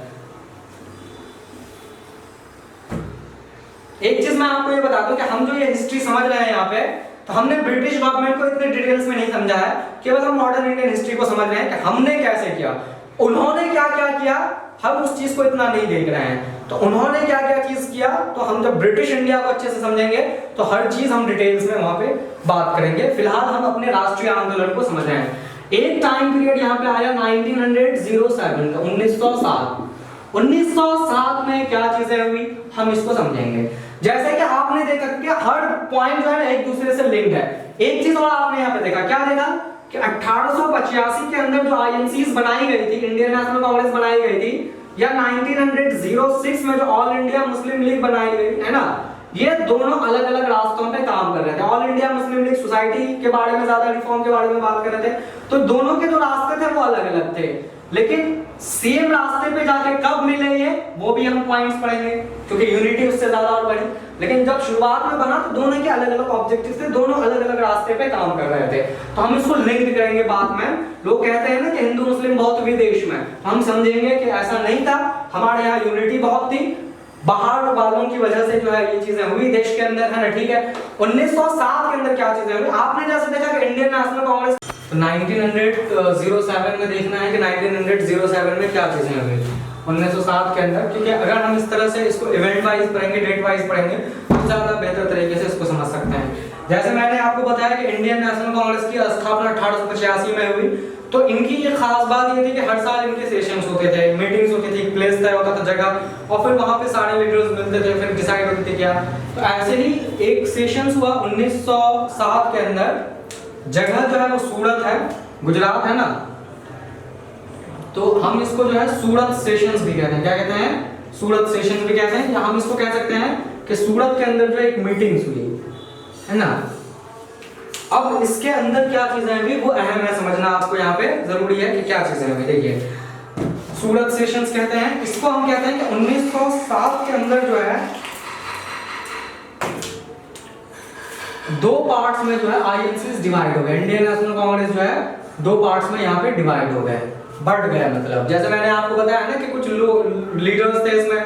एक चीज मैं आपको ये बता दूं कि हम जो ये हिस्ट्री समझ रहे हैं यहाँ पे, तो हमने ब्रिटिश गवर्नमेंट को इतने डिटेल्स में नहीं समझा है, केवल हम मॉडर्न इंडियन हिस्ट्री को समझ रहे हैं कि हमने कैसे किया, उन्होंने क्या क्या किया, हम उस चीज को इतना नहीं देख रहे हैं। तो उन्होंने क्या क्या चीज किया, तो हम जब ब्रिटिश इंडिया को अच्छे से समझेंगे तो हर चीज हम डिटेल्स में वहां पे बात करेंगे। फिलहाल हम अपने राष्ट्रीय आंदोलन को समझ रहे हैं। एक टाइम पीरियड यहाँ पे आया 1907 का, 1907। 1907 में क्या चीजें हुई हम इसको समझेंगे। जैसे कि आपने देखा कि हर पॉइंट जो है ना एक दूसरे से लिंक्ड है। एक चीज और आपने यहाँ पे देखा, क्या देखा कि 1885 के अंदर जो आईएनसीज बनाई गई थी, इंडियन नेशनल कांग्रेस बनाई गई थी, या 1906 में जो ऑल इंडिया मुस्लिम लीग बनाई गई है ना, ये दोनों अलग अलग रास्तों पे काम कर रहे थे। All India Muslim league society के बारे में ज्यादा रिफॉर्म के बारे में बात कर रहे थे, तो दोनों के जो रास्ते थे वो अलग अलग थे, लेकिन सेम रास्ते पे जाके कब मिले ये, वो भी हम पॉइंट्स पढ़ेंगे, क्योंकि यूनिटी उससे ज्यादा और बढ़ी। लेकिन जब शुरुआत में बना तो दोनों के अलग अलग ऑब्जेक्टिव थे, दोनों अलग अलग रास्ते पे काम कर रहे थे। तो हम इसको लिंक करेंगे बाद में। लोग कहते हैं ना कि हिंदू मुस्लिम बहुत विदेश में, हम समझेंगे कि ऐसा नहीं था, हमारे यहाँ यूनिटी बहुत थी, बाहर वालों की वजह से जो है ये चीजें हुई देश के अंदर, है ना, ठीक है। 1907 के अंदर क्या चीजें हुई, आपने जैसे देखा कि इंडियन नेशनल कांग्रेस, तो 1907 में देखना है कि 1907 में क्या चीजें हुई 1907 के अंदर, क्योंकि अगर हम इस तरह से इसको इवेंट वाइज पढ़ेंगे, डेट वाइज पढ़ेंगे, तो ज्यादा बेहतर तरीके से इसको समझ सकते हैं। जैसे मैंने आपको बताया कि इंडियन नेशनल कांग्रेस की स्थापना 1885 में हुई, तो इनकी ये खास बात ये थी कि हर साल इनके सेशंस होते थे, मीटिंग्स होती थी, प्लेस तय होता था, जगह, और फिर वहां पे सारे लीडर्स मिलते थे, फिर डिसाइड होती थी क्या। तो ऐसे ही एक सेशंस हुआ 1907 के अंदर। जगह जो है वो सूरत है, गुजरात है ना, तो हम इसको जो है सूरत सेशंस भी कहते हैं। क्या कहते हैं? सूरत सेशंस भी कहते हैं, या हम इसको कह सकते हैं कि सूरत के अंदर जो एक मीटिंग्स हुई है ना। अब इसके अंदर क्या चीजें हुई वो अहम है समझना, आपको यहाँ पे जरूरी है कि क्या चीजें हुई। देखिए सूरत सेशंस कहते हैं इसको, हम कहते हैं कि 1907 के अंदर जो है दो पार्ट्स में जो है आईएनसीज डिवाइड हो गए। इंडियन नेशनल कांग्रेस जो है दो पार्ट्स में यहाँ पे डिवाइड हो गए। बढ़ गया। मतलब जैसे मैंने आपको बताया ना कि कुछ लीडर्स थे इसमें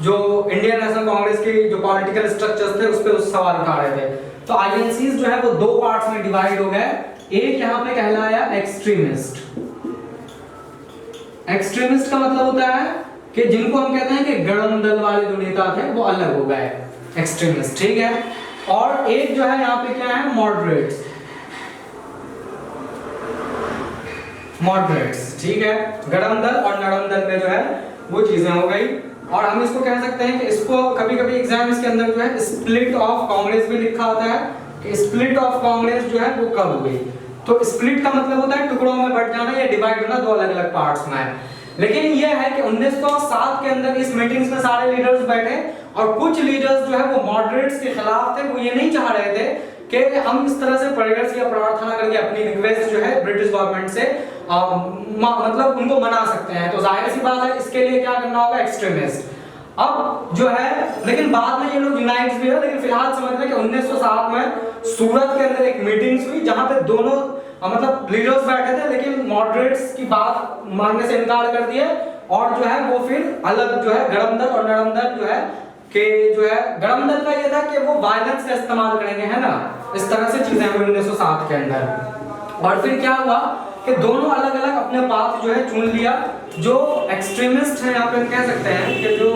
जो इंडियन नेशनल कांग्रेस की जो पॉलिटिकल स्ट्रक्चर्स थे उस पे उस सवाल उठा रहे थे। तो आईएनसीज जो है वो दो पार्ट्स में डिवाइड हो गए। एक यहाँ पे कहलाया एक्सट्रीमिस्ट। एक्सट्रीमिस्ट का मतलब होता है कि जिनको हम कहते हैं कि गरम दल वाले जो नेता थे वो अलग हो गए, एक्सट्रीमिस्ट, ठीक है। और एक जो है यहाँ पे क्या है, मॉडरेट्स। मॉडरेट्स, ठीक है। गरम दल और नरम दल में जो है वो चीजें हो गई। और हम इसको कह सकते हैं कि इसको कभी कभी एग्जाम्स के अंदर जो है स्प्लिट ऑफ कांग्रेस भी लिखा होता है कि स्प्लिट ऑफ कांग्रेस जो है वो कब हुई। तो स्प्लिट का मतलब होता है टुकड़ों में बट जाना या डिवाइड होना, दो अलग अलग पार्ट्स में। लेकिन ये है कि 1907 के अंदर इस मीटिंग्स में सारे लीडर्स बैठे और कुछ लीडर्स जो है वो मॉडरेट्स के खिलाफ थे। वो ये नहीं चाह रहे थे कि हम इस तरह से प्रेयर्स या प्रार्थना करके अपनी रिक्वेस्ट जो है ब्रिटिश गवर्नमेंट से मतलब उनको मना सकते हैं। तो जाहिर सी बात है इसके लिए क्या करना होगा, एक्सट्रीमिस्ट। अब जो है लेकिन बाद में ये लोग यूनाइट भी है, लेकिन फिलहाल समझ लें कि 1907 में सूरत के अंदर एक मीटिंग्स हुई जहां पे दोनों मतलब लीडर्स बैठे थे, लेकिन मॉडरेट्स की बात मानने से इनकार कर दिए और जो है वो फिर अलग जो है गरम दल और नरम दल जो है कि जो है गरम दल का ये था कि वो वायलेंस का इस्तेमाल करेंगे, है ना, इस तरह से चीजें हुई 1907 के अंदर। और फिर क्या हुआ कि दोनों अलग अलग अपने पाथ जो है चुन लिया। जो एक्सट्रीमिस्ट है यहाँ पे कह सकते हैं कि जो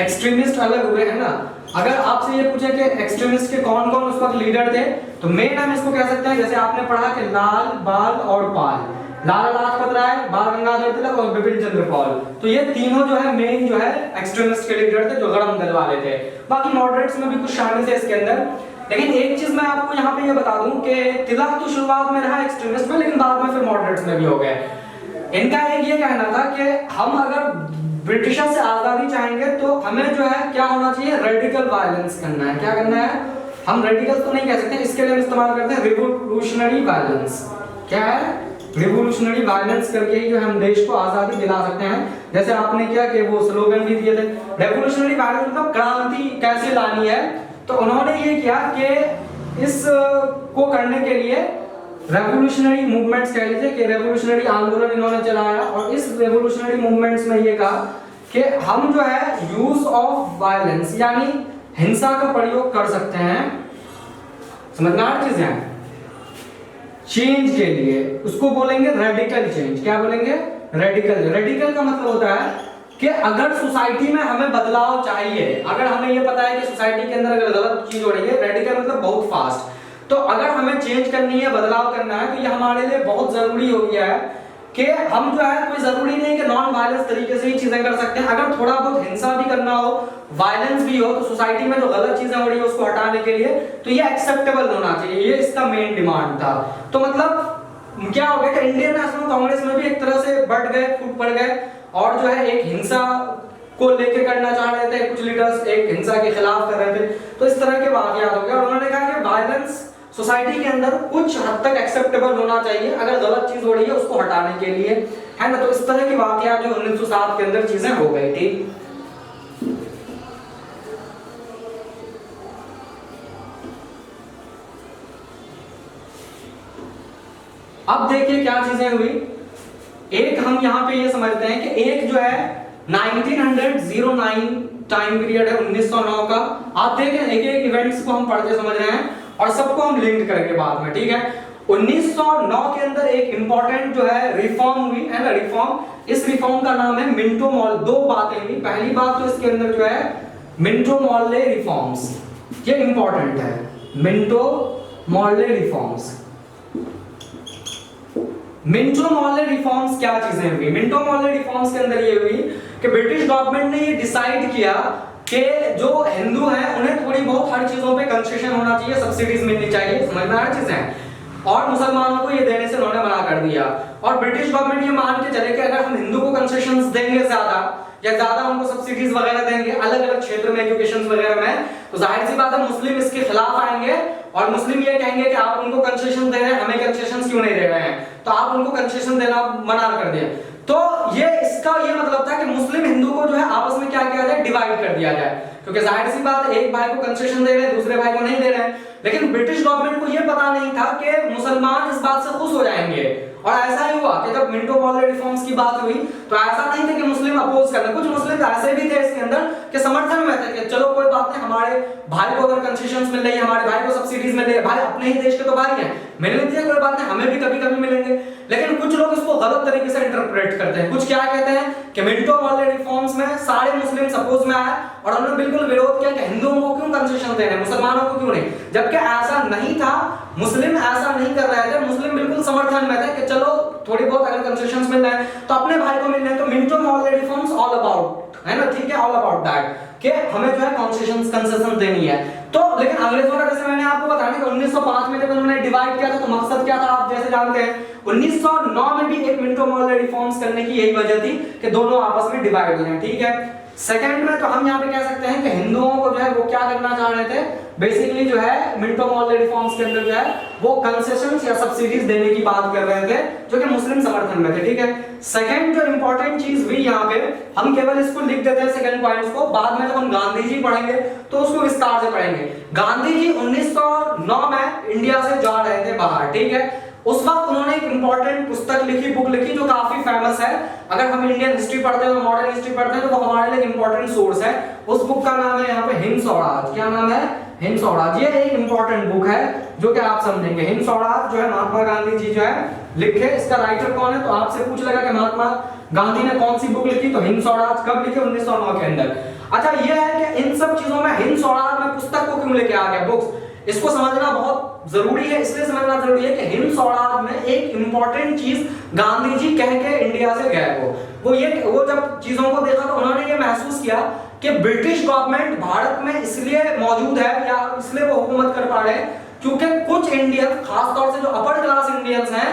एक्सट्रीमिस्ट अलग हुए, है ना। अगर आपसे ये पूछे कि एक्सट्रीमिस्ट के कौन कौन उस वक्त लीडर थे तो मेन हम इसको कह सकते हैं, जैसे आपने पढ़ा कि लाल, बाल और पाल, लाला लाजपत राय, बाल गंगाधर तिलक और बिपिन चंद्र पाल। तो ये तीनों जो है मेन जो है एक्सट्रीमिस्ट के लीडर थे जो गरम दल वाले थे। बाकी मॉडरेट्स में भी कुछ शामिल थे इसके अंदर। लेकिन एक चीज मैं आपको यहाँ पे ये बता दूं कि तिलक तो शुरुआत में रहा एक्सट्रीमिस्ट में, लेकिन बाद में फिर मॉडरेट्स में भी हो गए। इनका एक ये कहना था कि हम अगर ब्रिटिशर से आजादी चाहेंगे तो हमें जो है क्या होना चाहिए, रेडिकल वायलेंस करना है। क्या करना है, हम रेडिकल तो नहीं कह सकते, इसके लिए हम इस्तेमाल करते हैं रिवोल्यूशनरी वायलेंस। क्या है, रिवोल्यूशनरी वायलेंस करके ही जो हम देश को आजादी दिला सकते हैं। जैसे आपने क्या कि वो स्लोगन भी दिए थे, रेवोल्यूशनरी वायलेंस मतलब क्रांति कैसे लानी है। तो उन्होंने ये किया कि इस को करने के लिए रेवोल्यूशनरी मूवमेंट्स कह लीजिए कि रेवोल्यूशनरी आंदोलन इन्होंने चलाया। और इस रेवोल्यूशनरी मूवमेंट्स में ये कहा कि हम जो है यूज ऑफ वायलेंस यानी हिंसा का प्रयोग कर सकते हैं, समझदार चीजें हैं, चेंज के लिए। उसको बोलेंगे रेडिकल चेंज। क्या बोलेंगे, रेडिकल। रेडिकल का मतलब होता है कि अगर सोसाइटी में हमें बदलाव चाहिए, अगर हमें ये पता है कि सोसाइटी के अंदर अगर गलत चीज हो रही है, रेडिकल मतलब बहुत फास्ट। तो अगर हमें चेंज करनी है, बदलाव करना है, तो ये हमारे लिए बहुत जरूरी हो गया है कि हम जो है कोई जरूरी नहीं कि नॉन वायलेंस तरीके से ही चीजें कर सकते हैं। अगर थोड़ा बहुत हिंसा भी करना हो, वायलेंस भी हो, तो सोसाइटी में जो गलत चीजें हो रही है उसको हटाने के लिए तो ये एक्सेप्टेबल होना चाहिए। ये इसका मेन डिमांड था। तो मतलब क्या हो गया कि इंडियन नेशनल कांग्रेस में भी एक तरह से बढ़ गए, फूट पड़ गए और जो है एक हिंसा को लेकर करना चाह रहे थे, कुछ लीडर्स एक हिंसा के खिलाफ कर रहे थे। तो इस तरह के वाकयात हो गए और उन्होंने कहा कि वायलेंस सोसाइटी के अंदर कुछ हद तक एक्सेप्टेबल होना चाहिए अगर गलत चीज हो रही है उसको हटाने के लिए, है ना। तो इस तरह की वाकयात जो 1907 के अंदर चीजें हो गई थी। अब देखिए क्या चीजें हुई। एक हम यहाँ पे ये समझते हैं कि एक जो है 1909 टाइम पीरियड है 1909 का। आप देखें एक एक इवेंट्स को हम पढ़ते समझ रहे हैं और सबको हम लिंक करेंगे बाद में, ठीक है। 1909 के अंदर एक इंपॉर्टेंट जो है रिफॉर्म हुई, है ना, रिफॉर्म। इस रिफॉर्म का नाम है मिंटो मॉल। दो बातें हुई। पहली बात तो इसके अंदर जो है मिंटो मॉर्ले रिफॉर्म्स, ये इंपॉर्टेंट है। Minto Morley reforms. Minto Morley reforms क्या चीजें हुई। मिंटो मॉर्ले रिफॉर्म्स के अंदर ये हुई कि ब्रिटिश गवर्नमेंट ने ये डिसाइड किया कि जो हिंदू हैं उन्हें थोड़ी बहुत हर चीजों पे कंसेशन होना चाहिए, सब्सिडीज मिलनी चाहिए, समझ में आ रही चीजें। और मुसलमानों को ये देने से उन्होंने मना कर दिया। और ब्रिटिश गवर्नमेंट ये मान के चले कि अगर हम हिंदू को कंसेशंस देंगे ज्यादा या ज्यादा उनको सब्सिडीज वगैरह देंगे अलग अलग क्षेत्र में, एजुकेशन वगैरह में, तो जाहिर सी बात है मुस्लिम इसके खिलाफ आएंगे और मुस्लिम ये कहेंगे कि आप उनको कंसेशन दे रहे हैं, हमें कंसेशन क्यों नहीं दे रहे हैं, तो आप उनको कंसेशन देना मना कर दिया। तो ये इसका ये मतलब था कि मुस्लिम हिंदू को जो है आपस में क्या किया जाए, डिवाइड कर दिया जाए। क्योंकि जाहिर सी बात एक भाई को कंसेशन दे रहे हैं, दूसरे भाई को नहीं दे रहे हैं। लेकिन ब्रिटिश गवर्नमेंट को ये पता नहीं था कि मुसलमान इस बात से खुश हो जाएंगे और ऐसा ही हुआ कि जब मिंटो मॉर्ले रिफॉर्म्स की बात हुई तो ऐसा नहीं था कि मुस्लिम अपोज करना, कुछ मुस्लिम ऐसे भी थे इसके अंदर कि समर्थन में थे कि चलो कोई बात नहीं, हमारे भाई को अगर कंसेशंस मिल रही है, हमारे भाई को सब्सिडीज मिल रही है, भाई अपने ही देश के तो भाई हैं, मिलने दीजिए कोई बात नहीं, हमें भी कभी कभी मिलेंगे। लेकिन कुछ लोग इसको गलत तरीके से इंटरप्रेट करते हैं। कुछ क्या कहते हैं कि मिंटो मॉर्ले रिफॉर्म्स में सारे मुस्लिम सपोज में आए और उन्होंने बिल्कुल विरोध किया कि हिंदुओं को क्यों कंसेशन देने, मुसलमानों को क्यों नहीं, जबकि ऐसा नहीं था। मुस्लिम ऐसा नहीं कर रहे थे, मुस्लिम बिल्कुल समर्थन में थे कि चलो थोड़ी बहुत अगर कंसेशंस मिल रहे हैं तो अपने भाई को मिल रहे हैं। तो Minto Morley reforms all about, है ना, ठीक है, ऑल अबाउट दैट कि हमें जो है कंसेशन देनी है। तो लेकिन अंग्रेजों का, जैसे मैंने आपको बताया कि 1905 में जब उन्होंने डिवाइड किया था तो मकसद क्या था आप जैसे जानते हैं। 1909 में भी एक मिंटो मॉर्ले रिफॉर्म्स करने की यही वजह थी कि दोनों आपस में डिवाइड हो जाएं, ठीक है। सेकंड में तो हम यहाँ पे कह सकते हैं कि हिंदुओं को जो है वो क्या करना चाह रहे थे, बेसिकली जो है मिंटो मॉर्ले रिफॉर्म्स के अंदर जो है वो कंसेशंस या सब्सिडीज देने की बात कर रहे थे, जो कि मुस्लिम समर्थन में थे, ठीक है। सेकंड जो इंपॉर्टेंट चीज हुई यहाँ पे, हम केवल इसको लिख देते हैं सेकंड पॉइंट्स को, बाद में जब हम गांधी जी पढ़ेंगे तो उसको विस्तार से पढ़ेंगे। गांधी जी 1909 में इंडिया से जा रहे थे बाहर, ठीक है। उस वक्त उन्होंने एक इंपॉर्टेंट पुस्तक लिखी, बुक लिखी, जो काफी फेमस है। अगर हम इंडियन हिस्ट्री पढ़ते हैं, मॉडर्न हिस्ट्री पढ़ते हैं, तो वो हमारे लिए इंपॉर्टेंट सोर्स है। उस बुक का नाम है यहाँ पे हिंद स्वराज। क्या नाम है? हिंद स्वराज। ये एक इंपॉर्टेंट बुक है जो कि आप समझेंगे। हिंद स्वराज जो है महात्मा गांधी जी जो है लिखे। इसका राइटर कौन है? तो आपसे पूछ लेगा कि महात्मा गांधी ने कौन सी बुक लिखी, तो हिंद स्वराज कब लिखी? 1909 के अंदर। अच्छा, ये है कि इन सब चीजों में हिंद स्वराज में पुस्तक को क्यों लेके आ गया, बुक्स, इसको समझना बहुत जरूरी है। इसलिए समझना जरूरी है कि हिंद स्वराज में एक इंपॉर्टेंट चीज गांधी जी कह के इंडिया से गए। वो जब चीजों को देखा तो उन्होंने ये महसूस किया कि ब्रिटिश गवर्नमेंट भारत में इसलिए मौजूद है या इसलिए वो हुकूमत कर पा रहे हैं क्योंकि कुछ इंडियन, खास तौर से जो अपर क्लास इंडियंस हैं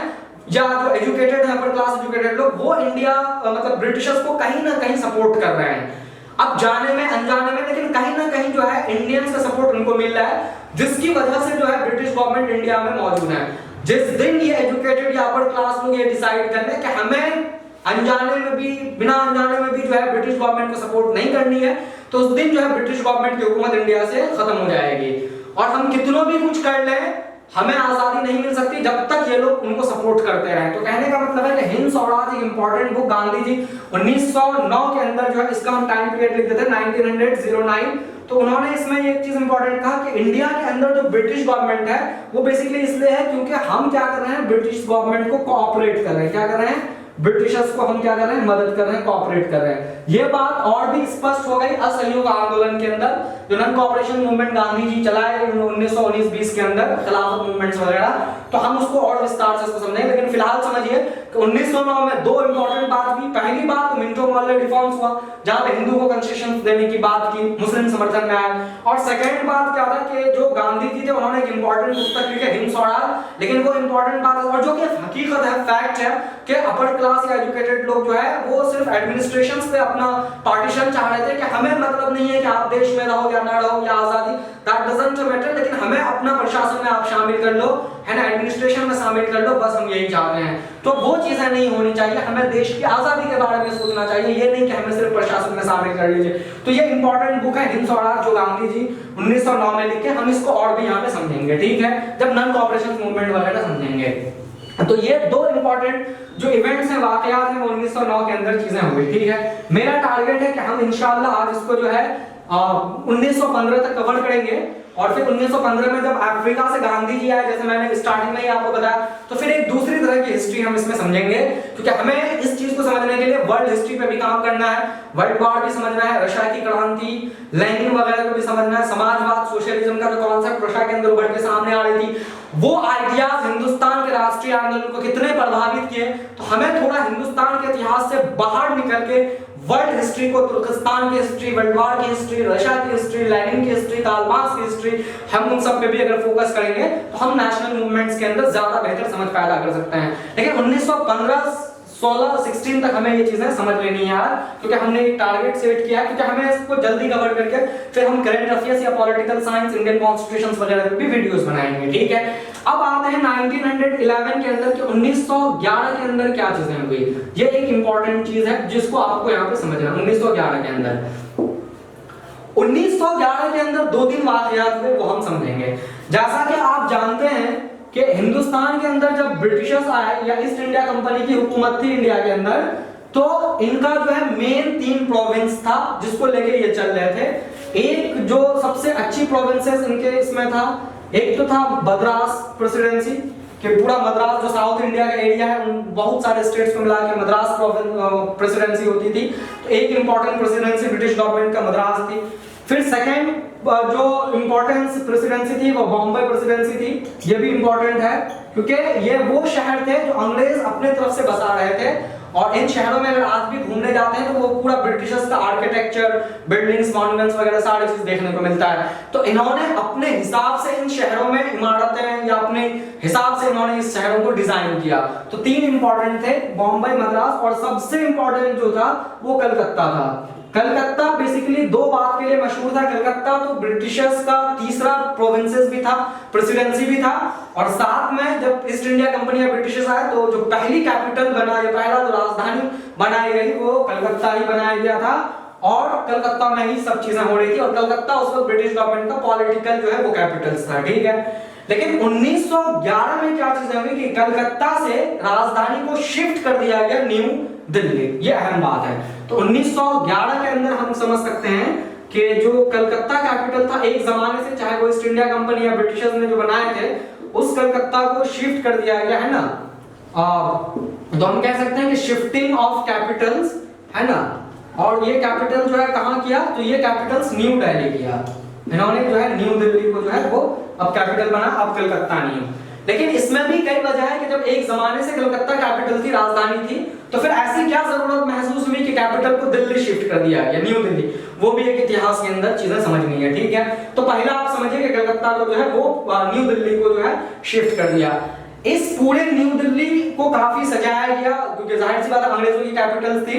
या जो एजुकेटेड है, अपर क्लास एजुकेटेड लोग, वो इंडिया मतलब ब्रिटिशर्स को कहीं ना कहीं सपोर्ट कर रहे हैं। अब जाने में अनजाने में, लेकिन कहीं ना कहीं जो है इंडियंस का सपोर्ट उनको मिल रहा है, जिसकी वजह से जो है ब्रिटिश गवर्नमेंट इंडिया में मौजूद है। जिस दिन ये एजुकेटेड या अपर क्लास लोग ये डिसाइड कर लें कि हमें अनजाने में भी, बिना अनजाने में भी जो है ब्रिटिश गवर्नमेंट को सपोर्ट नहीं करनी है, तो उस दिन जो है ब्रिटिश गवर्नमेंट की हुकूमत इंडिया से खत्म हो जाएगी। और हम कितनों भी कुछ कर लें, हमें आजादी नहीं मिल सकती जब तक ये लोग उनको सपोर्ट करते रहे। तो कहने का मतलब है कि हिंद स्वराज एक इंपॉर्टेंट बुक गांधी जी 1909 के अंदर जो है, इसका हम टाइम पीरियड लिख देते हैं 1909। तो उन्होंने इसमें एक चीज इंपॉर्टेंट कहा कि इंडिया के अंदर जो ब्रिटिश गवर्नमेंट है वो बेसिकली इसलिए है क्योंकि हम क्या कर रहे हैं, ब्रिटिश गवर्नमेंट को कोऑपरेट कर रहे हैं। क्या कर रहे हैं? ब्रिटिशर्स को हम क्या कर रहे हैं, मदद कर रहे हैं, कोऑपरेट कर रहे हैं। ये बात और भी स्पष्ट हो गई असहयोग आंदोलन के अंदर, जो non cooperation movement Gandhi ji चलाए 1919-20 के अंदर, खिलाफत मूवमेंट्स वगैरह। तो हम उसको और विस्तार से इसको समझेंगे, लेकिन फिलहाल समझिए कि 1909 में दो इंपॉर्टेंट बात हुई। पहली बात तो मिंटो मॉर्ले रिफॉर्म्स हुआ, जहां पे हिंदू को कंसेशंस देने की बात की, मुस्लिम समर्थन में आए। और सेकंड बात क्या था कि जो गांधी जी थे उन्होंने एक इंपॉर्टेंट पुस्तक लिखी हिंद स्वराज। लेकिन वो इंपॉर्टेंट बात और जो कि हकीकत है, फैक्ट है कि अपर क्लास या एजुकेटेड लोग जो है वो सिर्फ एडमिनिस्ट्रेशंस पे अपना पार्टीशन चाह रहे थे कि हमें मतलब नहीं है कि आप देश में रहो या ना रहो या आजादी, दैट डजंट मैटर, लेकिन हमें अपना प्रशासन में आप शामिल कर लो, है ना, एडमिनिस्ट्रेशन में शामिल कर लो, बस हम यही चाहते हैं। तो वो चीजें नहीं होनी चाहिए, हमें देश की आजादी के बारे में सोचना चाहिए, ये नहीं कि हमें सिर्फ प्रशासन में शामिल कर लीजिए। तो ये इंपॉर्टेंट बुक है हिंद स्वराज, जो गांधी जी 1909 में लिखे। हम इसको और भी यहाँ पे समझेंगे, ठीक है, जब नॉन कोऑपरेशन मूवमेंट वगैरह समझेंगे। तो ये दो इंपॉर्टेंट जो इवेंट्स हैं, वाकयात हैं, वो 1909 के अंदर चीजें हुई, ठीक है। मेरा टारगेट है कि हम इंशाल्लाह आज इसको जो है 1915 तक कवर करेंगे, और फिर 1915 में जब अफ्रीका से गांधी जी आए, जैसे मैंने स्टार्टिंग में ही आपको बताया, तो फिर एक दूसरी तरह की हिस्ट्री हम इसमें समझेंगे, क्योंकि हमें इस चीज को समझने के लिए वर्ल्ड हिस्ट्री पे भी काम करना है, वर्ल्ड वॉर भी समझना है, रशिया की क्रांति, लेनिन वगैरह को भी समझना है, समाजवाद, सोशलिज्म का जो कॉन्सेप्ट रशिया के अंदर उभर के सामने आ रही थी, वो आइडियाज हिंदुस्तान के राष्ट्रीय आंदोलन को कितने प्रभावित किए। तो हमें थोड़ा हिंदुस्तान के इतिहास से बाहर निकल के वर्ल्ड हिस्ट्री को, तुर्कस्तान की हिस्ट्री, वर्ल्ड वॉर की हिस्ट्री, रशिया की हिस्ट्री, लेनिन की हिस्ट्री, कार्ल मार्क्स की हिस्ट्री, हम उन सब पे भी अगर फोकस करेंगे तो हम नेशनल मूवमेंट्स के अंदर ज्यादा बेहतर समझ पैदा कर सकते हैं। लेकिन 1915 16 16 तक हमें ये चीजें समझ लेनी है यार, क्योंकि हमने एक टारगेट सेट किया है, क्योंकि हमें इसको जल्दी कवर करके फिर हम करंट अफेयर्स या पॉलिटिकल साइंस, इंडियन कॉन्स्टिट्यूशंस वगैरह पे भी वीडियोस बनाएंगे, ठीक है। अब आते हैं 1911 के अंदर कि 1911 के अंदर क्या चीजें हुई। ये एक इंपॉर्टेंट चीज है जिसको आपको यहाँ पे समझना है। 1911 के अंदर 1911 के अंदर 2-3 वाकयात हुए, वो हम समझेंगे। जैसा कि आप जानते हैं कि हिंदुस्तान के अंदर जब ब्रिटिशर्स आए या ईस्ट इंडिया कंपनी की हुकूमत थी इंडिया के अंदर, तो इनका जो है मेन 3 प्रोविंस था जिसको लेके ये चल रहे थे। एक जो सबसे अच्छी प्रोविंसेस इनके इसमें था, एक तो था मद्रास प्रेसिडेंसी, कि पूरा मद्रास जो साउथ इंडिया का एरिया है उन बहुत सारे स्टेट्स को मिला के मद्रास प्रेसिडेंसी होती थी। तो एक इंपॉर्टेंट प्रेसिडेंसी ब्रिटिश गवर्नमेंट का मद्रास थी। फिर सेकंड जो इंपॉर्टेंस प्रेसिडेंसी थी वो बॉम्बे प्रेसिडेंसी थी। ये भी इंपॉर्टेंट है क्योंकि ये वो शहर थे जो अंग्रेज अपने तरफ से बसा रहे थे, और इन शहरों में अगर आज भी घूमने जाते हैं तो वो पूरा ब्रिटिशर्स का आर्किटेक्चर, बिल्डिंग्स, मॉन्यूमेंट्स वगैरह सारी चीज देखने को मिलता है। तो इन्होंने अपने हिसाब से इन शहरों में इमारतें या अपने हिसाब से इन्होंने इस शहरों को डिजाइन किया। तो 3 इंपॉर्टेंट थे, बॉम्बे, मद्रास, और सबसे इंपॉर्टेंट जो था वो कलकत्ता था। कलकत्ता बेसिकली 2 बात के लिए मशहूर था। कलकत्ता तो ब्रिटिशर्स का तीसरा प्रोविंसेस भी था, प्रेसिडेंसी भी था, और साथ में जब ईस्ट इंडिया कंपनी या ब्रिटिशर्स आए तो जो पहली कैपिटल बना, या पहला जो राजधानी बनाई गई वो कलकत्ता ही बनाया गया था, और कलकत्ता में ही सब चीजें हो रही थी। और कलकत्ता उस वक्त ब्रिटिश गवर्नमेंट का पॉलिटिकल जो है वो कैपिटल था, ठीक है। लेकिन 1911 में क्या चीजें हुई कि कलकत्ता से राजधानी को शिफ्ट कर दिया गया न्यू दिल्ली। ये अहम बात है। तो 1911 के अंदर हम समझ सकते हैं कि जो कलकत्ता कैपिटल था एक जमाने से, चाहे वो ईस्ट इंडिया कंपनी या ब्रिटिशर्स ने जो बनाए थे, उस कलकत्ता को शिफ्ट कर दिया गया है ना। तो हम कह सकते हैं कि शिफ्टिंग ऑफ कैपिटल्स है ना। और ये कैपिटल जो है कहां किया, तो ये कैपिटल्स न्यू दिल्ली किया इन्होंने, जो है न्यू दिल्ली को जो है वो अब कैपिटल बना, अब कलकत्ता नहीं। लेकिन इसमें भी कई वजह है कि जब एक जमाने से कलकत्ता कैपिटल थी, राजधानी थी, तो फिर ऐसी क्या जरूरत महसूस हुई कि कैपिटल को दिल्ली शिफ्ट कर दिया गया, न्यू दिल्ली। वो भी एक इतिहास के अंदर चीजें समझनी है, ठीक है। तो पहला आप समझिए कि कलकत्ता को जो है वो न्यू दिल्ली को जो है शिफ्ट कर दिया। इस पूरे न्यू दिल्ली को काफी सजाया गया क्योंकि जाहिर सी बात है अंग्रेजों की कैपिटल थी,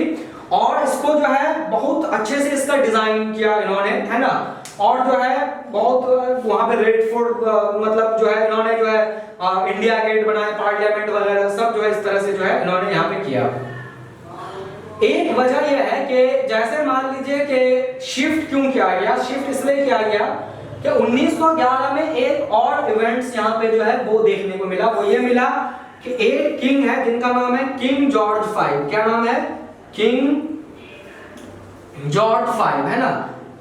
और इसको जो है बहुत अच्छे से इसका डिजाइन किया इन्होंने, है ना। और जो है बहुत वहां पे रेड फोर्ट मतलब जो है इन्होंने जो है इंडिया गेट बनाए, पार्लियामेंट वगैरह सब जो है इस तरह से जो है इन्होंने यहाँ पे किया। एक वजह यह है कि जैसे मान लीजिए कि शिफ्ट क्यों किया गया, शिफ्ट इसलिए किया गया कि 1911 में एक और इवेंट्स यहाँ पे जो है वो देखने को मिला। वो ये मिला कि एक किंग है जिनका नाम है किंग जॉर्ज 5। क्या नाम है? किंग जॉर्ज 5, है ना।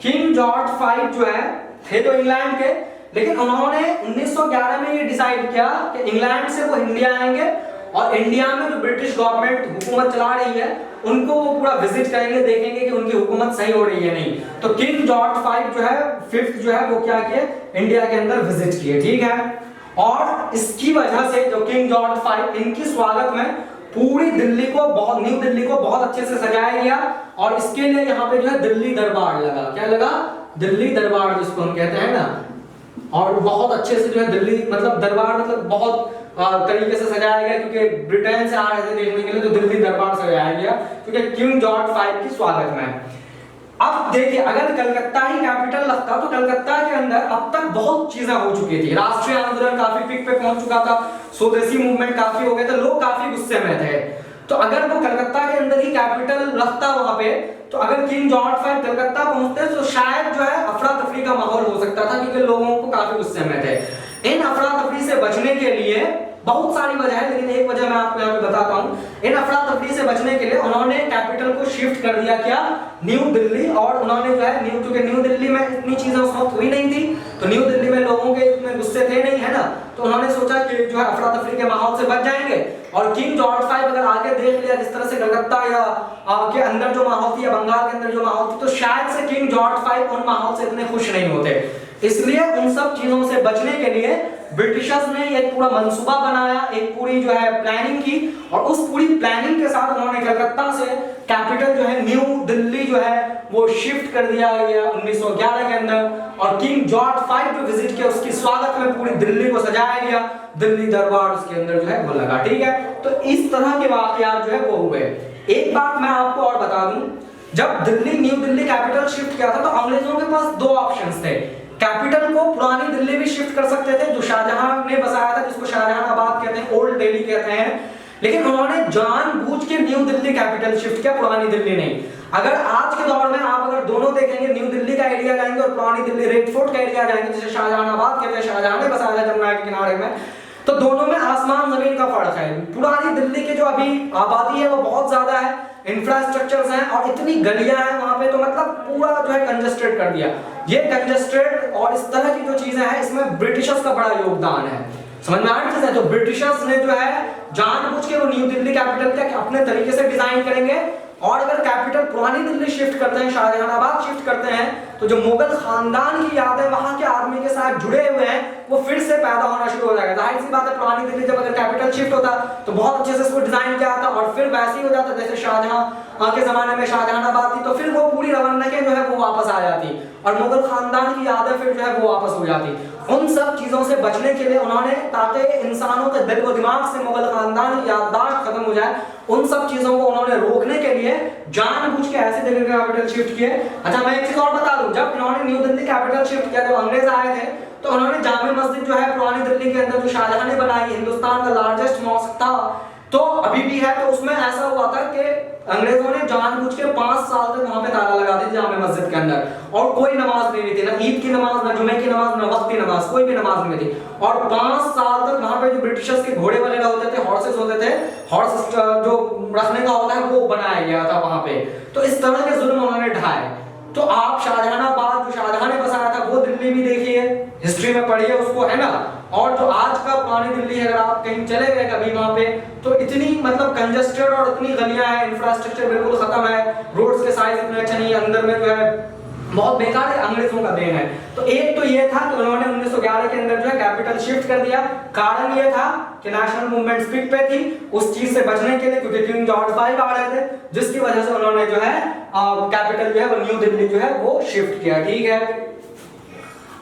किंग जॉर्ज 5 जो है थे तो इंग्लैंड के, लेकिन उन्होंने 1911 में ये डिसाइड किया कि इंग्लैंड से वो इंडिया आएंगे और इंडिया में जो ब्रिटिश गवर्नमेंट हुकूमत चला रही है उनको वो पूरा विजिट करेंगे, देखेंगे कि उनकी हुकूमत सही हो रही है नहीं। तो किंग जॉर्ज 5 जो है 5th जो है वो क्या किए, इंडिया के अंदर विजिट किए, ठीक है। और इसकी वजह से जो किंग जॉर्ज 5 इनकी स्वागत में पूरी दिल्ली को बहुत, न्यू दिल्ली को बहुत अच्छे से सजाया गया, और इसके लिए यहाँ पे जो है दिल्ली दरबार लगा। क्या लगा? दिल्ली दरबार जिसको हम कहते हैं ना। और बहुत अच्छे से जो है दिल्ली मतलब दरबार मतलब बहुत तरीके से सजाया गया, क्योंकि ब्रिटेन से आ रहे थे देखने के लिए, तो दिल्ली दरबार सजाया गया क्योंकि किंग जॉर्ज 5 की स्वागत में। अब देखिए अगर कलकत्ता ही कैपिटल लगता तो कलकत्ता के अंदर अब तक बहुत चीजें हो चुकी थी, राष्ट्रीय आंदोलन काफी पीक पे पहुंच चुका था, स्वदेशी मूवमेंट काफी हो गए थे, लोग काफी गुस्से में थे। तो अगर वो कलकत्ता के अंदर ही कैपिटल लगता वहां पे, तो अगर किंग जॉर्ज 5 कलकत्ता पहुंचते तो शायद जो है अफरा तफरी का माहौल हो सकता था, क्योंकि लोगों को काफी गुस्से में थे। इन अफरा तफरी से बचने के लिए बहुत सारी वजह है, लेकिन एक वजह मैं आपको यहाँ पे बताता हूँ। इन अफरा तफरी से बचने के लिए उन्होंने कैपिटल को शिफ्ट कर दिया, क्या? न्यू दिल्ली। और उन्होंने जो है क्योंकि न्यू दिल्ली में इतनी चीजें उस वक्त हुई नहीं थी, तो न्यू दिल्ली में लोगों के इतने गुस्से थे नहीं, है ना। तो उन्होंने सोचा कि जो है अफरा तफरी के माहौल से बच जाएंगे, और किंग जॉर्ज 5 अगर आगे देख लिया जिस तरह से कलकत्ता या के अंदर जो माहौल थी या बंगाल के अंदर जो माहौल थी, तो शायद से किंग जॉर्ज 5 उन माहौल से इतने खुश नहीं होते। इसलिए उन सब चीजों से बचने के लिए ब्रिटिशर्स ने एक पूरा मंसूबा बनाया, एक पूरी जो है प्लानिंग की, और उस पूरी प्लानिंग के साथ उन्होंने कलकत्ता से कैपिटल जो है न्यू दिल्ली जो है वो शिफ्ट कर दिया गया 1911 के अंदर। और किंग जॉर्ज 5 जो विजिट किया उसकी स्वागत में पूरी दिल्ली को सजाया गया, दिल्ली दरबार उसके अंदर जो है वो लगा, ठीक है। तो इस तरह के वाकयात जो है वो हुए। एक बात मैं आपको और बता दूं, जब Delhi new Delhi capital shift किया था तो अंग्रेजों के पास 2 ऑप्शंस थे। कैपिटल को पुरानी दिल्ली भी शिफ्ट कर सकते थे जो शाहजहां ने बसाया था, जिसको शाहजहानाबाद कहते हैं, ओल्ड दिल्ली कहते हैं, लेकिन उन्होंने जानबूझ के न्यू दिल्ली कैपिटल शिफ्ट किया, पुरानी दिल्ली नहीं। अगर आज के दौर में आप अगर दोनों देखेंगे, न्यू दिल्ली का एरिया जाएंगे और पुरानी दिल्ली रेड फोर्ट का एरिया जाएंगे, जिसे शाहजहानाबाद कहते हैं, शाहजहां ने बसाया था जमुना के किनारे में, तो दोनों में आसमान जमीन का फर्क है। पुरानी दिल्ली की जो अभी आबादी है वो बहुत ज्यादा है, इंफ्रास्ट्रक्चर्स हैं और इतनी गलियां हैं वहां पे, तो मतलब पूरा जो है कंजेस्टेड कर दिया। ये कंजेस्टेड और इस तरह की जो चीजें हैं इसमें ब्रिटिशर्स का बड़ा योगदान है। समझ में आ रही है? तो ब्रिटिशर्स ने जो है जानबूझ के वो न्यू दिल्ली कैपिटल का अपने तरीके से डिजाइन करेंगे, और अगर कैपिटल पुरानी दिल्ली शिफ्ट करते हैं, शाहजहानाबाद शिफ्ट करते हैं, तो जो मुगल खानदान की यादें वहां के आदमी के साथ जुड़े हुए हैं वो फिर से पैदा होना शुरू हो जाएगा। जाहिर सी बात है, पुरानी दिल्ली जब अगर कैपिटल शिफ्ट होता तो बहुत अच्छे से इसको डिजाइन किया था और फिर वैसे ही हो जाता जैसे शाहजहां के जमाने में शाहजहानाबाद थी, तो फिर वो पूरी रवन्नकें जो है वो वापस आ जाती और मुगल खानदान की यादें फिर जो है वो वापस हो जाती। उन सब चीजों से बचने के लिए उन्होंने, ताकि इंसानों के दिल व दिमाग से मुगल खानदान की याददाश्त खत्म हो जाए, उन सब चीजों को उन्होंने रोकने के लिए जानबूझ के ऐसे जगह कैपिटल शिफ्ट किए। अच्छा, मैं एक चीज और बता दूं, जब इन्होंने न्यू दिल्ली कैपिटल शिफ्ट किया, जब अंग्रेज आए थे तो उन्होंने जामे मस्जिद जो है पुरानी दिल्ली के अंदर जो शाहजहां ने बनाई, हिंदुस्तान का लार्जेस्ट मॉस्क था, तो अभी भी है, तो उसमें ऐसा हुआ था कि अंग्रेजों ने जानबूझ के 5 साल तक वहां पे ताला लगा दिया जामे मस्जिद के अंदर, और कोई नमाज नहीं थी, ना ईद की नमाज, ना जुमे की नमाज, ना वक्त की नमाज, कोई भी नमाज नहीं थी। और 5 साल तक वहां पे जो ब्रिटिशर्स के घोड़े वगैरह होते थे, हॉर्सेस होते थे, हॉर्स जो रखने का होता है वो बनाया गया था वहां पे। तो इस तरह के जुल्म उन्होंने ढाए। तो आप शाहजहानाबाद जो शाहजहां ने बसाया था वो दिल्ली भी देखिए, हिस्ट्री में पढ़िए उसको, है ना। और जो आज का पुरानी दिल्ली है, अगर आप कहीं चले गए कभी वहां पे, तो इतनी मतलब कंजेस्टेड और इतनी गलियां हैं, इंफ्रास्ट्रक्चर बिल्कुल खत्म है, रोड्स के साइज इतने अच्छे नहीं है, अंदर में जो है बहुत बेकार है, अंग्रेजों का देन है। तो एक तो ये था कि उन्होंने 1911 के अंदर जो है कैपिटल शिफ्ट कर दिया। कारण ये था कि नेशनल मूवमेंट पीक पे थी, उस चीज से बचने के लिए, क्योंकि किंग जॉर्ज 5 आ रहे थे, जिसकी वजह से उन्होंने जो है कैपिटल जो है वो न्यू दिल्ली जो है वो शिफ्ट किया। ठीक है,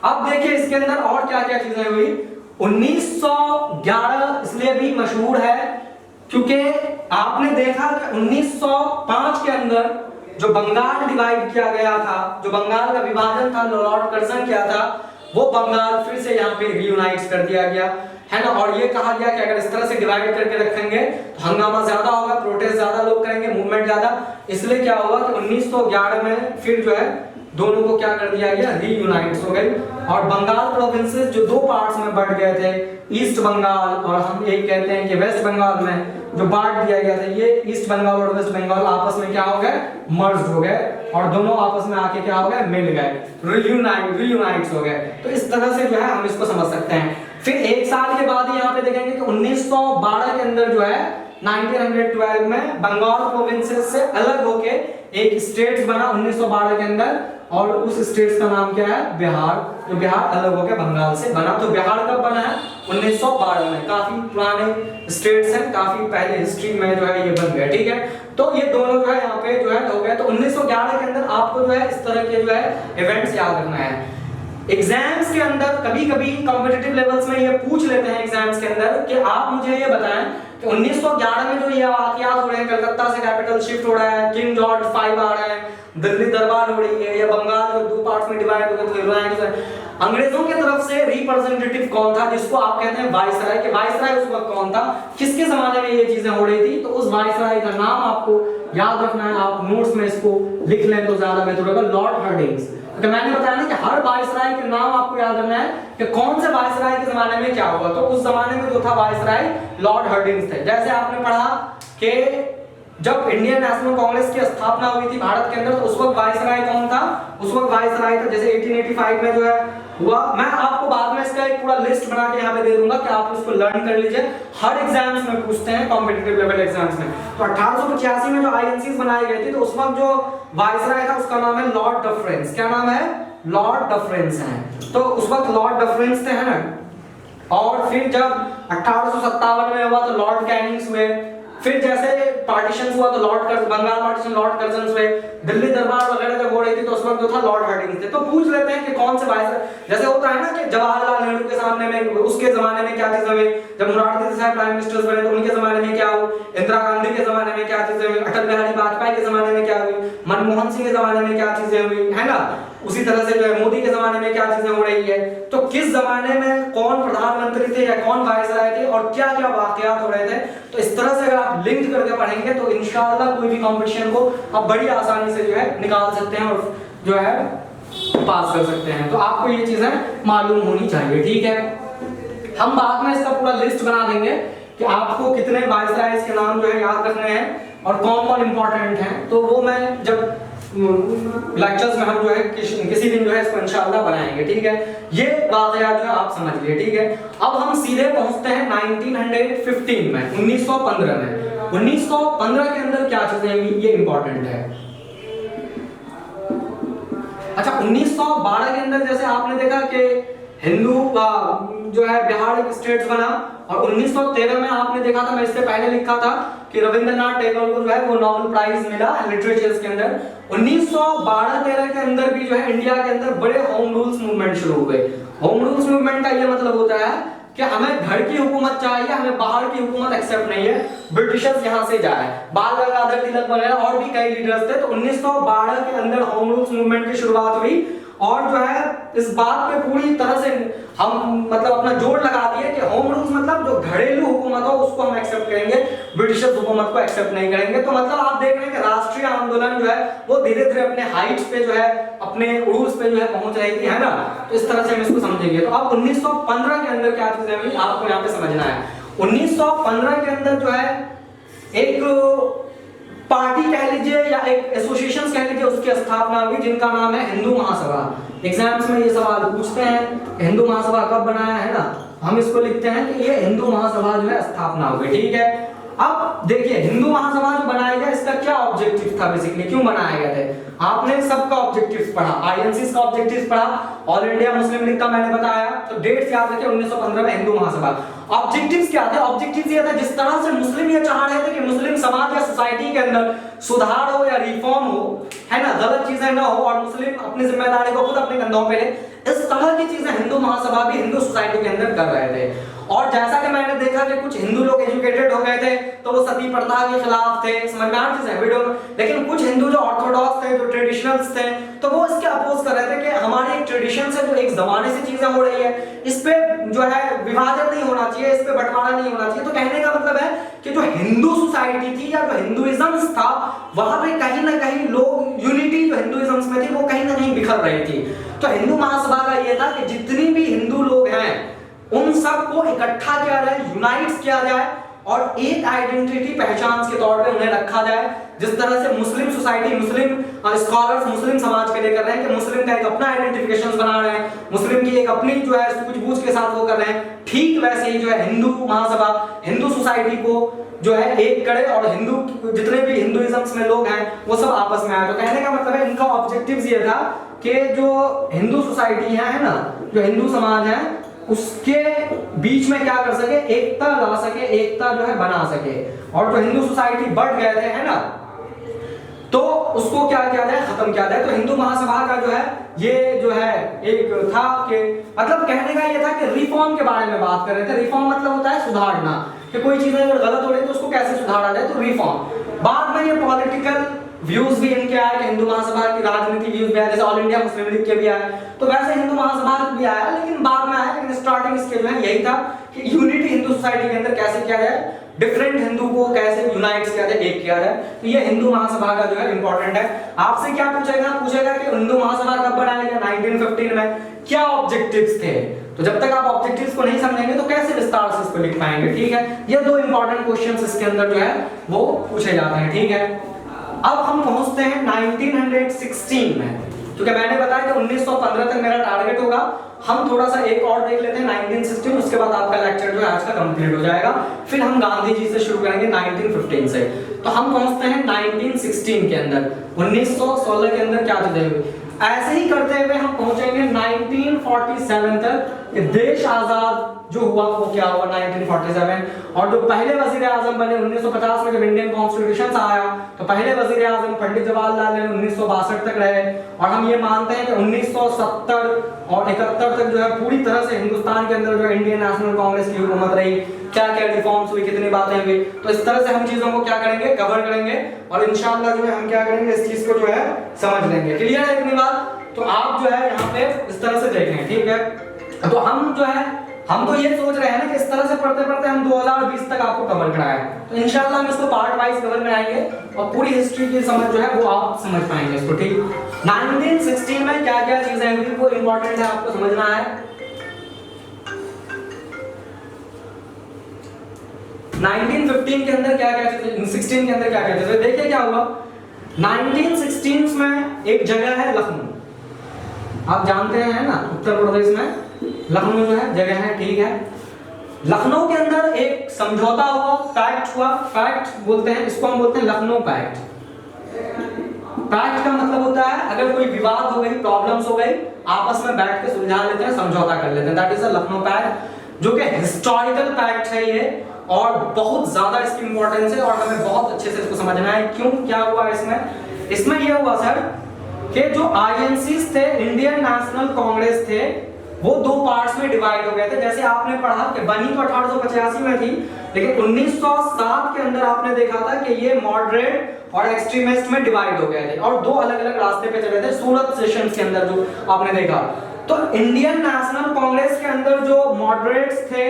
अब देखिए इसके अंदर और क्या क्या चीजें हुई। 1911 इसलिए भी मशहूर है क्योंकि आपने देखा कि 1905 के अंदर जो बंगाल डिवाइड किया गया था, जो बंगाल का विभाजन था, लॉर्ड कर्जन किया था, वो बंगाल फिर से यहाँ पे रीयूनाइट कर दिया गया, है ना। और ये कहा गया कि अगर इस तरह से डिवाइड करके रखेंगे तो हंगामा ज्यादा होगा, प्रोटेस्ट ज्यादा लोग करेंगे, मूवमेंट ज्यादा। इसलिए क्या हुआ कि 1911 में फिर जो है दोनों को क्या कर दिया गया, रीयूनाइट हो गई। और बंगाल प्रोविंसेस जो 2 पार्ट्स में बढ़ गए थे, ईस्ट बंगाल और हम एक कहते हैं कि वेस्ट बंगाल में जो बांट दिया गया था, ये ईस्ट बंगाल और वेस्ट बंगाल आपस में क्या हो गए, मर्ज हो गए, और दोनों आपस में आके क्या हो गए, मिल गए, रीयूनाइट हो गए। तो इस तरह से जो है हम इसको समझ सकते हैं। फिर 1 साल के बाद यहाँ पे देखेंगे कि 1912 के अंदर जो है 1912 में बंगाल प्रोविंसेस से अलग होके एक स्टेट बना 1912 के अंदर, और उस स्टेट का नाम क्या है, बिहार। जो बिहार अलग होकर बंगाल से बना। तो बिहार कब बना है, 1912 में। काफी पुराने स्टेट्स हैं, काफी पहले हिस्ट्री में जो है ये बन गए। ठीक है, तो ये दोनों जो है यहाँ पे जो है हो गए। तो 1911 के अंदर आपको जो है इस तरह के जो है इवेंट्स याद रखना है। एग्जाम्स के अंदर कभी कभी कॉम्पिटिटिव लेवल्स में ये पूछ लेते हैं एग्जाम्स के अंदर कि आप मुझे ये बताएं कि 1911 में जो ये वाकयात हो रहे हैं, कलकत्ता से कैपिटल शिफ्ट हो रहा है, किंग जॉर्ज 5 आ रहे हैं, दिल्ली दरबार हो रही है, या बंगाल जो 2 पार्ट्स में डिवाइड हो गए, अंग्रेजों की तरफ से रिप्रेजेंटेटिव कौन था, जिसको आप कहते हैं वाइसराय, के वाइसराय उस वक्त कौन था, किसके जमाने में ये चीजें हो रही थी, तो उस वाइसराय का नाम आपको याद रखना है। आप नोट्स में इसको लिख लें तो ज्यादा बेहतर होगा, लॉर्ड हार्डिंग्स। तो मैंने बताया ना कि हर वाइसराय के नाम आपको याद रखना है कि कौन से वाइसराय के जमाने में क्या हुआ। तो उस जमाने में जो था वाइसराय लॉर्ड हार्डिंग्स थे। जैसे आपने पढ़ा कि जब इंडियन नेशनल कांग्रेस की स्थापना हुई थी भारत के अंदर, तो उस वक्त वाइसराय कौन था, उस वक्त वाइसराय था जैसे 1885 में जो है हुआ। मैं आपको बाद में इसका एक पूरा लिस्ट बना के यहाँ पे दे दूंगा कि आप इसको लर्न कर लीजिए। हर एग्जाम्स में पूछते हैं, कॉम्पिटिटिव लेवल एग्जाम्स में। तो 1885 में जो आईएनसीज बनाई गई थी, तो उस वक्त जो वाइसराय था उसका नाम है लॉर्ड डफरेंस। क्या नाम है, लॉर्ड डफरेंस है। तो उस वक्त लॉर्ड डफरेंस थे, है ना। और फिर जब 1857 में हुआ तो लॉर्ड कैनिंग्स हुए। फिर जैसे पार्टीशन हुआ तो बंगाल पार्टीशन लॉर्ड कर्जन हुए। दिल्ली दरबार वगैरह जब हो रही थी तो उस वक्त जो था लॉर्ड हार्डिंग्स थे। तो पूछ लेते हैं कि कौन से वाइसराय, जैसे होता है ना कि जवाहरलाल नेहरू के सामने में, उसके जमाने में क्या चीजें हुई, जब मोरारजी देसाई प्राइम मिनिस्टर्स बने तो उनके जमाने में क्या हुआ, इंदिरा गांधी के जमाने में क्या चीजें हुई, अटल बिहारी वाजपेयी के जमाने में क्या हुई, मनमोहन सिंह के जमाने में क्या चीजें हुई, है ना। उसी तरह से जो है मोदी के जमाने में क्या चीजें हो रही है। तो किस जमाने में कौन प्रधानमंत्री थे या कौन वाइसराय थे और क्या क्या वाकयात हो रहे थे। तो इस तरह से अगर आप लिंक करके पढ़ेंगे तो इंशाल्लाह कोई भी कंपटीशन को आप बड़ी आसानी से जो है निकाल सकते हैं और जो है पास कर सकते हैं। तो आपको ये चीजें मालूम होनी चाहिए, ठीक है। हम बाद में इसका पूरा लिस्ट बना देंगे कि आपको कितने वायसरायज के नाम जो है याद रखने हैं और कौन कौन इंपॉर्टेंट हैं, तो वो मैं जब लेक्चर्स में हम जो है किसी दिन जो है इसको इंशाल्लाह बनाएंगे, ठीक है। ये वाकयात जो है आप समझ लिए, ठीक है। अब हम सीधे पहुंचते हैं 1915 में, 1915 में। 1915 के अंदर क्या चीजें हुई ये इंपॉर्टेंट है। अच्छा, 1912 के अंदर जैसे आपने देखा कि हिंदू जो है बिहार एक स्टेट बना, और 1913 में आपने देखा था, मैं इससे पहले लिखा था कि रविंद्रनाथ टैगोर को जो है वो नोबेल प्राइज मिला लिटरेचर के अंदर। 1912-13 के अंदर भी जो है इंडिया के अंदर बड़े होम रूल्स मूवमेंट शुरू हुए। होम रूल्स मूवमेंट का ये मतलब होता है कि हमें घर की हुकूमत चाहिए, हमें बाहर की हुकूमत एक्सेप्ट नहीं है, ब्रिटिशर्स यहाँ से जाए। बाल गंगाधर तिलक वगैरह और भी कई लीडर्स थे। तो 1912 के अंदर होम रूल्स मूवमेंट की शुरुआत हुई, और जो है इस बात पे पूरी तरह से हम मतलब अपना जोर लगा दिए कि होम रूल्स मतलब जो घरेलू हुकूमत हो उसको हम एक्सेप्ट करेंगे, ब्रिटिशर्स हुकूमत को एक्सेप्ट नहीं करेंगे। तो मतलब आप देख रहे हैं कि राष्ट्रीय आंदोलन जो है वो धीरे धीरे अपने हाइट्स पे जो है, अपने उरूज पे जो है पहुंच रही थी, है ना। तो इस तरह से हम इसको समझेंगे। तो अब 1915 के अंदर क्या चीजें हुई आपको यहाँ पे समझना है। 1915 के अंदर जो है एक पार्टी कह लीजिए या एक एसोसिएशन कह लीजिए, उसकी स्थापना हुई जिनका नाम है हिंदू महासभा। एग्जाम्स में ये सवाल पूछते हैं हिंदू महासभा कब बनाया, है ना। हम इसको लिखते हैं कि ये हिंदू महासभा जो है स्थापना हुई, ठीक है। अब देखिए हिंदू महासभा जो बनाया गया इसका क्या ऑब्जेक्टिव था, बेसिकली क्यों बनाया गया थे। आपने सबका ऑब्जेक्टिव्स पढ़ा, आईएनसी का ऑब्जेक्टिव्स पढ़ा, ऑल इंडिया मुस्लिम लीग का मैंने बताया। तो डेट्स याद रखिए, 1915 में हिंदू महासभा। ऑब्जेक्टिव्स क्या थे? ऑब्जेक्टिव्स ये था जिस तरह से मुस्लिम ये चाह रहे थे कि मुस्लिम समाज या सोसाइटी के अंदर सुधार हो या रिफॉर्म हो, है ना, गलत चीजें ना हो और मुस्लिम अपनी जिम्मेदारी को खुद अपने कंधों पे ले, इस तरह की चीजें हिंदू महासभा भी हिंदू सोसाइटी के अंदर कर रहे थे। और जैसा कि मैंने देखा कि कुछ हिंदू लोग एजुकेटेड हो गए थे तो वो सती प्रथा के खिलाफ थे, समझ में आ रही है वीडियो में। लेकिन कुछ हिंदू जो ऑर्थोडॉक्स थे, जो ट्रेडिशनल्स थे, तो वो इसके अपोज कर रहे थे कि हमारी एक ट्रेडिशन से जो एक जमाने से चीजें हो रही है इस पे जो है विभाजन नहीं होना चाहिए, इस पे बंटवारा नहीं होना चाहिए। तो कहने का मतलब है कि जो हिंदू सोसाइटी थी या जो हिंदुइज्म था वहां पे कहीं ना कहीं लोग यूनिटी जो हिंदुइज्म में थी वो कहीं ना कहीं बिखर रही थी। तो हिंदू महासभा का ये था कि जितनी भी हिंदू लोग हैं उन सबको इकट्ठा किया जाए, यूनाइट किया जाए और एक आइडेंटिटी पहचान के तौर पे उन्हें रखा जाए। जिस तरह से मुस्लिम सोसाइटी, मुस्लिम स्कॉलर्स मुस्लिम समाज के लिए कर रहे हैं कि मुस्लिम का एक अपना आइडेंटिफिकेशन बना रहे हैं, मुस्लिम की एक अपनी जो है सूझबूझ के साथ वो कर रहे हैं, ठीक वैसे ही जो है हिंदू महासभा हिंदू सोसाइटी को जो है एक करे और हिंदू जितने भी हिंदुइज्म में लोग हैं वो सब आपस में आए। तो कहने का मतलब है इनका ऑब्जेक्टिव ये था कि जो हिंदू सोसाइटी है ना, जो हिंदू समाज है उसके बीच में क्या कर सके, एकता ला सके, एकता जो है बना सके। और जो हिंदू सोसाइटी बढ़ गए थे, है ना, तो उसको क्या किया जाए, खत्म किया जाए। तो हिंदू महासभा का जो है ये जो है एक था कि मतलब कहने का ये था कि रिफॉर्म के बारे में बात कर रहे थे। रिफॉर्म मतलब होता है सुधारना, कि कोई चीजें अगर गलत हो रही है तो उसको कैसे सुधारा जाए, तो रिफॉर्म। बाद में ये पॉलिटिकल व्यूज भी इनके आए कि हिंदू महासभा की राजनीति व्यूज भी आए, जैसे ऑल इंडिया मुस्लिम लीग के भी आए, तो वैसे हिंदू महासभा भी आया, लेकिन बाद में आया। लेकिन स्टार्टिंग स्टेज में यही था कि यूनिटी हिंदू सोसाइटी के अंदर कैसे किया जाए, डिफरेंट हिंदू को कैसे यूनाइट किया जाए, एक किया जाए। तो ये हिंदू महासभा का जो है इंपॉर्टेंट है। आपसे क्या पूछेगा कि हिंदू महासभा कब बनाया गया, 1915 में, क्या ऑब्जेक्टिव्स थे। तो जब तक आप ऑब्जेक्टिव्स को नहीं समझेंगे तो कैसे विस्तार से इसको लिख पाएंगे, ठीक है। ये दो इंपॉर्टेंट क्वेश्चंस इसके अंदर जो है वो पूछे जाते हैं, ठीक है। अब हम पहुंचते हैं 1916 में, क्योंकि मैंने बताया कि 1915 तक मेरा टारगेट होगा। हम थोड़ा सा एक और देख लेते हैं 1916, उसके बाद आपका लेक्चर जो है आज का कंप्लीट हो जाएगा। फिर हम गांधी जी से शुरू करेंगे 1915 से। तो हम पहुंचते हैं 1916 के अंदर। 1916 के अंदर क्या चीजें हुई, ऐसे ही करते हुए हम पहुंचेंगे 1947 तक। देश आजाद जो हुआ वो क्या हुआ 1947। और जो पहले वजीर आजम बने 1950 में जब इंडियन कॉन्स्टिट्यूशन आया तो पहले वजीर आजम पंडित जवाहरलाल नेहरू 1962 तक रहे। और हम ये मानते हैं कि 1970 और 71 तक जो है पूरी तरह से हिंदुस्तान के अंदर जो इंडियन नेशनल कांग्रेस की हुकूमत रही। क्या क्या रिफॉर्म्स हुई, कितनी बातें हुई, तो इस तरह से हम चीजों को क्या करेंगे, कवर करेंगे और इंशाल्लाह जो है हम क्या करेंगे, इस चीज को जो है समझ लेंगे। क्लियर है इतनी बात? तो आप जो है यहाँ पे इस तरह से देखें, ठीक है। तो हम जो है हम तो ये सोच रहे हैं ना कि इस तरह से पढ़ते पढ़ते हम 2020 तक आपको कवर कराएं। तो इंशाल्लाह हम इसको पार्ट वाइज कवर कराएंगे और पूरी हिस्ट्री की समझ जो है वो आप समझ पाएंगे इसको, ठीक। 1916 में क्या क्या चीजें हुई वो इंपॉर्टेंट है, आपको समझना है। 1915 के अंदर क्या क्या चीजें, 16 के अंदर क्या क्या चीजें, देखिए क्या हुआ। 1916 में एक जगह है लखनऊ, आप जानते हैं ना, उत्तर प्रदेश में लखनऊ जो है जगह है, ठीक है। लखनऊ के अंदर एक समझौता हुआ, पैक्ट हुआ, पैक्ट बोलते हैं इसको, हम बोलते हैं लखनऊ पैक्ट। पैक्ट का मतलब होता है अगर कोई विवाद हो गई, प्रॉब्लम्स हो गई, आपस में बैठ के सुलझा लेते हैं, समझौता कर लेते हैं, that is a Lucknow pact, जो कि हिस्टोरिकल पैक्ट है ये, और बहुत ज्यादा इसकी इंपॉर्टेंस है और हमें बहुत अच्छे से इसको समझना है। क्यों, क्या हुआ इसमें? इसमें यह हुआ सर कि जो आईएनसीज थे, इंडियन नेशनल कांग्रेस थे, वो दो पार्ट्स में डिवाइड हो गए थे। जैसे आपने पढ़ा कि बनी तो 1885 में थी, लेकिन 1907 के अंदर आपने देखा था कि ये मॉडरेट और एक्सट्रीमिस्ट में डिवाइड हो गए थे और दो अलग अलग रास्ते पे चले थे, सूरत सेशंस के अंदर जो आपने देखा। तो इंडियन नेशनल कांग्रेस के अंदर जो मॉडरेट्स थे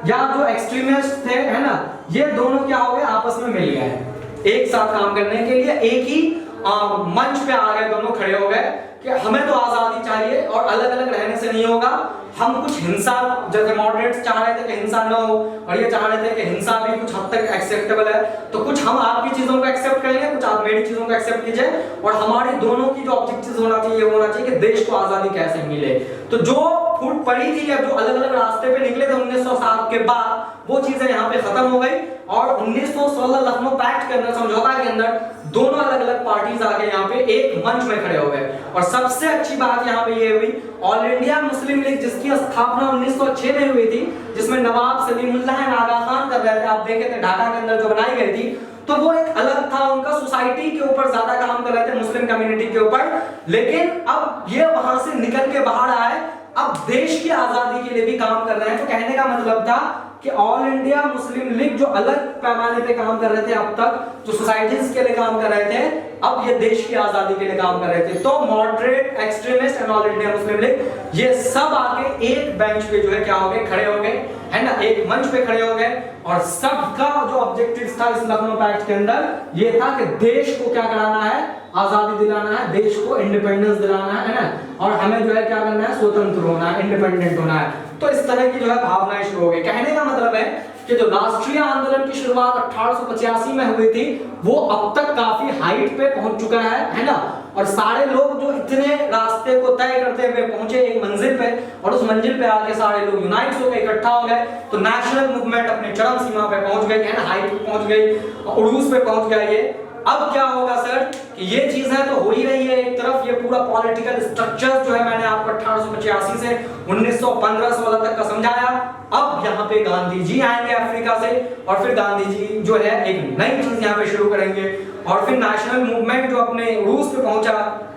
या जो एक्सट्रीमिस्ट थे, है ना, ये दोनों क्या हो गए, आपस में मिल गए, एक साथ काम करने के लिए एक ही मंच पे आ गए, दोनों खड़े हो गए कि हमें तो आजादी चाहिए और अलग अलग रहने से नहीं होगा, हम कुछ हिंसा, जैसे मॉडरेट्स चाह रहे थे कि हिंसा न हो और ये चाह रहे थे कि हिंसा भी कुछ हद तक एक्सेप्टेबल है, तो कुछ हम आपकी चीजों को एक्सेप्ट करेंगे, कुछ आप मेरी चीजों को एक्सेप्ट कीजिए, और हमारी दोनों की जो ऑब्जेक्टिव्स होना चाहिए ये होना चाहिए कि देश को आजादी कैसे मिले। तो जो फूट पड़ी थी या जो अलग अलग रास्ते पे निकले थे 1907 के बाद, वो चीजें यहाँ पे खत्म हो गई और 1916 लखनऊ पैक्ट के अंदर, समझौता के अंदर, दोनों अलग अलग पार्टीज आके यहाँ पे एक मंच में खड़े हो गए। और सबसे अच्छी बात यहाँ पे ये हुई, ऑल इंडिया मुस्लिम लीग जिसकी स्थापना 1906 में हुई थी, जिसमें नवाब सलीमुल्लाह एंड आगा खान कर रहे थे, आप देखे थे ढाका के अंदर जो बनाई गई थी, तो वो एक अलग था, उनका सोसाइटी के ऊपर ज्यादा काम कर रहे थे, मुस्लिम कम्युनिटी के ऊपर। लेकिन अब ये वहां से निकल के बाहर आए, अब देश की आजादी के लिए भी काम कर रहे हैं। तो कहने का मतलब था कि ऑल इंडिया मुस्लिम लीग जो अलग पैमाने पे काम कर रहे थे अब तक, जो सोसाइटीज के लिए काम कर रहे थे, अब ये देश की आजादी के लिए काम कर रहे थे। तो moderate, extremist and all India Muslim league ये सब आके एक बेंच पे जो है क्या हो गए, खड़े हो गए, है ना, एक मंच पे खड़े हो गए। और सबका जो ऑब्जेक्टिव था इस लखनऊ पैक्ट के अंदर ये था कि देश को क्या कराना है, आजादी दिलाना है, देश को इंडिपेंडेंस दिलाना है ना, और हमें जो है क्या करना है, स्वतंत्र होना है, इंडिपेंडेंट होना है। तो इस तरह की जो है भावनाएं शुरू हो गई। कहने का मतलब है कि जो राष्ट्रीय आंदोलन की शुरुआत 1885 में हुई थी, वो अब तक काफी हाइट पे पहुंच चुका है ना, और सारे लोग जो इतने रास्ते को तय करते हुए पहुंचे एक मंजिल पे, और उस मंजिल पे आके सारे लोग यूनाइट हो गए, इकट्ठा हो गए, तो नेशनल मूवमेंट अपने चरम सीमा पे पहुंच गई, है ना, हाइट पे पहुंच गई, उरूज पे पहुंच गया ये। अब क्या होगा सर कि ये चीजें तो हो ही रही है एक तरफ, ये पूरा पॉलिटिकल स्ट्रक्चर जो है मैंने आपको 1885 से 1915-16 तक का समझाया। अब यहाँ पे गांधी जी आएंगे अफ्रीका से, और फिर गांधी जी जो है एक नई चीज यहाँ पे शुरू करेंगे, और फिर नेशनल मूवमेंट जो अपने रूस पे पहुंचा,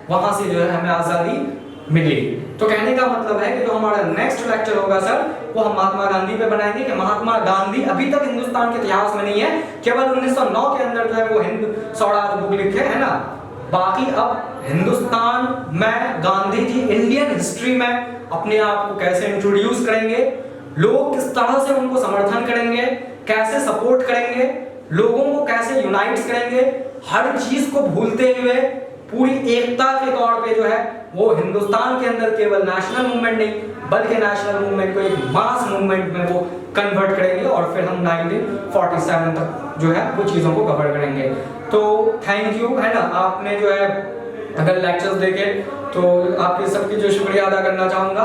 वहां से जो है हमें आजादी मिली। तो कहने का मतलब है कि जो हमारा नेक्स्ट लेक्चर होगा सर, वो हम महात्मा गांधी पे बनाएंगे कि महात्मा गांधी अभी तक हिंदुस्तान के इतिहास में नहीं है, केवल 1909 के अंदर जो है वो हिंद स्वराज बुक लिखे, है ना। बाकी अब हिंदुस्तान में गांधी जी इंडियन हिस्ट्री में अपने आप को कैसे इंट्रोड्यूस करेंगे, लोग किस तरह से उनको समर्थन करेंगे, कैसे सपोर्ट करेंगे, लोगों को कैसे यूनाइट करेंगे, हर चीज को भूलते हुए पूरी एकता के तौर पे जो है वो हिंदुस्तान के अंदर केवल नेशनल मूवमेंट नहीं बल्कि नेशनल मूवमेंट को एक मास मूवमेंट में वो कन्वर्ट करेंगे, और फिर हम 1947 तक जो है वो चीजों को कवर करेंगे। तो थैंक यू, है ना, आपने जो है अगर लेक्चर्स देखे तो आपके सबकी जो शुक्रिया अदा करना चाहूंगा।